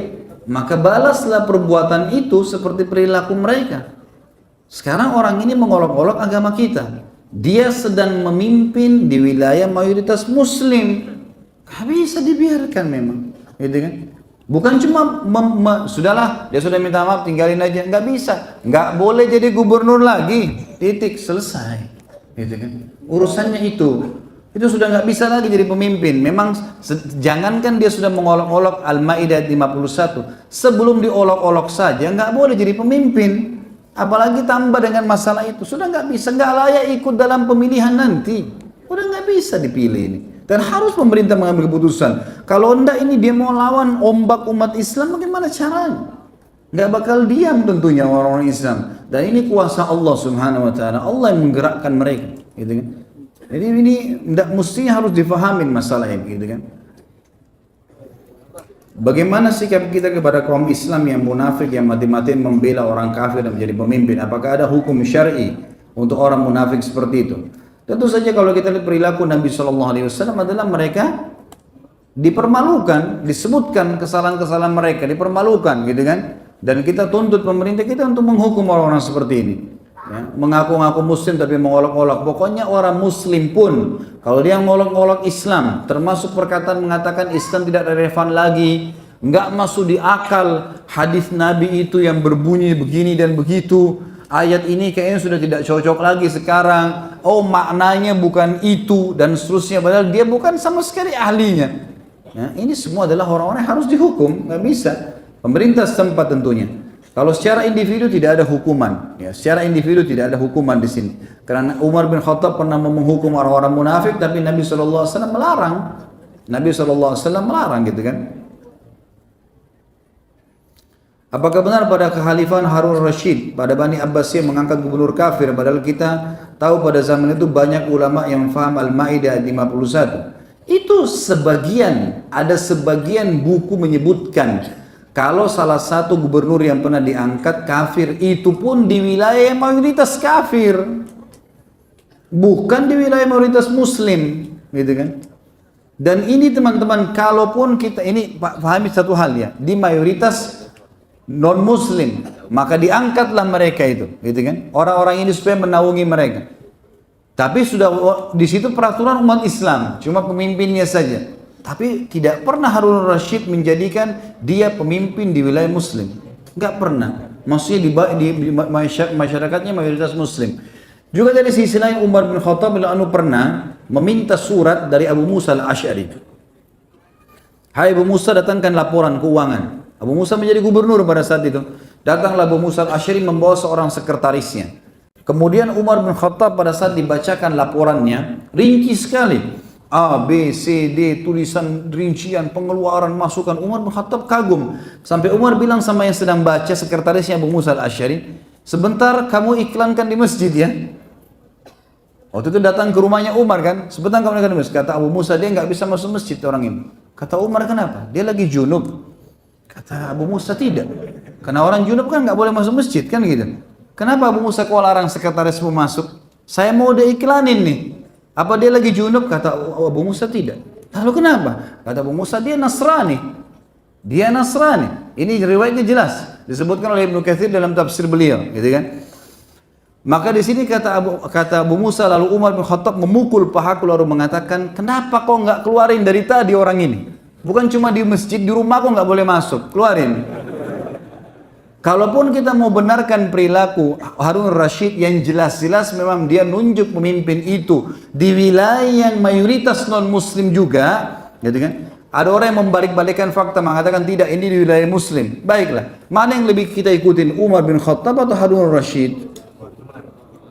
maka balaslah perbuatan itu seperti perilaku mereka. Sekarang orang ini mengolok-olok agama kita. Dia sedang memimpin di wilayah mayoritas muslim. Gak bisa dibiarkan memang, gitu kan? Bukan cuma sudahlah, dia sudah minta maaf, tinggalin aja. Nggak bisa, nggak boleh jadi gubernur lagi. Titik, selesai. Gitu kan? Urusannya itu sudah nggak bisa lagi jadi pemimpin. Memang jangankan dia sudah mengolok-olok Al-Maidah 51, sebelum diolok-olok saja nggak boleh jadi pemimpin. Apalagi tambah dengan masalah itu, sudah nggak bisa, nggak layak ikut dalam pemilihan nanti. Udah nggak bisa dipilih ini. Dan harus pemerintah mengambil keputusan. Kalau enggak ini dia mau lawan ombak umat Islam, bagaimana caranya? Nggak bakal diam tentunya orang-orang Islam. Dan ini kuasa Allah Subhanahu wa taala. Allah yang menggerakkan mereka, gitu kan? Jadi ini enggak mestinya harus difahamin masalah ini, gitu kan? Bagaimana sikap kita kepada kaum Islam yang munafik, yang mati-matian membela orang kafir dan menjadi pemimpin? Apakah ada hukum syar'i untuk orang munafik seperti itu? Tentu saja kalau kita lihat perilaku Nabi SAW adalah mereka dipermalukan, disebutkan kesalahan-kesalahan mereka, dipermalukan, gitu kan? Dan kita tuntut pemerintah kita untuk menghukum orang-orang seperti ini. Ya, mengaku-ngaku muslim tapi mengolok-olok. Pokoknya orang muslim pun, kalau dia mengolok-olok Islam, termasuk perkataan mengatakan Islam tidak relevan lagi, nggak masuk di akal hadis Nabi itu yang berbunyi begini dan begitu. Ayat ini kayaknya sudah tidak cocok lagi sekarang. Oh, maknanya bukan itu dan seterusnya. Padahal dia bukan sama sekali ahlinya. Ya, ini semua adalah orang-orang yang harus dihukum. Nggak bisa. Pemerintah setempat tentunya. Kalau secara individu tidak ada hukuman. Ya, secara individu tidak ada hukuman di sini. Karena Umar bin Khattab pernah menghukum orang-orang munafik, tapi Nabi SAW melarang. Nabi SAW melarang, gitu kan. Apakah benar pada kehalifan Harun Rashid pada Bani Abbasiyah mengangkat gubernur kafir, padahal kita tahu pada zaman itu banyak ulama yang faham Al-Maidah 51. Itu sebagian, ada sebagian buku menyebutkan kalau salah satu gubernur yang pernah diangkat kafir, itu pun di wilayah mayoritas kafir, bukan di wilayah mayoritas muslim, gitu kan. Dan ini teman-teman, kalaupun kita ini pahami satu hal ya, di mayoritas non muslim, maka diangkatlah mereka itu, gitu kan, orang-orang ini supaya menaungi mereka. Tapi sudah di situ peraturan umat Islam, cuma pemimpinnya saja. Tapi tidak pernah Harun al-Rasyid menjadikan dia pemimpin di wilayah Muslim. Enggak pernah. Maksudnya di masyarakatnya mayoritas Muslim. Juga dari sisi lain Umar bin Khattab pernah meminta surat dari Abu Musa al-Asy'ari. Hai Abu Musa, datangkan laporan keuangan. Abu Musa menjadi gubernur pada saat itu. Datanglah Abu Musa al-Asy'ari membawa seorang sekretarisnya. Kemudian Umar bin Khattab pada saat dibacakan laporannya, rinci sekali. A, B, C, D, tulisan, rincian, pengeluaran, masukan. Umar bin Khattab kagum. Sampai Umar bilang sama yang sedang baca, sekretarisnya Abu Musa al-Asy'ari, sebentar kamu iklankan di masjid ya. Waktu itu datang ke rumahnya Umar kan, sebentar kamu iklankan di masjid. Kata Abu Musa, dia nggak bisa masuk masjid orang ini. Kata Umar, kenapa? Dia lagi junub. Kata Abu Musa, tidak. Karena orang junub kan nggak boleh masuk masjid kan gitu. Kenapa Abu Musa kau larang sekretarismu masuk? Saya mau dia iklanin nih. Apa dia lagi junub? Kata Abu Musa, tidak. Lalu kenapa? Kata Abu Musa, dia Nasrani. Dia Nasrani. Ini riwayatnya jelas. Disebutkan oleh Ibnu Katsir dalam tafsir beliau, gitu kan? Maka di sini kata Abu Musa, lalu Umar bin Khattab memukul pahaku lalu mengatakan, kenapa kau nggak keluarin dari tadi orang ini? Bukan cuma di masjid, di rumah kau nggak boleh masuk, keluarin. Kalaupun kita mau benarkan perilaku Harun al-Rasyid yang jelas-jelas memang dia nunjuk pemimpin itu di wilayah yang mayoritas non-muslim juga, gitu kan? Ada orang yang membalik-balikan fakta mengatakan tidak, ini di wilayah muslim. Baiklah, mana yang lebih kita ikutin, Umar bin Khattab atau Harun al-Rasyid?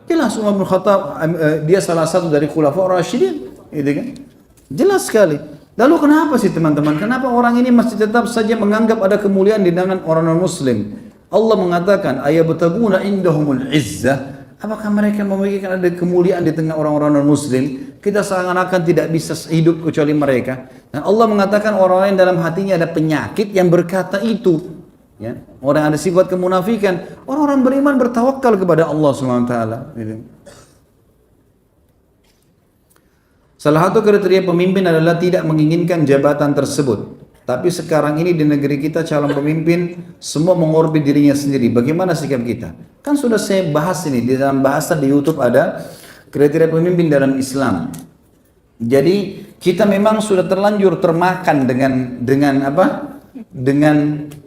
Jelas Umar bin Khattab dia salah satu dari khulafa Rasyidin, gitu kan? Jelas sekali. Lalu kenapa sih teman-teman? Kenapa orang ini masih tetap saja menganggap ada kemuliaan di tangan orang non-muslim? Allah mengatakan, ayabtaguna indahumul izzah. Apakah mereka memikirkan ada kemuliaan di tengah orang-orang non-muslim? Kita seakan-akan tidak bisa hidup kecuali mereka. Dan Allah mengatakan orang lain dalam hatinya ada penyakit yang berkata itu. Ya, orang yang ada sifat kemunafikan. Orang-orang beriman bertawakal kepada Allah SWT. Salah satu kriteria pemimpin adalah tidak menginginkan jabatan tersebut. Tapi sekarang ini di negeri kita calon pemimpin semua mengorbit dirinya sendiri. Bagaimana sikap kita? Kan sudah saya bahas ini di dalam bahasan di YouTube, ada kriteria pemimpin dalam Islam. Jadi kita memang sudah terlanjur termakan dengan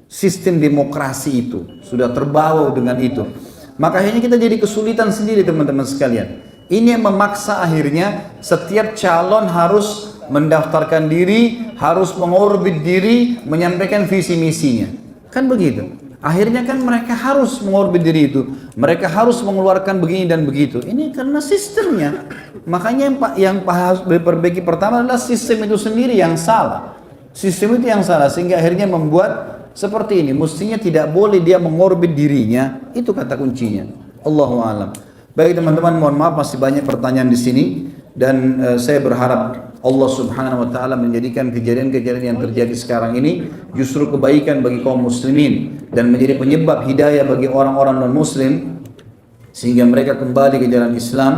sistem demokrasi itu. Sudah terbawa dengan itu. Maka akhirnya kita jadi kesulitan sendiri teman-teman sekalian. Ini yang memaksa akhirnya setiap calon harus mendaftarkan diri, harus mengorbit diri, menyampaikan visi misinya. Kan begitu. Akhirnya kan mereka harus mengorbit diri itu. Mereka harus mengeluarkan begini dan begitu. Ini karena sistemnya. Makanya yang harus diperbaiki pertama adalah sistem itu sendiri yang salah. Sistem itu yang salah sehingga akhirnya membuat seperti ini. Mestinya tidak boleh dia mengorbit dirinya. Itu kata kuncinya. Allahu a'lam. Baik teman-teman, mohon maaf masih banyak pertanyaan di sini dan saya berharap Allah Subhanahu wa taala menjadikan kejadian-kejadian yang terjadi sekarang ini justru kebaikan bagi kaum muslimin dan menjadi penyebab hidayah bagi orang-orang non-muslim sehingga mereka kembali ke jalan Islam.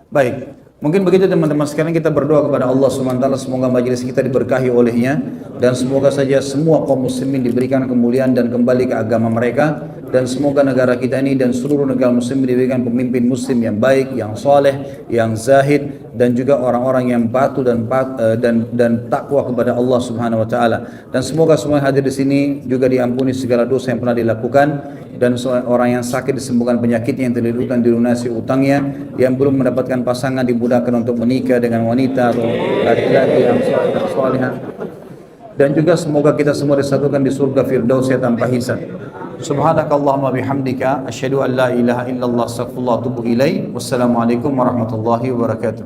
Baik, mungkin begitu teman-teman sekalian, kita berdoa kepada Allah Subhanahu wa taala semoga majelis kita diberkahi olehnya dan semoga saja semua kaum muslimin diberikan kemuliaan dan kembali ke agama mereka. Dan semoga negara kita ini dan seluruh negara muslim diberikan pemimpin muslim yang baik, yang soleh, yang zahid, dan juga orang-orang yang patuh dan takwa kepada Allah Subhanahu wa taala. Dan semoga semua yang hadir di sini juga diampuni segala dosa yang pernah dilakukan, dan orang yang sakit disembuhkan penyakitnya, yang terlilit dilunasi utangnya, yang belum mendapatkan pasangan dimudahkan untuk menikah dengan wanita atau laki-laki yang saleh. Dan juga semoga kita semua disatukan di surga Firdaus tanpa hisab. Subhanakallahumma bihamdika asyhadu an la ilaha illallah astaghfirullah wa atubu ilaik. Wassalamualaikum warahmatullahi wabarakatuh.